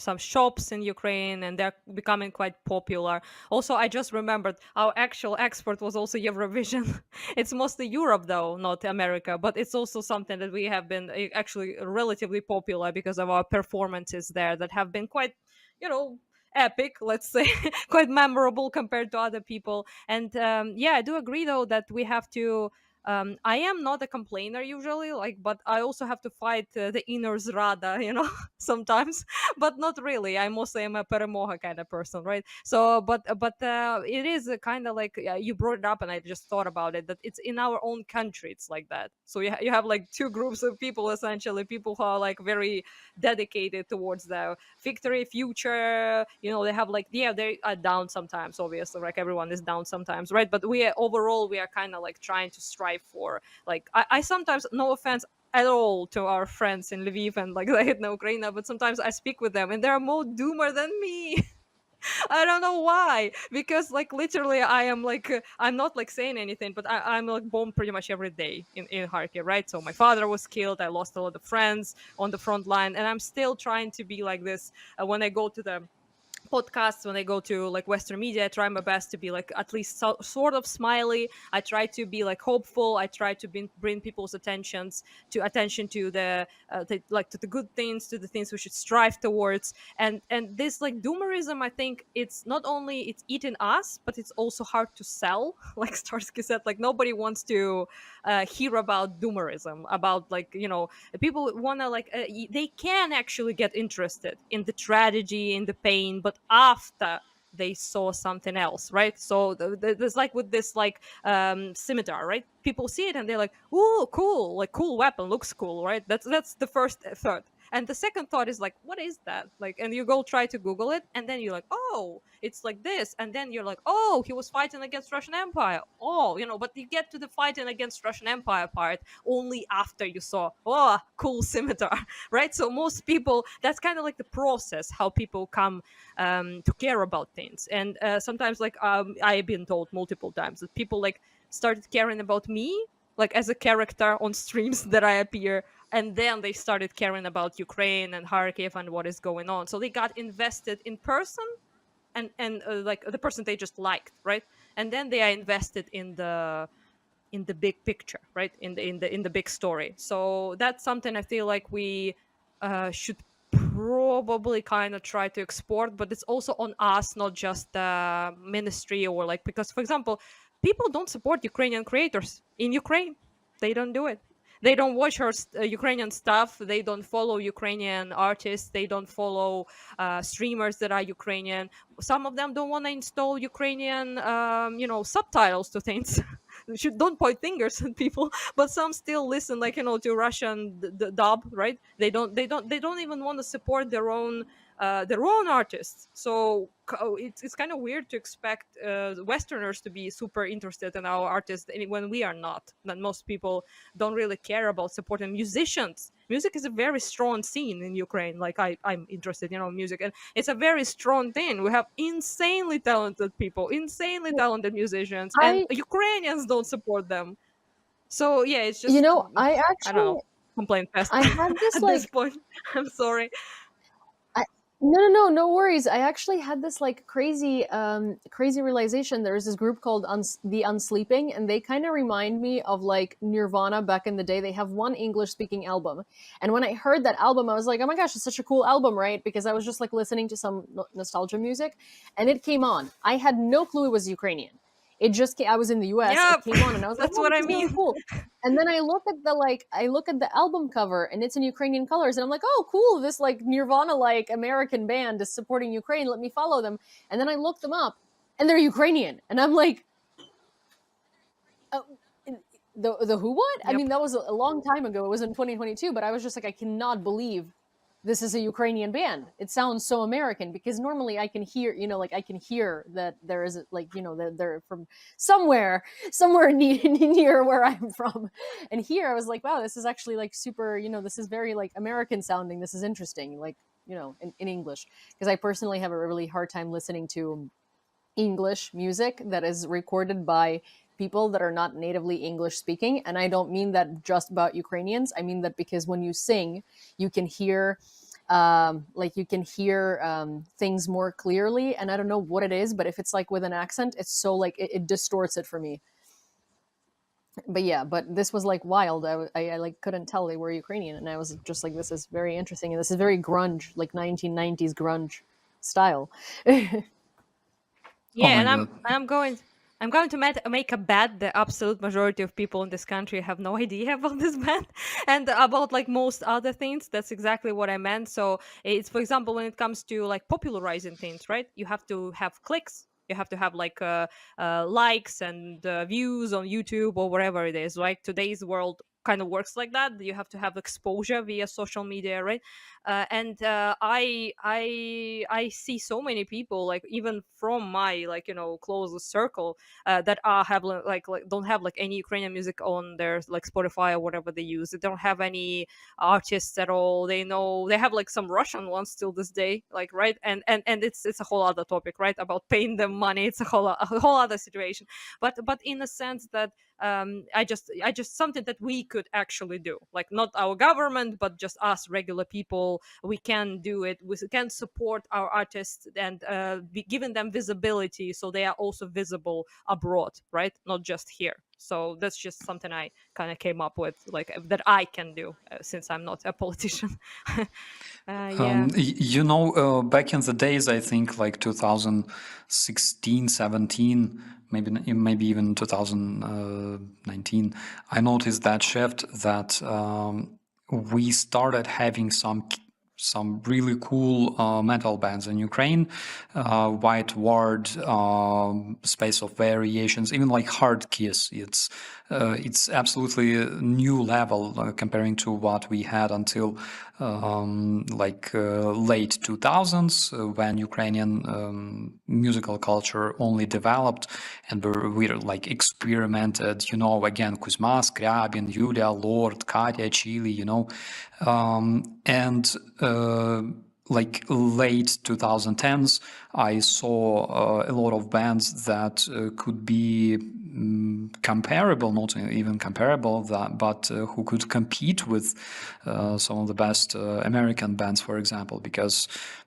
some shops in Ukraine, and they're becoming quite popular. Also, I just remembered our actual export was also Eurovision. It's mostly Europe though, not America, but it's also something that we have been actually relatively popular because of our performances there that have been quite, you know, epic, let's say, quite memorable compared to other people. And yeah, I do agree though that we have to. I am not a complainer usually, like, but I also have to fight the inner zrada, you know, sometimes, but not really. I mostly am a peremoha kind of person, right? So, but it is kind of like you brought it up, and I just thought about it that it's in our own country. It's like that. So you have like two groups of people essentially, people who are like very dedicated towards the victory, future. You know, they have like they are down sometimes, obviously, like everyone is down sometimes, right? But we are kind of like trying to strive for, like, I sometimes, no offense at all to our friends in Lviv and like in Ukraine, but sometimes I speak with them and they're more doomer than me. I don't know why, because like literally I am like I'm not like saying anything, but I'm like bombed pretty much every day in Kharkiv, right? So my father was killed, I lost a lot of friends on the front line, and I'm still trying to be like this when I go to the podcasts, when I go to like Western media, I try my best to be like at least sort of smiley. I try to be like hopeful. I try to bring people's attention to the good things, to the things we should strive towards. And this like doomerism, I think it's not only it's eating us, but it's also hard to sell. Like Starsky said, like nobody wants to hear about doomerism, about like, you know, people want to like they can actually get interested in the tragedy, in the pain, but after they saw something else, right? So there's like with this like scimitar, right? People see it and they're like, "Ooh, cool! Like cool weapon, looks cool, right?" That's the first thought. And the second thought is like, what is that? Like, and you go try to Google it, and then you're like, oh, it's like this. And then you're like, oh, he was fighting against Russian Empire. Oh, you know, but you get to the fighting against Russian Empire part only after you saw, oh, cool scimitar, right? So most people, that's kind of like the process, how people come to care about things. And sometimes, like, I've been told multiple times that people like started caring about me, like as a character on streams that I appear, and then they started caring about Ukraine and Kharkiv and what is going on. So they got invested in person and like the person they just liked, right? And then they are invested in the big picture, right? In the big story. So that's something I feel like we should probably kind of try to export, but it's also on us, not just the ministry, or like, because for example, people don't support Ukrainian creators in Ukraine. They don't do it. They don't watch her Ukrainian stuff. They don't follow Ukrainian artists. They don't follow streamers that are Ukrainian. Some of them don't want to install Ukrainian, subtitles to things. Don't point fingers at people, but some still listen, like, to Russian dub, right? They don't even want to support their own artists. So it's kind of weird to expect Westerners to be super interested in our artists when we are not. That most people don't really care about supporting musicians. Music is a very strong scene in Ukraine. Like I'm interested, music, and it's a very strong thing. We have insanely talented people, insanely talented musicians, and Ukrainians don't support them. So yeah, it's just, I I don't know, actually complain fest I had this at like this point. I'm sorry. no worries. I actually had this like crazy realization. There's this group called the Unsleeping, and they kind of remind me of like Nirvana back in the day. They have one English speaking album, and when I heard that album, I was like, oh my gosh, it's such a cool album, right? Because I was just like listening to some nostalgia music, and it came on. I had no clue it was Ukrainian. It just I was in the US. Yep. It came on, and I was like, That's oh, what this I is really mean. cool. And then I look at the album cover, and it's in Ukrainian colors, and I'm like, oh, cool, this like Nirvana like American band is supporting Ukraine. Let me follow them. And then I look them up, and they're Ukrainian, and I'm like, the who what? Yep. I mean, that was a long time ago. It was in 2022, but I was just like, I cannot believe this is a Ukrainian band. It sounds so American, because normally I can hear, I can hear that there is like, that they're from somewhere near where I'm from. And here I was like, wow, this is actually like super, this is very like American sounding. This is interesting, like, in English, because I personally have a really hard time listening to English music that is recorded by people that are not natively English speaking. And I don't mean that just about Ukrainians. I mean that because when you sing, you can hear things more clearly. And I don't know what it is, but if it's like with an accent, it's so like it distorts it for me. But yeah, but this was like wild. I like couldn't tell they were Ukrainian, and I was just like, this is very interesting, and this is very grunge, like 1990s grunge style. Yeah, and I'm going to make a bet the absolute majority of people in this country have no idea about this band and about like most other things. That's exactly what I meant. So it's, for example, when it comes to like popularizing things, right? You have to have clicks. You have to have like likes and views on YouTube or wherever it is, right? Today's world kind of works like that. You have to have exposure via social media, right? And I see so many people, like even from my like closest circle, that have don't have like any Ukrainian music on their like Spotify or whatever they use. They don't have any artists at all. They have like some Russian ones till this day, like, right? And it's a whole other topic, right? About paying them money. It's a whole other situation. But in a sense that I just something that we could actually do, like not our government, but just us regular people. We can do it. We can support our artists and be giving them visibility, so they are also visible abroad, right? Not just here. So that's just something I kind of came up with, like that I can do since I'm not a politician. Yeah. Back in the days, I think like 2016, 17, maybe even 2019, I noticed that shift that we started having some really cool metal bands in Ukraine, White Ward, Space of Variations, even like Hard Kiss. It's absolutely a new level comparing to what we had until late 2000s, when Ukrainian musical culture only developed, and we like experimented, again, Kuzma, Skryabin, Yulia, Lord, Katya, Chili, and like late 2010s, I saw a lot of bands that could be comparable, not even comparable, but who could compete with some of the best American bands, for example, because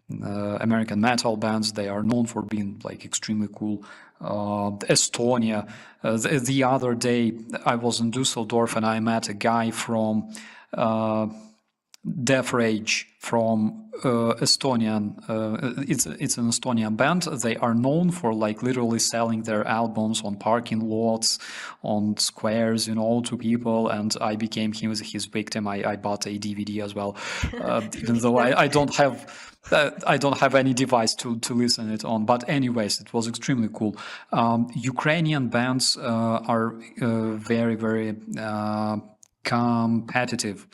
American metal bands, they are known for being like extremely cool. Estonia. The other day, I was in Düsseldorf and I met a guy from Death Rage from Estonian. It's an Estonian band. They are known for like literally selling their albums on parking lots, on squares, to people. And I became his victim. I bought a DVD as well, even though I don't have any device to listen it on. But anyways, it was extremely cool. Ukrainian bands are very, very competitive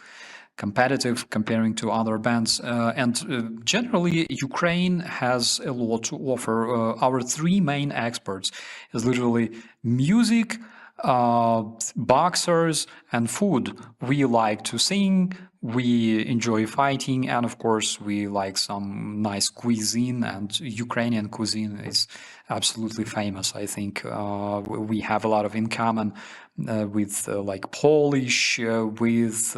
comparing to other bands, and generally Ukraine has a lot to offer. Our three main exports is literally music, boxers, and food. We like to sing, we enjoy fighting, and of course we like some nice cuisine, and Ukrainian cuisine is absolutely famous. I think we have a lot of in common with like Polish, with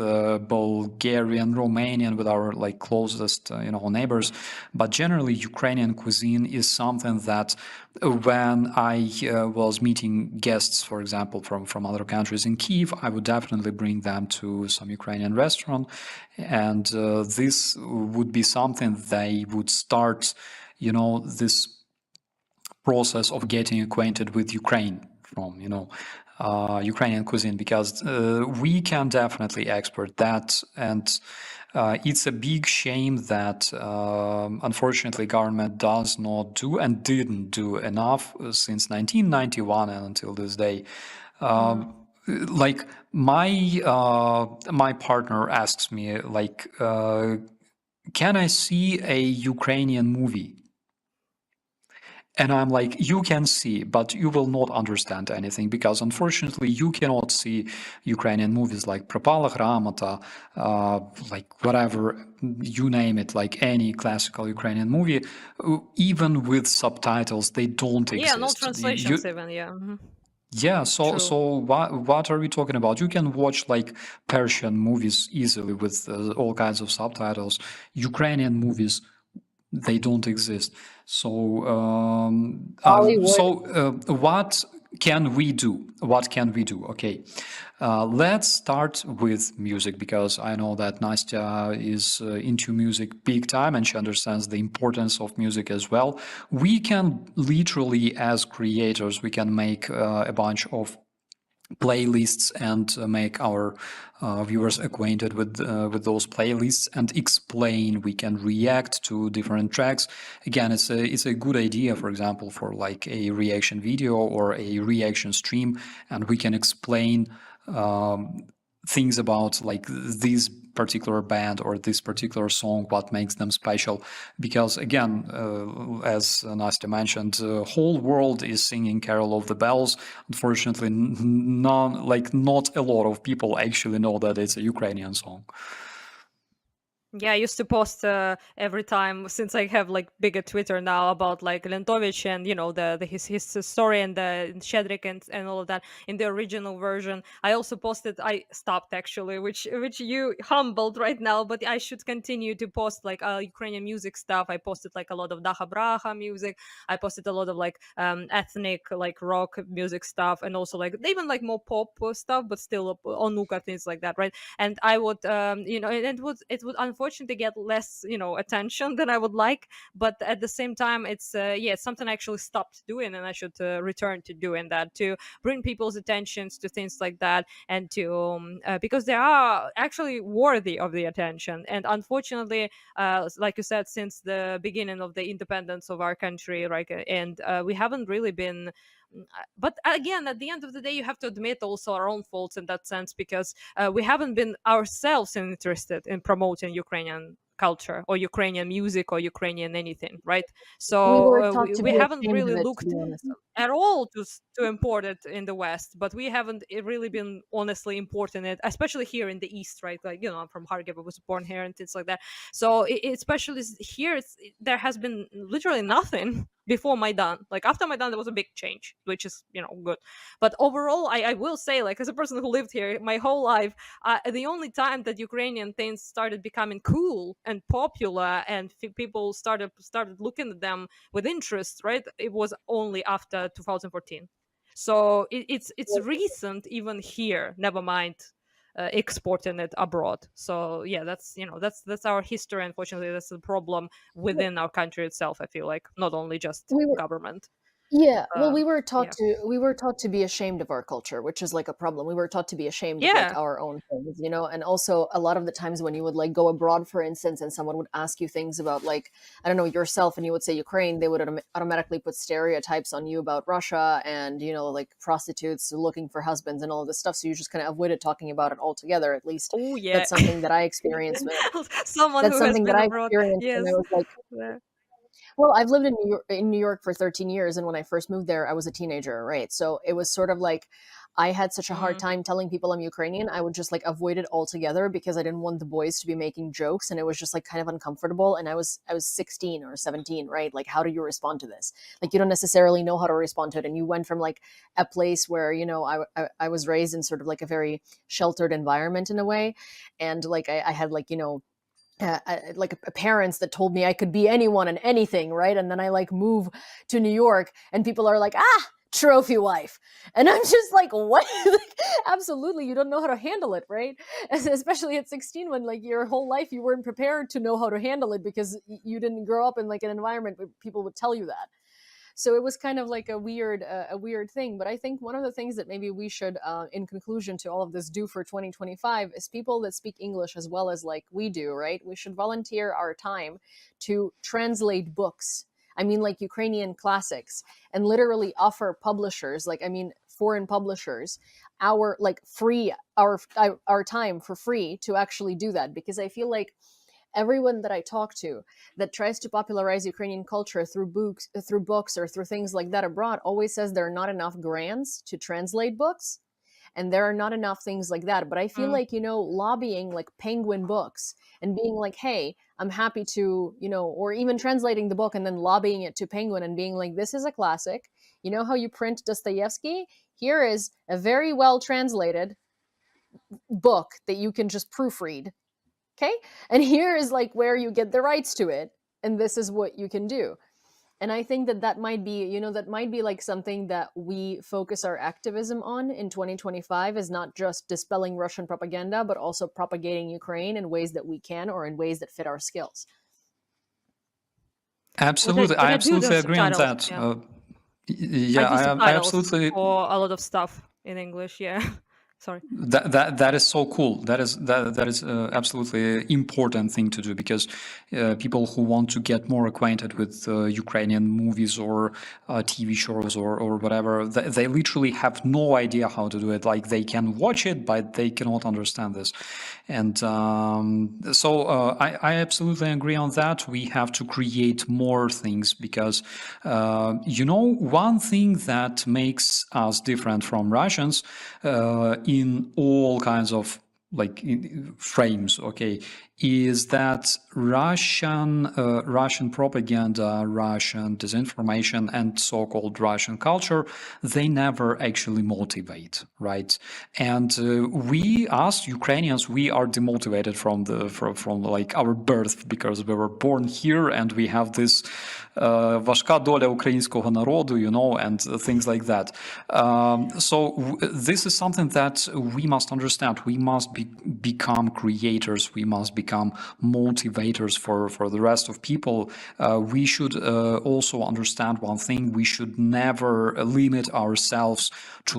Bulgarian, Romanian, with our like closest neighbors. But generally Ukrainian cuisine is something that when I was meeting guests, for example, from other countries in Kyiv, I would definitely bring them to some Ukrainian restaurant, and this would be something they would start, this process of getting acquainted with Ukraine from, Ukrainian cuisine, because we can definitely export that, and it's a big shame that unfortunately government does not do and didn't do enough since 1991 and until this day. Like my partner asks me, like, can I see a Ukrainian movie? And I'm like, you can see, but you will not understand anything, because unfortunately you cannot see Ukrainian movies like Propala Gramota, like whatever, you name it, like any classical Ukrainian movie, even with subtitles, they don't exist. Yeah, no translations even, yeah. Mm-hmm. Yeah, so what are we talking about? You can watch like Persian movies easily with all kinds of subtitles. Ukrainian movies, they don't exist. So, what can we do? What can we do? Okay, let's start with music, because I know that Nastya is into music big time and she understands the importance of music as well. We can literally, as creators, we can make a bunch of playlists and make our viewers acquainted with those playlists and explain. We can react to different tracks. Again, it's a good idea, for example, for like a reaction video or a reaction stream, and we can explain things about like this particular band or this particular song, what makes them special. Because again, as Nastya mentioned, the whole world is singing Carol of the Bells. Unfortunately, not a lot of people actually know that it's a Ukrainian song. Yeah, I used to post every time since I have like bigger Twitter now about like Lentovich and his story and the Shedrik and all of that in the original version. I also posted. I stopped actually, which you humbled right now, but I should continue to post like Ukrainian music stuff. I posted like a lot of Daha Braha music. I posted a lot of like ethnic like rock music stuff, and also like even like more pop stuff, but still Onuka things like that, right? And I would it would unfortunately get less attention than I would like, but at the same time it's something I actually stopped doing, and I should return to doing that, to bring people's attentions to things like that, and to because they are actually worthy of the attention. And unfortunately, like you said, since the beginning of the independence of our country, right, and we haven't really been but again, at the end of the day, you have to admit also our own faults in that sense, because we haven't been ourselves interested in promoting Ukrainian culture or Ukrainian music or Ukrainian anything, right? We were So taught to we be haven't ashamed of really it, to looked be honest. at all to import it in the West, but we haven't really been honestly importing it, especially here in the East, right? Like, I'm from Kharkiv, I was born here and things like that. So especially here, there has been literally nothing before Maidan. Like after Maidan, there was a big change, which is, good. But overall, I will say, like, as a person who lived here my whole life, the only time that Ukrainian things started becoming cool and popular and people started looking at them with interest, right? It was only after 2014. So it's recent even here. Never mind exporting it abroad. So yeah, that's our history. Unfortunately, that's the problem within our country itself. I feel like not only just We were government. Yeah, well, Um, yeah. we were taught to be ashamed of our culture, which is like a problem. We were taught to be ashamed of like Yeah. our own things, and also a lot of the times when you would like go abroad, for instance, and someone would ask you things about like, I don't know, yourself, and you would say Ukraine, they would automatically put stereotypes on you about Russia and, like prostitutes looking for husbands and all of this stuff. So you just kind of avoided talking about it altogether. At least Oh yeah. that's something that I experienced. Someone That's who has something that been I abroad. experienced when Yes. I was like, Yeah. well, I've lived in New York for 13 years, and when I first moved there, I was a teenager, right? So it was sort of like I had such a hard time telling people I'm Ukrainian. I would just like avoid it altogether because I didn't want the boys to be making jokes, and it was just like kind of uncomfortable. And I was 16 or 17, right? Like, how do you respond to this? Like, you don't necessarily know how to respond to it, and you went from like a place where I was raised in sort of like a very sheltered environment in a way, and like I had like like parents that told me I could be anyone and anything, right? And then I like move to New York, and people are like, trophy wife, and I'm just like, what? Like, absolutely, you don't know how to handle it, right? Especially at 16, when like your whole life you weren't prepared to know how to handle it because you didn't grow up in like an environment where people would tell you that. So it was kind of like a weird thing. But I think one of the things that maybe we should, in conclusion to all of this, do for 2025 is people that speak English as well as like we do, right? We should volunteer our time to translate books. I mean, like Ukrainian classics, and literally offer publishers, like, I mean, foreign publishers, our time for free to actually do that. Because I feel like everyone that I talk to that tries to popularize Ukrainian culture through books or through things like that abroad always says there are not enough grants to translate books, and there are not enough things like that. But I feel like, lobbying like Penguin Books and being like, hey, I'm happy to, or even translating the book and then lobbying it to Penguin and being like, this is a classic. You know how you print Dostoevsky? Here is a very well translated book that you can just proofread. Okay? And here is like where you get the rights to it, and this is what you can do. And I think that might be, that might be like something that we focus our activism on in 2025, is not just dispelling Russian propaganda, but also propagating Ukraine in ways that we can, or in ways that fit our skills. Absolutely, I absolutely agree on that. I absolutely. For a lot of stuff in English, yeah. Sorry. That is so cool. That is absolutely important thing to do, because people who want to get more acquainted with Ukrainian movies or TV shows or whatever, they literally have no idea how to do it. Like, they can watch it, but they cannot understand this. And so I absolutely agree on that. We have to create more things, because one thing that makes us different from Russians in all kinds of like frames, okay, is that Russian propaganda, Russian disinformation, and so-called Russian culture, they never actually motivate, right? And we, as Ukrainians, we are demotivated from like our birth, because we were born here and we have this важка доля українського народу, and things like that. So this is something that we must understand. We must become creators. We must become motivators for the rest of people. We should also understand one thing. We should never limit ourselves to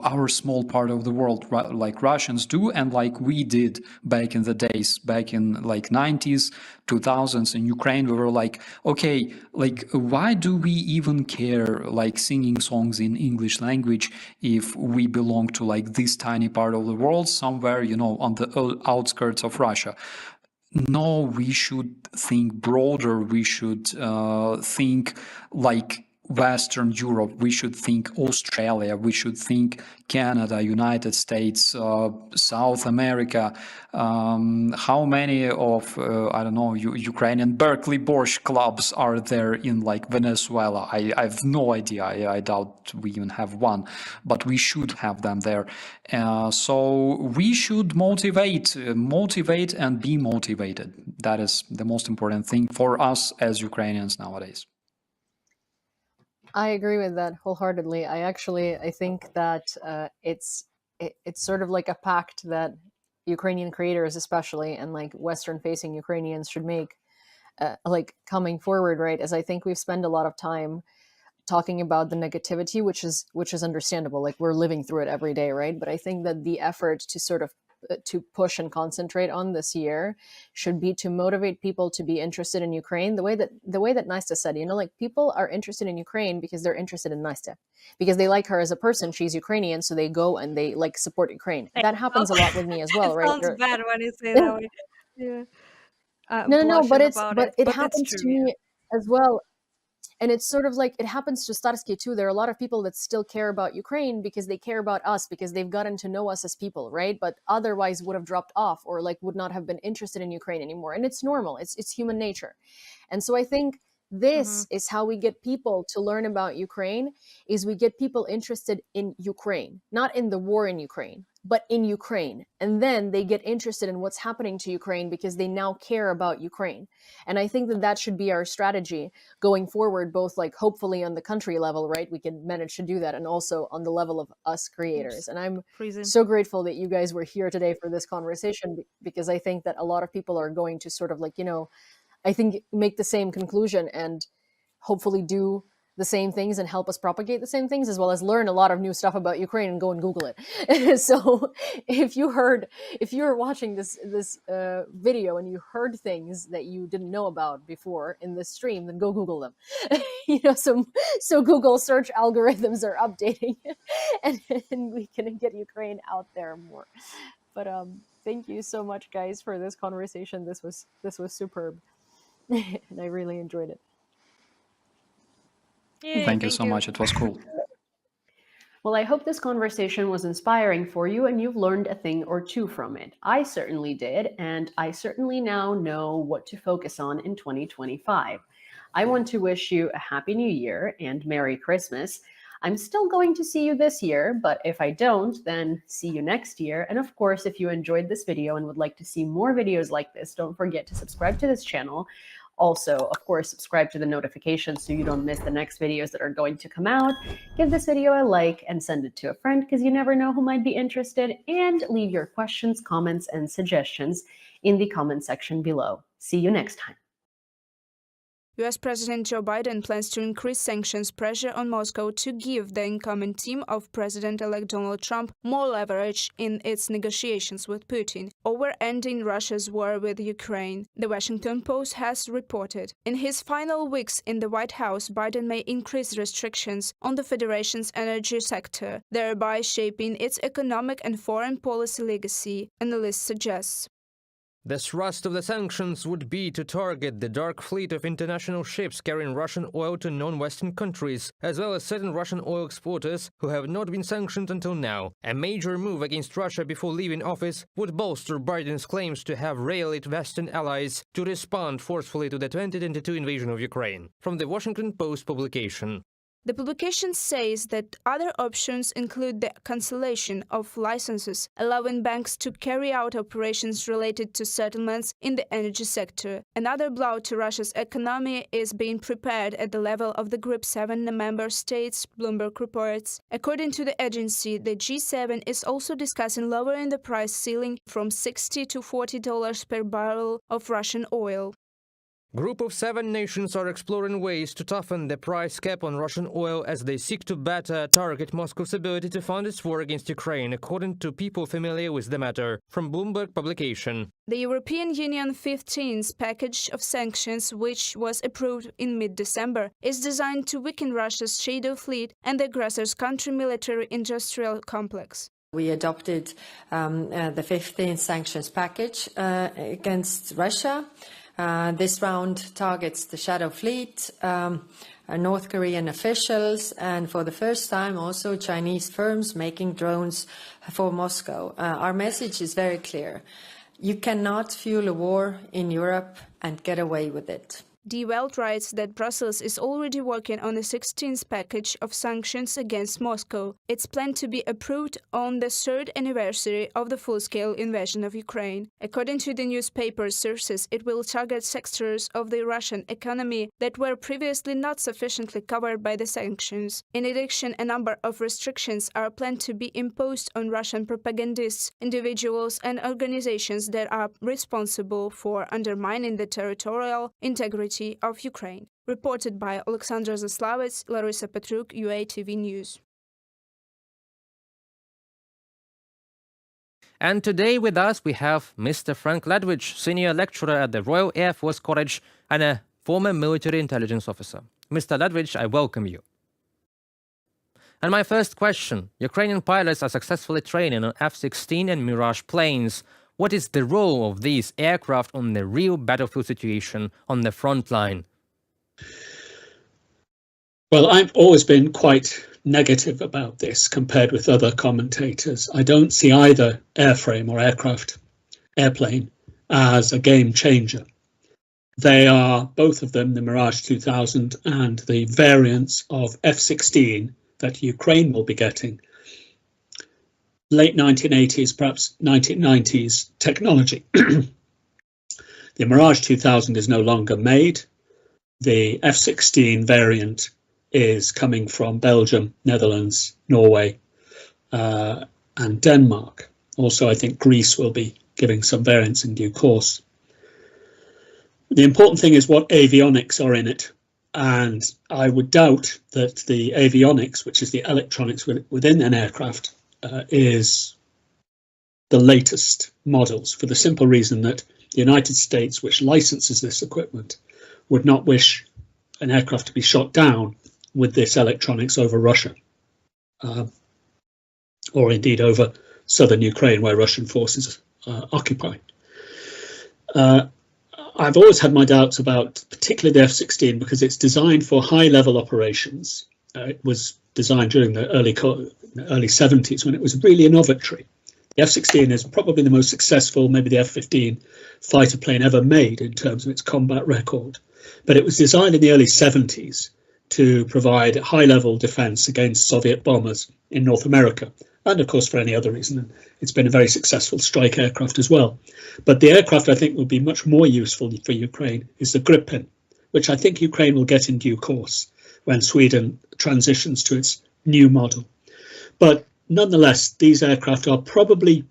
our small part of the world, like Russians do, and like we did back in the days, back in like 90s, 2000s in Ukraine. We were like, okay, like why do we even care like singing songs in English language if we belong to like this tiny part of the world somewhere, on the outskirts of Russia? No, we should think broader. We should think like Western Europe. We should think Australia. We should think Canada, United States, South America. How many of Ukrainian Berkeley Borscht clubs are there in like Venezuela? I have no idea. I doubt we even have one, but we should have them there. So we should motivate and be motivated. That is the most important thing for us as Ukrainians nowadays. I agree with that wholeheartedly. I think that it's sort of like a pact that Ukrainian creators, especially, and like Western-facing Ukrainians should make, like coming forward, right? As I think we've spent a lot of time talking about the negativity, which is understandable. Like we're living through it every day, right? But I think that the effort to sort of to push and concentrate on this year should be to motivate people to be interested in Ukraine the way that Nastya said, like people are interested in Ukraine because they're interested in Nastya, because they like her as a person. She's Ukrainian, so they go and they like support Ukraine. That happens a lot with me as well, It right? sounds bad when you say that way. Yeah. No, but Blushing it but happens it's to true, me as well. And it's sort of like it happens to Starsky too. There are a lot of people that still care about Ukraine because they care about us, because they've gotten to know us as people, right? But otherwise would have dropped off or like would not have been interested in Ukraine anymore. And it's normal. It's human nature. And so I think this is how we get people to learn about Ukraine, is we get people interested in Ukraine, not in the war in Ukraine, but in Ukraine. And then they get interested in what's happening to Ukraine because they now care about Ukraine. And I think that should be our strategy going forward, both like hopefully on the country level, right? We can manage to do that, and also on the level of us creators. And I'm so grateful that you guys were here today for this conversation, because I think that a lot of people are going to sort of like, I think make the same conclusion and hopefully do the same things and help us propagate the same things, as well as learn a lot of new stuff about Ukraine and go and Google it. So if you were watching this video and you heard things that you didn't know about before in this stream, then go Google them. So Google search algorithms are updating and we can get Ukraine out there more. But thank you so much, guys, for this conversation. This was superb. And I really enjoyed it. Yeah, thank you so much. It was cool. Well, I hope this conversation was inspiring for you and you've learned a thing or two from it. I certainly did, and I certainly now know what to focus on in 2025. I want to wish you a Happy New Year and Merry Christmas. I'm still going to see you this year, but if I don't, then see you next year. And of course, if you enjoyed this video and would like to see more videos like this, don't forget to subscribe to this channel. Also, of course, subscribe to the notifications so you don't miss the next videos that are going to come out. Give this video a like and send it to a friend, because you never know who might be interested. And leave your questions, comments, and suggestions in the comment section below. See you next time. US President Joe Biden plans to increase sanctions pressure on Moscow to give the incoming team of President-elect Donald Trump more leverage in its negotiations with Putin over ending Russia's war with Ukraine, the Washington Post has reported. In his final weeks in the White House, Biden may increase restrictions on the Federation's energy sector, thereby shaping its economic and foreign policy legacy, analysts suggest. The thrust of the sanctions would be to target the dark fleet of international ships carrying Russian oil to non-Western countries, as well as certain Russian oil exporters who have not been sanctioned until now. A major move against Russia before leaving office would bolster Biden's claims to have rallied Western allies to respond forcefully to the 2022 invasion of Ukraine. From the Washington Post publication. The publication says that other options include the cancellation of licenses, allowing banks to carry out operations related to settlements in the energy sector. Another blow to Russia's economy is being prepared at the level of the Group 7 member states, Bloomberg reports. According to the agency, the G7 is also discussing lowering the price ceiling from $60 to $40 per barrel of Russian oil. Group of 7 nations are exploring ways to toughen the price cap on Russian oil as they seek to better target Moscow's ability to fund its war against Ukraine, according to people familiar with the matter. From Bloomberg publication. The European Union 15th package of sanctions, which was approved in mid-December, is designed to weaken Russia's shadow fleet and the aggressor's country military-industrial complex. We adopted the 15th sanctions package against Russia. This round targets the shadow fleet, North Korean officials, and for the first time also Chinese firms making drones for Moscow. Our message is very clear. You cannot fuel a war in Europe and get away with it. Die Welt writes that Brussels is already working on the 16th package of sanctions against Moscow. It's planned to be approved on the 3rd anniversary of the full-scale invasion of Ukraine. According to the newspaper's sources, it will target sectors of the Russian economy that were previously not sufficiently covered by the sanctions. In addition, a number of restrictions are planned to be imposed on Russian propagandists, individuals and organizations that are responsible for undermining the territorial integrity of Ukraine. Reported by Alexandra Zaslavets, Larissa Petruk, UATV News. And today with us we have Mr. Frank Ledwidge, senior lecturer at the Royal Air Force College and a former military intelligence officer. Mr. Ledwidge, I welcome you. And my first question, Ukrainian pilots are successfully training on F-16 and Mirage planes. What is the role of these aircraft on the real battlefield situation on the front line? Well, I've always been quite negative about this compared with other commentators. I don't see either airframe or airplane, as a game changer. They are, both of them, the Mirage 2000 and the variants of F-16 that Ukraine will be getting, late 1980s, perhaps 1990s technology. The Mirage 2000 is no longer made. The F-16 variant is coming from Belgium, Netherlands, Norway, and Denmark. Also, I think Greece will be giving some variants in due course. The important thing is what avionics are in it. And I would doubt that the avionics, which is the electronics within an aircraft, is the latest models, for the simple reason that the United States, which licenses this equipment, would not wish an aircraft to be shot down with this electronics over Russia, or indeed over southern Ukraine, where Russian forces occupy. I've always had my doubts about particularly the F-16 because it's designed for high-level operations. It was designed during the early 70s when it was really innovatory. The F-16 is probably the most successful, maybe the F-15 fighter plane ever made in terms of its combat record. But it was designed in the early 70s to provide high-level defense against Soviet bombers in North America, and of course for any other reason. It's been a very successful strike aircraft as well. But the aircraft I think will be much more useful for Ukraine is the Gripen, which I think Ukraine will get in due course when Sweden transitions to its new model. But nonetheless, these aircraft are probably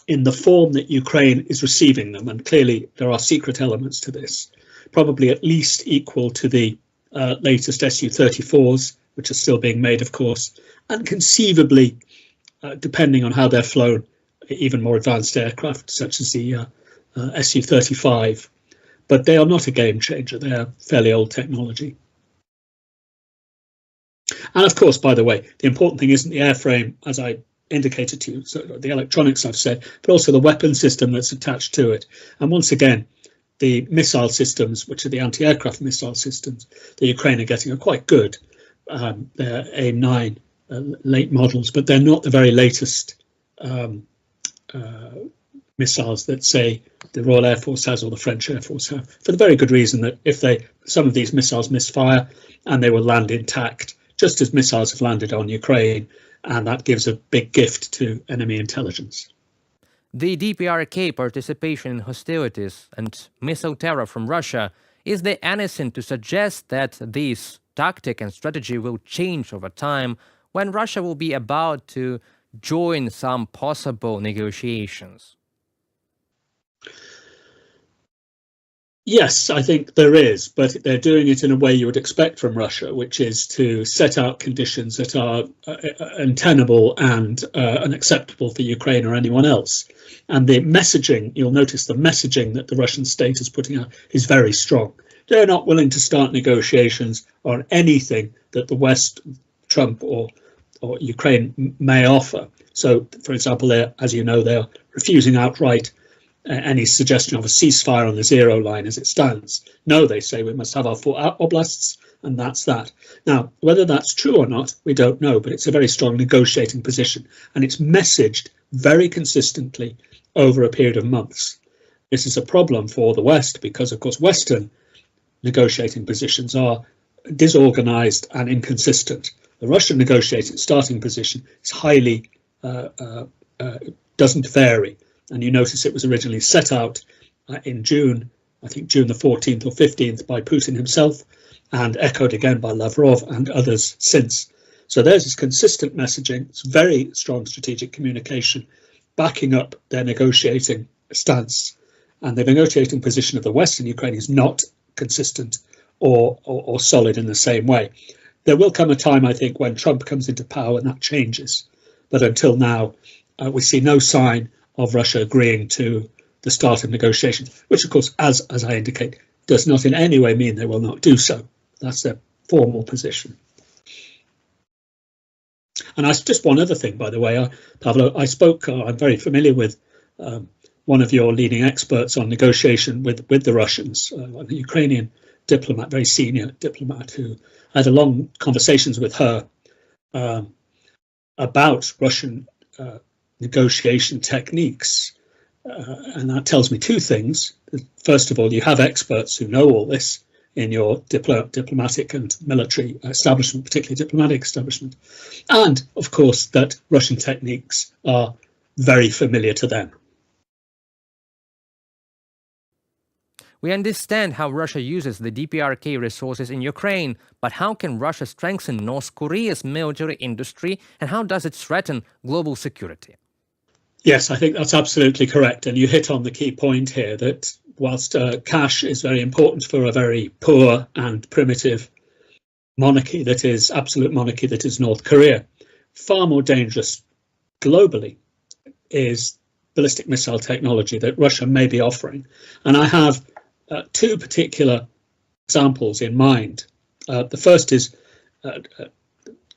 in the form that Ukraine is receiving them, and clearly there are secret elements to this, probably at least equal to the latest Su-34s, which are still being made, of course, and conceivably, depending on how they're flown, even more advanced aircraft, such as the Su-35. But they are not a game changer. They are fairly old technology. And of course, by the way, the important thing isn't the airframe, as I indicated to you, so the electronics I've said, but also the weapon system that's attached to it. And once again, the missile systems, which are the anti-aircraft missile systems that Ukraine are getting, are quite good. They're AIM-9 late models, but they're not the very latest missiles that, say, the Royal Air Force has or the French Air Force have, for the very good reason that if some of these missiles misfire and they will land intact, just as missiles have landed on Ukraine, and that gives a big gift to enemy intelligence. The DPRK participation in hostilities and missile terror from Russia, is there anything to suggest that this tactic and strategy will change over time when Russia will be about to join some possible negotiations? Yes, I think there is, but they're doing it in a way you would expect from Russia, which is to set out conditions that are untenable and unacceptable for Ukraine or anyone else. And the messaging, you'll notice the messaging that the Russian state is putting out is very strong. They're not willing to start negotiations on anything that the West, Trump or Ukraine may offer. So, for example, as you know, they're refusing outright any suggestion of a ceasefire on the zero line as it stands. No, they say we must have our 4 oblasts, and that's that. Now, whether that's true or not, we don't know, but it's a very strong negotiating position, and it's messaged very consistently over a period of months. This is a problem for the West because, of course, Western negotiating positions are disorganized and inconsistent. The Russian negotiating starting position is highly, doesn't vary. And you notice it was originally set out in June, I think June the 14th or 15th by Putin himself, and echoed again by Lavrov and others since. So there's this consistent messaging, it's very strong strategic communication, backing up their negotiating stance. And the negotiating position of the Western Ukraine is not consistent or solid in the same way. There will come a time, I think, when Trump comes into power and that changes. But until now, we see no sign of Russia agreeing to the start of negotiations, which, of course, as I indicate, does not in any way mean they will not do so. That's their formal position. And just one other thing, by the way, Pavlo, I'm very familiar with one of your leading experts on negotiation with the Russians, a Ukrainian diplomat, very senior diplomat, who had long conversations with her about Russian negotiation techniques. And that tells me two things. First of all, you have experts who know all this in your diplomatic and military establishment, particularly diplomatic establishment. And, of course, that Russian techniques are very familiar to them. We understand how Russia uses the DPRK resources in Ukraine, but how can Russia strengthen North Korea's military industry, and how does it threaten global security? Yes, I think that's absolutely correct. And you hit on the key point here that whilst cash is very important for a very poor and primitive monarchy that is absolute monarchy that is North Korea, far more dangerous globally is ballistic missile technology that Russia may be offering. And I have two particular examples in mind. The first is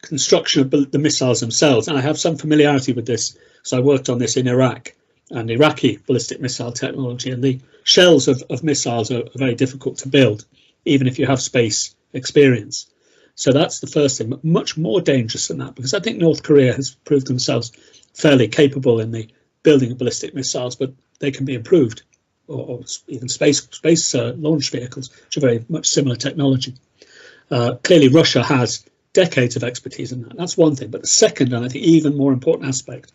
construction of the missiles themselves. And I have some familiarity with this. So I worked on this in Iraq and Iraqi ballistic missile technology, and the shells of missiles are very difficult to build, even if you have space experience. So that's the first thing, but much more dangerous than that, because I think North Korea has proved themselves fairly capable in the building of ballistic missiles, but they can be improved, or even space launch vehicles, which are very much similar technology. Clearly, Russia has decades of expertise in that. That's one thing. But the second, and I think even more important aspect,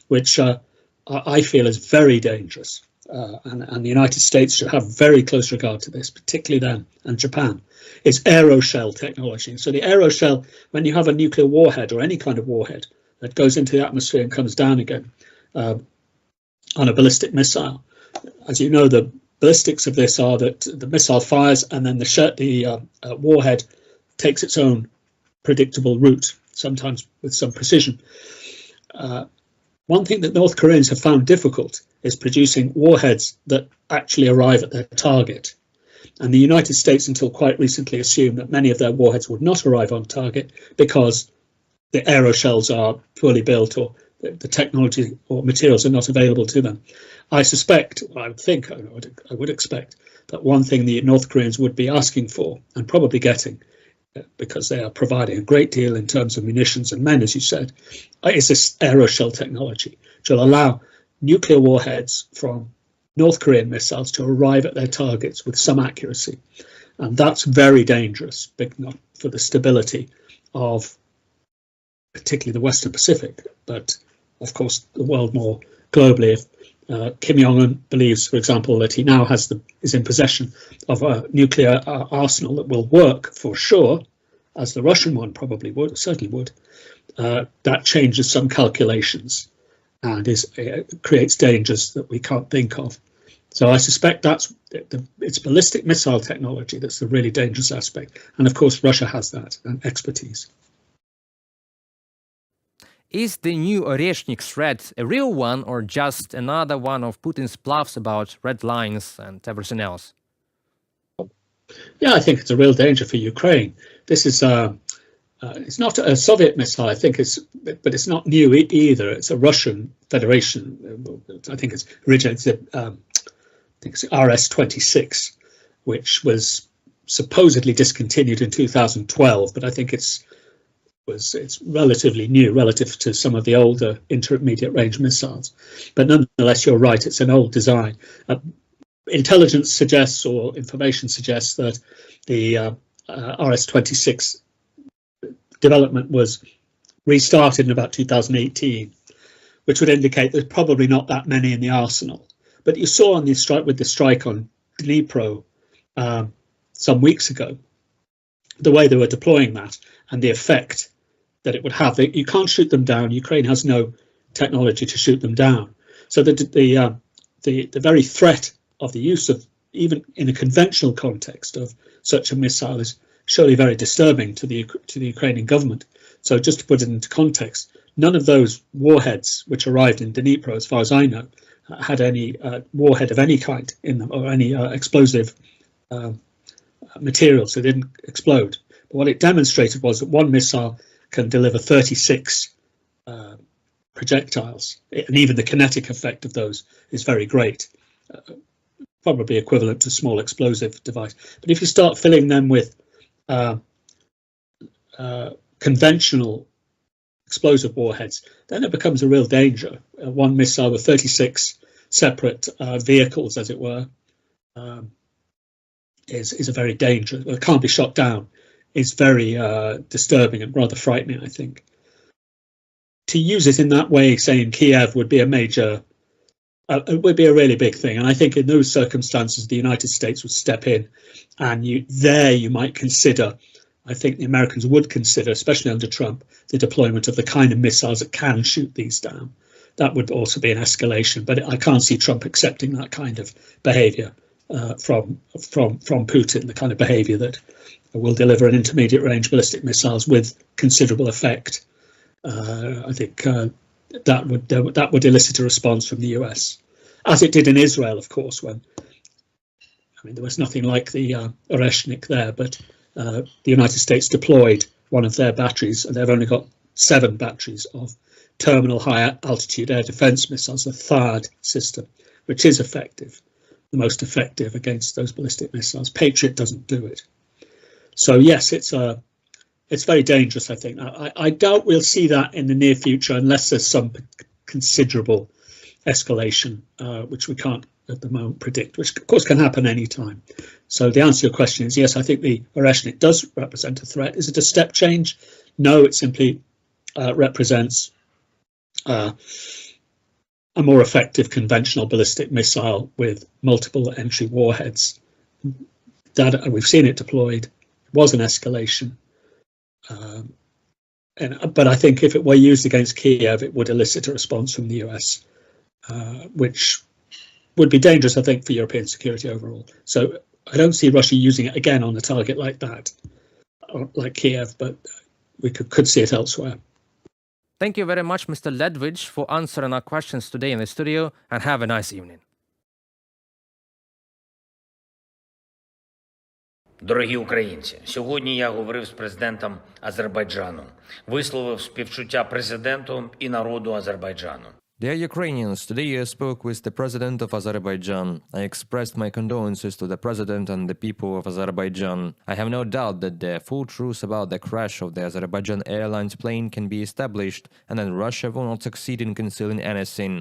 which I feel is very dangerous, and the United States should have very close regard to this, particularly them and Japan, is aeroshell technology. So the aeroshell, when you have a nuclear warhead or any kind of warhead that goes into the atmosphere and comes down again on a ballistic missile, as you know, the ballistics of this are that the missile fires and then the warhead takes its own predictable route, sometimes with some precision. One thing that North Koreans have found difficult is producing warheads that actually arrive at their target. And the United States, until quite recently, assumed that many of their warheads would not arrive on target because the aeroshells are poorly built or the technology or materials are not available to them. I suspect, I would expect that one thing the North Koreans would be asking for, and probably getting, because they are providing a great deal in terms of munitions and men, as you said, is this aeroshell technology, which will allow nuclear warheads from North Korean missiles to arrive at their targets with some accuracy. And that's very dangerous for the stability of particularly the Western Pacific, but of course the world more globally. If Kim Jong-un believes, for example, that he now is in possession of a nuclear arsenal that will work for sure, as the Russian one probably would, certainly would, that changes some calculations and creates dangers that we can't think of. So I suspect it's ballistic missile technology that's the really dangerous aspect. And of course, Russia has that expertise. Is the new Oreshnik threat a real one or just another one of Putin's bluffs about red lines and everything else? Yeah, I think it's a real danger for Ukraine. This is it's not a Soviet missile, I think, but it's not new either. It's a Russian Federation. I think it's originated. I think it's RS-26, which was supposedly discontinued in 2012, but I think it's relatively new relative to some of the older intermediate range missiles. But nonetheless, you're right, it's an old design. Intelligence suggests, or information suggests, that the RS-26 development was restarted in about 2018, which would indicate there's probably not that many in the arsenal. But you saw on the strike on Dnipro some weeks ago, the way they were deploying that and the effect that it would have. You can't shoot them down. Ukraine has no technology to shoot them down. So the very threat of the use of, even in a conventional context, of such a missile is surely very disturbing to the Ukrainian government. So just to put it into context, none of those warheads which arrived in Dnipro, as far as I know, had any warhead of any kind in them, or any explosive materials. They didn't explode. But what it demonstrated was that one missile can deliver 36 projectiles, and even the kinetic effect of those is very great, probably equivalent to a small explosive device. But if you start filling them with conventional explosive warheads, then it becomes a real danger. One missile with 36 separate vehicles, as it were, is a very dangerous. It can't be shot down. Is very disturbing and rather frightening, I think. To use it in that way, say in Kyiv, would be a major, would be a really big thing. And I think in those circumstances, the United States would step in, and you might consider, I think the Americans would consider, especially under Trump, the deployment of the kind of missiles that can shoot these down. That would also be an escalation, but I can't see Trump accepting that kind of behaviour from Putin, the kind of behaviour that will deliver an intermediate range ballistic missiles with considerable effect. I think that would elicit a response from the US, as it did in Israel, of course, when, I mean, there was nothing like the Oreshnik there, but the United States deployed one of their batteries, and they've only got 7 batteries of terminal high altitude air defense missiles, the THAAD system, which is effective, the most effective against those ballistic missiles. Patriot doesn't do it. So yes, it's very dangerous, I think. I doubt we'll see that in the near future unless there's some considerable escalation, which we can't at the moment predict, which of course can happen any time. So the answer to your question is yes, I think the Oreshnik does represent a threat. Is it a step change? No, it simply represents a more effective conventional ballistic missile with multiple entry warheads. That we've seen it deployed. It was an escalation. But I think if it were used against Kyiv, it would elicit a response from the US, which would be dangerous, I think, for European security overall. So I don't see Russia using it again on a target like that, like Kyiv, but we could see it elsewhere. Thank you very much, Mr. Ledwidge, for answering our questions today in the studio, and have a nice evening. Дорогі українці, сьогодні я говорив з президентом Азербайджану, висловив співчуття президенту і народу Азербайджану. Dear Ukrainians, today I spoke with the President of Azerbaijan. I expressed my condolences to the President and the people of Azerbaijan. I have no doubt that the full truth about the crash of the Azerbaijan Airlines plane can be established and that Russia will not succeed in concealing anything.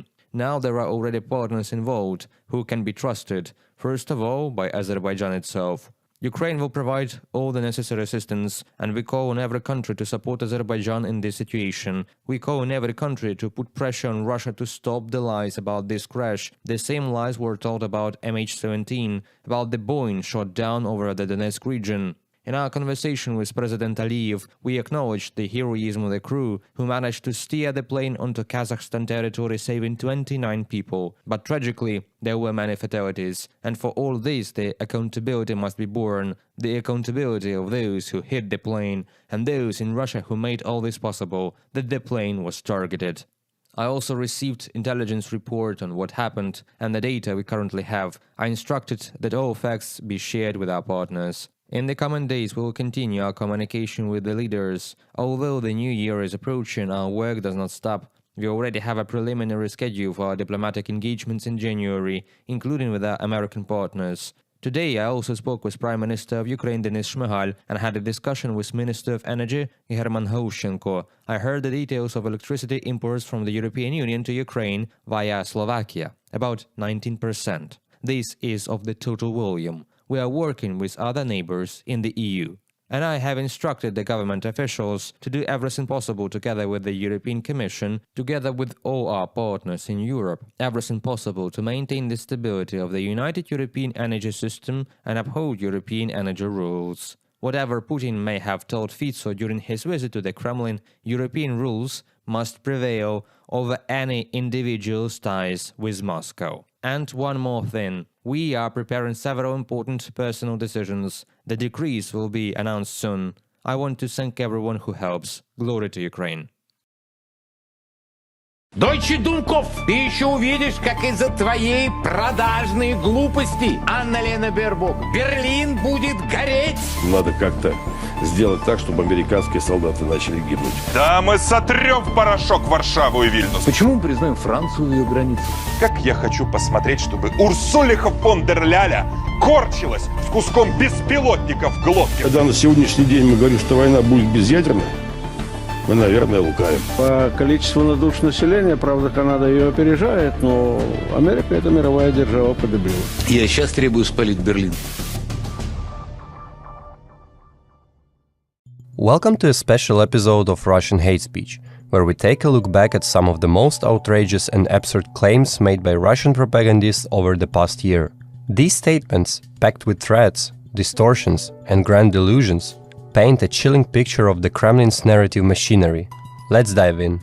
Now there are already partners involved who can be trusted, first of all by Azerbaijan itself. Ukraine will provide all the necessary assistance, and we call on every country to support Azerbaijan in this situation. We call on every country to put pressure on Russia to stop the lies about this crash. The same lies were told about MH17, about the Boeing shot down over the Donetsk region. In our conversation with President Aliyev, we acknowledged the heroism of the crew who managed to steer the plane onto Kazakhstan territory, saving 29 people. But tragically, there were many fatalities, and for all this, the accountability must be borne, the accountability of those who hit the plane, and those in Russia who made all this possible, that the plane was targeted. I also received intelligence report on what happened and the data we currently have. I instructed that all facts be shared with our partners. In the coming days, we will continue our communication with the leaders. Although the new year is approaching, our work does not stop. We already have a preliminary schedule for our diplomatic engagements in January, including with our American partners. Today, I also spoke with Prime Minister of Ukraine Denis Shmyhal and had a discussion with Minister of Energy German Houshenko. I heard the details of electricity imports from the European Union to Ukraine via Slovakia, about 19%. This is of the total volume. We are working with other neighbors in the EU. And I have instructed the government officials to do everything possible together with the European Commission, together with all our partners in Europe, everything possible to maintain the stability of the united European energy system and uphold European energy rules. Whatever Putin may have told Fico during his visit to the Kremlin, European rules must prevail over any individual's ties with Moscow. And one more thing. We are preparing several important personal decisions. The decrees will be announced soon. I want to thank everyone who helps. Glory to Ukraine. Дойче Дунков, ты еще увидишь, как из-за твоей продажной глупости, Анна-Лена Бербок, Берлин будет гореть. Надо как-то сделать так, чтобы американские солдаты начали гибнуть. Да мы сотрем в порошок Варшаву и Вильнюс. Почему мы признаем Францию в ее границах? Как я хочу посмотреть, чтобы Урсулиха фон дер Ляля корчилась с куском беспилотника в глотке. Когда на сегодняшний день мы говорим, что война будет безъядерной, мы, наверное, лукавим. По количеству на душу населения, правда, Канада ее опережает, но Америка — это мировая держава по дебилу. Я сейчас требую спалить Берлин. Welcome to a special episode of Russian Hate Speech, where we take a look back at some of the most outrageous and absurd claims made by Russian propagandists over the past year. These statements, packed with threats, distortions, and grand delusions, paint a chilling picture of the Kremlin's narrative machinery. Let's dive in.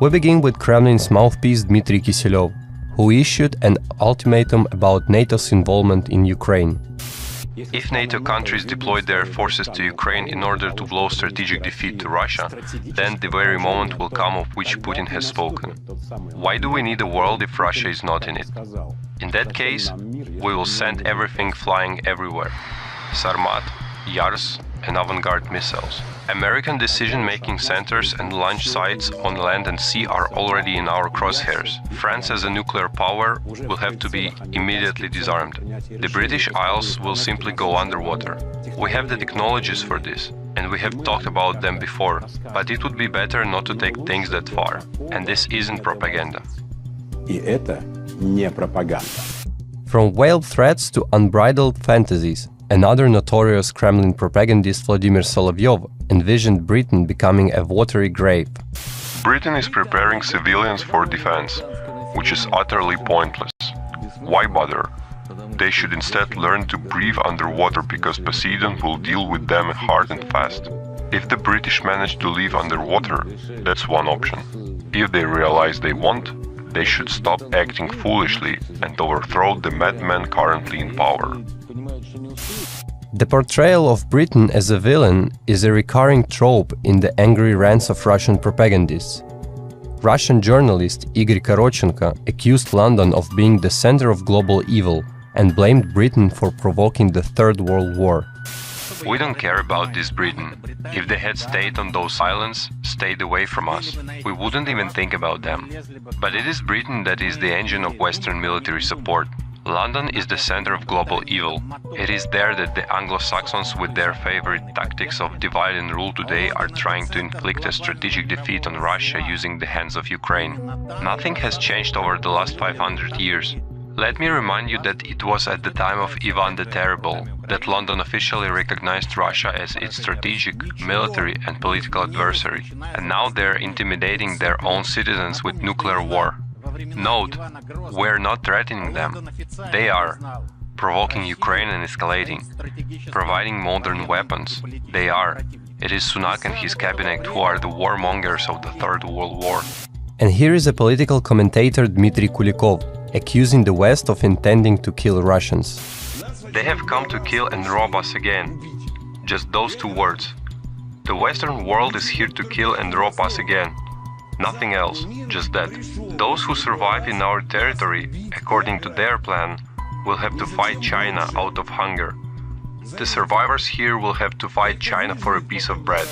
We begin with Kremlin's mouthpiece Dmitry Kiselyov, who issued an ultimatum about NATO's involvement in Ukraine. If NATO countries deploy their forces to Ukraine in order to blow strategic defeat to Russia, then the very moment will come of which Putin has spoken. Why do we need a world if Russia is not in it? In that case, we will send everything flying everywhere. Sarmat, Yars, and avant-garde missiles. American decision-making centers and launch sites on land and sea are already in our crosshairs. France as a nuclear power will have to be immediately disarmed. The British Isles will simply go underwater. We have the technologies for this, and we have talked about them before, but it would be better not to take things that far. And this isn't propaganda. И это не пропаганда. From veiled threats to unbridled fantasies, another notorious Kremlin propagandist, Vladimir Solovyov, envisioned Britain becoming a watery grave. Britain is preparing civilians for defense, which is utterly pointless. Why bother? They should instead learn to breathe underwater because Poseidon will deal with them hard and fast. If the British manage to live underwater, that's one option. If they realize they won't, they should stop acting foolishly and overthrow the madmen currently in power. The portrayal of Britain as a villain is a recurring trope in the angry rants of Russian propagandists. Russian journalist Igor Korotchenko accused London of being the center of global evil and blamed Britain for provoking the Third World War. We don't care about this Britain. If they had stayed on those islands, stayed away from us, we wouldn't even think about them. But it is Britain that is the engine of Western military support. London is the center of global evil. It is there that the Anglo-Saxons, with their favorite tactics of divide and rule today, are trying to inflict a strategic defeat on Russia using the hands of Ukraine. Nothing has changed over the last 500 years. Let me remind you that it was at the time of Ivan the Terrible that London officially recognized Russia as its strategic, military and political adversary, and now they're intimidating their own citizens with nuclear war. Note, we're not threatening them. They are provoking Ukraine and escalating, providing modern weapons. They are. It is Sunak and his cabinet who are the warmongers of the Third World War. And here is a political commentator, Dmitry Kulikov, accusing the West of intending to kill Russians. They have come to kill and rob us again. Just those two words. The Western world is here to kill and rob us again. Nothing else, just that. Those who survive in our territory, according to their plan, will have to fight China out of hunger. The survivors here will have to fight China for a piece of bread.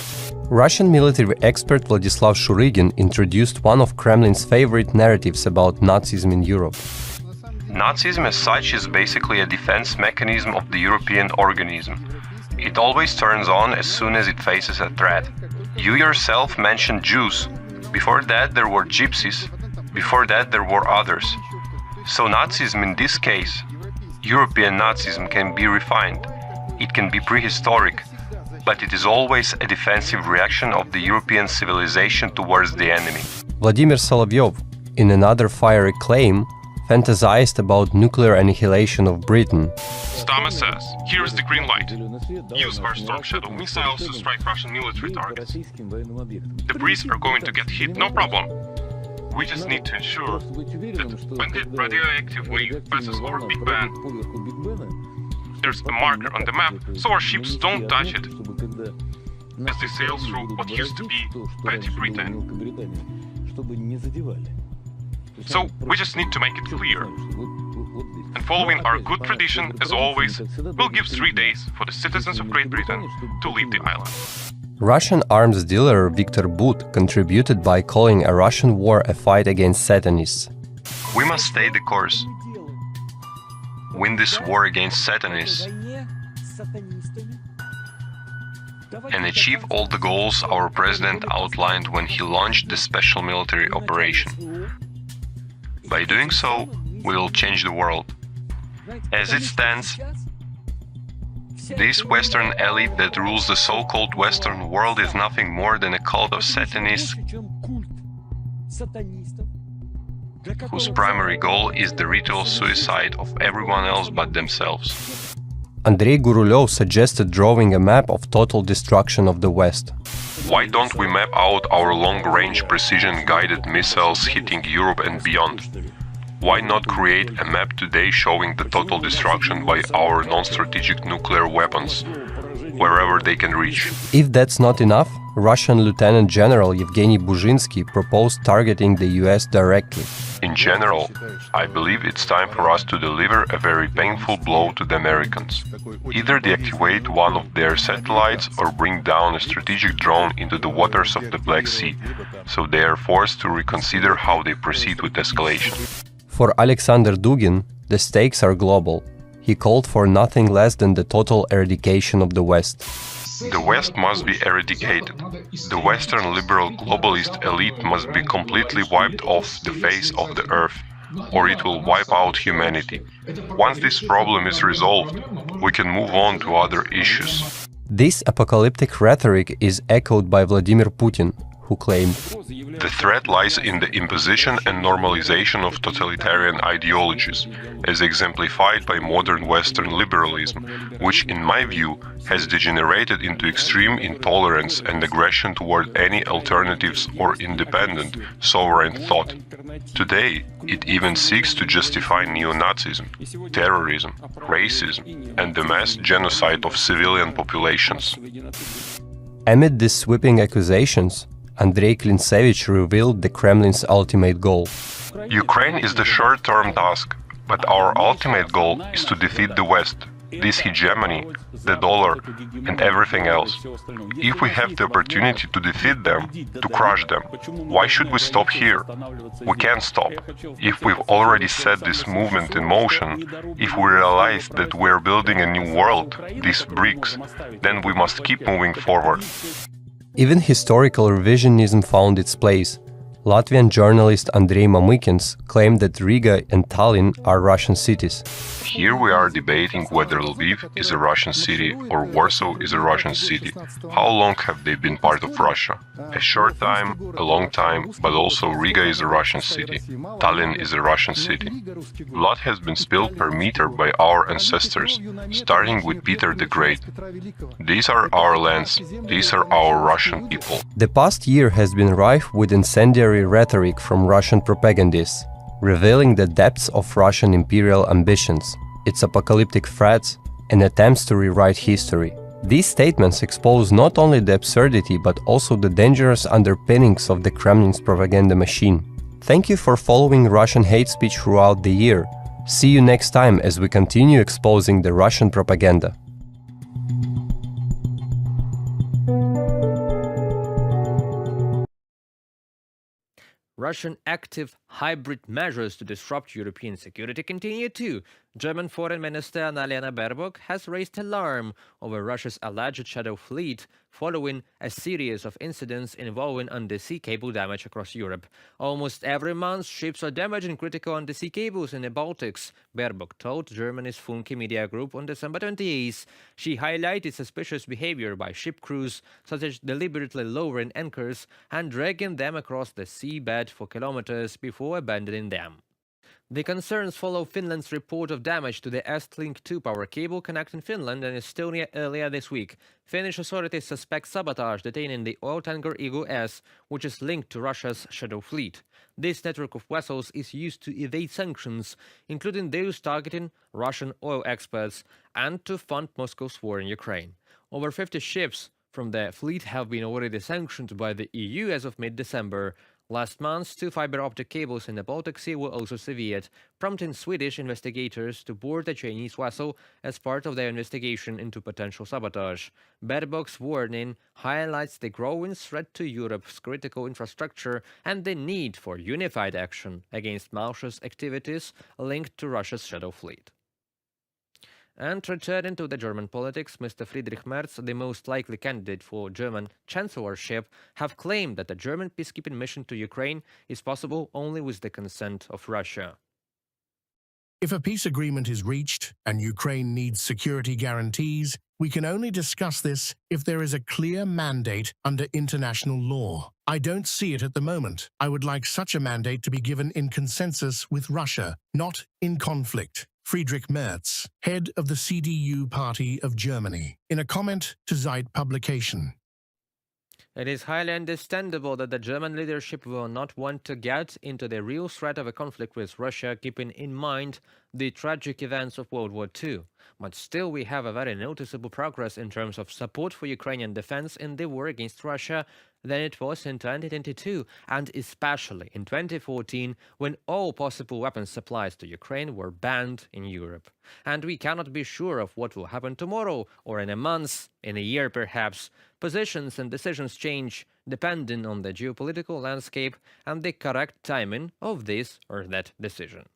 Russian military expert Vladislav Shurygin introduced one of Kremlin's favorite narratives about Nazism in Europe. Nazism as such is basically a defense mechanism of the European organism. It always turns on as soon as it faces a threat. You yourself mentioned Jews. Before that there were gypsies. Before that there were others. So Nazism in this case, European Nazism, can be refined. It can be prehistoric, but it is always a defensive reaction of the European civilization towards the enemy. Vladimir Solovyov, in another fiery claim, fantasized about nuclear annihilation of Britain. Stama says, here is the green light. Use our Storm Shadow missiles to strike Russian military targets. Debris are going to get hit, no problem. We just need to ensure that when the radioactive wave passes over Big Ben, there's a marker on the map so our ships don't touch it as they sail through what used to be Petty Britain. So we just need to make it clear. And following our good tradition, as always, we'll give 3 days for the citizens of Great Britain to leave the island. Russian arms dealer Viktor But contributed by calling a Russian war a fight against Satanists. We must stay the course. Win this war against Satanists and achieve all the goals our president outlined when he launched the special military operation. By doing so, we will change the world. As it stands, this Western elite that rules the so-called Western world is nothing more than a cult of Satanists whose primary goal is the ritual suicide of everyone else but themselves. Andrei Gurulev suggested drawing a map of total destruction of the West. Why don't we map out our long-range precision-guided missiles hitting Europe and beyond? Why not create a map today showing the total destruction by our non-strategic nuclear weapons, wherever they can reach? If that's not enough, Russian Lieutenant General Yevgeny Buzhinsky proposed targeting the US directly. In general, I believe it's time for us to deliver a very painful blow to the Americans. Either deactivate one of their satellites or bring down a strategic drone into the waters of the Black Sea, so they are forced to reconsider how they proceed with escalation. For Alexander Dugin, the stakes are global. He called for nothing less than the total eradication of the West. The West must be eradicated. The Western liberal globalist elite must be completely wiped off the face of the earth, or it will wipe out humanity. Once this problem is resolved, we can move on to other issues. This apocalyptic rhetoric is echoed by Vladimir Putin, who claimed, "The threat lies in the imposition and normalization of totalitarian ideologies, as exemplified by modern Western liberalism, which, in my view, has degenerated into extreme intolerance and aggression toward any alternatives or independent, sovereign thought. Today, it even seeks to justify neo-Nazism, terrorism, racism, and the mass genocide of civilian populations." Amid these sweeping accusations, Andrei Klintsevich revealed the Kremlin's ultimate goal. Ukraine is the short-term task. But our ultimate goal is to defeat the West, this hegemony, the dollar, and everything else. If we have the opportunity to defeat them, to crush them, why should we stop here? We can't stop. If we've already set this movement in motion, if we realize that we're building a new world, these bricks, then we must keep moving forward. Even historical revisionism found its place. Latvian journalist Andrei Mamykins claimed that Riga and Tallinn are Russian cities. Here we are debating whether Lviv is a Russian city or Warsaw is a Russian city. How long have they been part of Russia? A short time, a long time, but also Riga is a Russian city. Tallinn is a Russian city. Blood has been spilled per meter by our ancestors, starting with Peter the Great. These are our lands, these are our Russian people. The past year has been rife with incendiary rhetoric from Russian propagandists, revealing the depths of Russian imperial ambitions, its apocalyptic threats, and attempts to rewrite history. These statements expose not only the absurdity but also the dangerous underpinnings of the Kremlin's propaganda machine. Thank you for following Russian hate speech throughout the year. See you next time as we continue exposing the Russian propaganda. Russian active hybrid measures to disrupt European security continue too. German Foreign Minister Annalena Baerbock has raised alarm over Russia's alleged shadow fleet following a series of incidents involving undersea cable damage across Europe. Almost every month, ships are damaging critical undersea cables in the Baltics, Baerbock told Germany's Funke media group on December 28th. She highlighted suspicious behavior by ship crews, such as deliberately lowering anchors and dragging them across the seabed for kilometers before abandoning them. The concerns follow Finland's report of damage to the Estlink 2 power cable connecting Finland and Estonia earlier this week. Finnish authorities suspect sabotage detaining the oil tanker Eagle S, which is linked to Russia's shadow fleet. This network of vessels is used to evade sanctions, including those targeting Russian oil exports, and to fund Moscow's war in Ukraine. Over 50 ships from the fleet have been already sanctioned by the EU as of mid-December. Last month, 2 fiber optic cables in the Baltic Sea were also severed, prompting Swedish investigators to board a Chinese vessel as part of their investigation into potential sabotage. Baerbock's warning highlights the growing threat to Europe's critical infrastructure and the need for unified action against malicious activities linked to Russia's shadow fleet. And returning to the German politics, Mr. Friedrich Merz, the most likely candidate for German chancellorship, have claimed that a German peacekeeping mission to Ukraine is possible only with the consent of Russia. If a peace agreement is reached and Ukraine needs security guarantees, we can only discuss this if there is a clear mandate under international law. I don't see it at the moment. I would like such a mandate to be given in consensus with Russia, not in conflict. Friedrich Merz, head of the CDU party of Germany, in a comment to Zeit publication. It is highly understandable that the German leadership will not want to get into the real threat of a conflict with Russia, keeping in mind the tragic events of World War II. But still, we have a very noticeable progress in terms of support for Ukrainian defense in the war against Russia than it was in 2022, and especially in 2014, when all possible weapons supplies to Ukraine were banned in Europe. And we cannot be sure of what will happen tomorrow, or in a month, in a year perhaps. Positions and decisions change depending on the geopolitical landscape and the correct timing of this or that decision.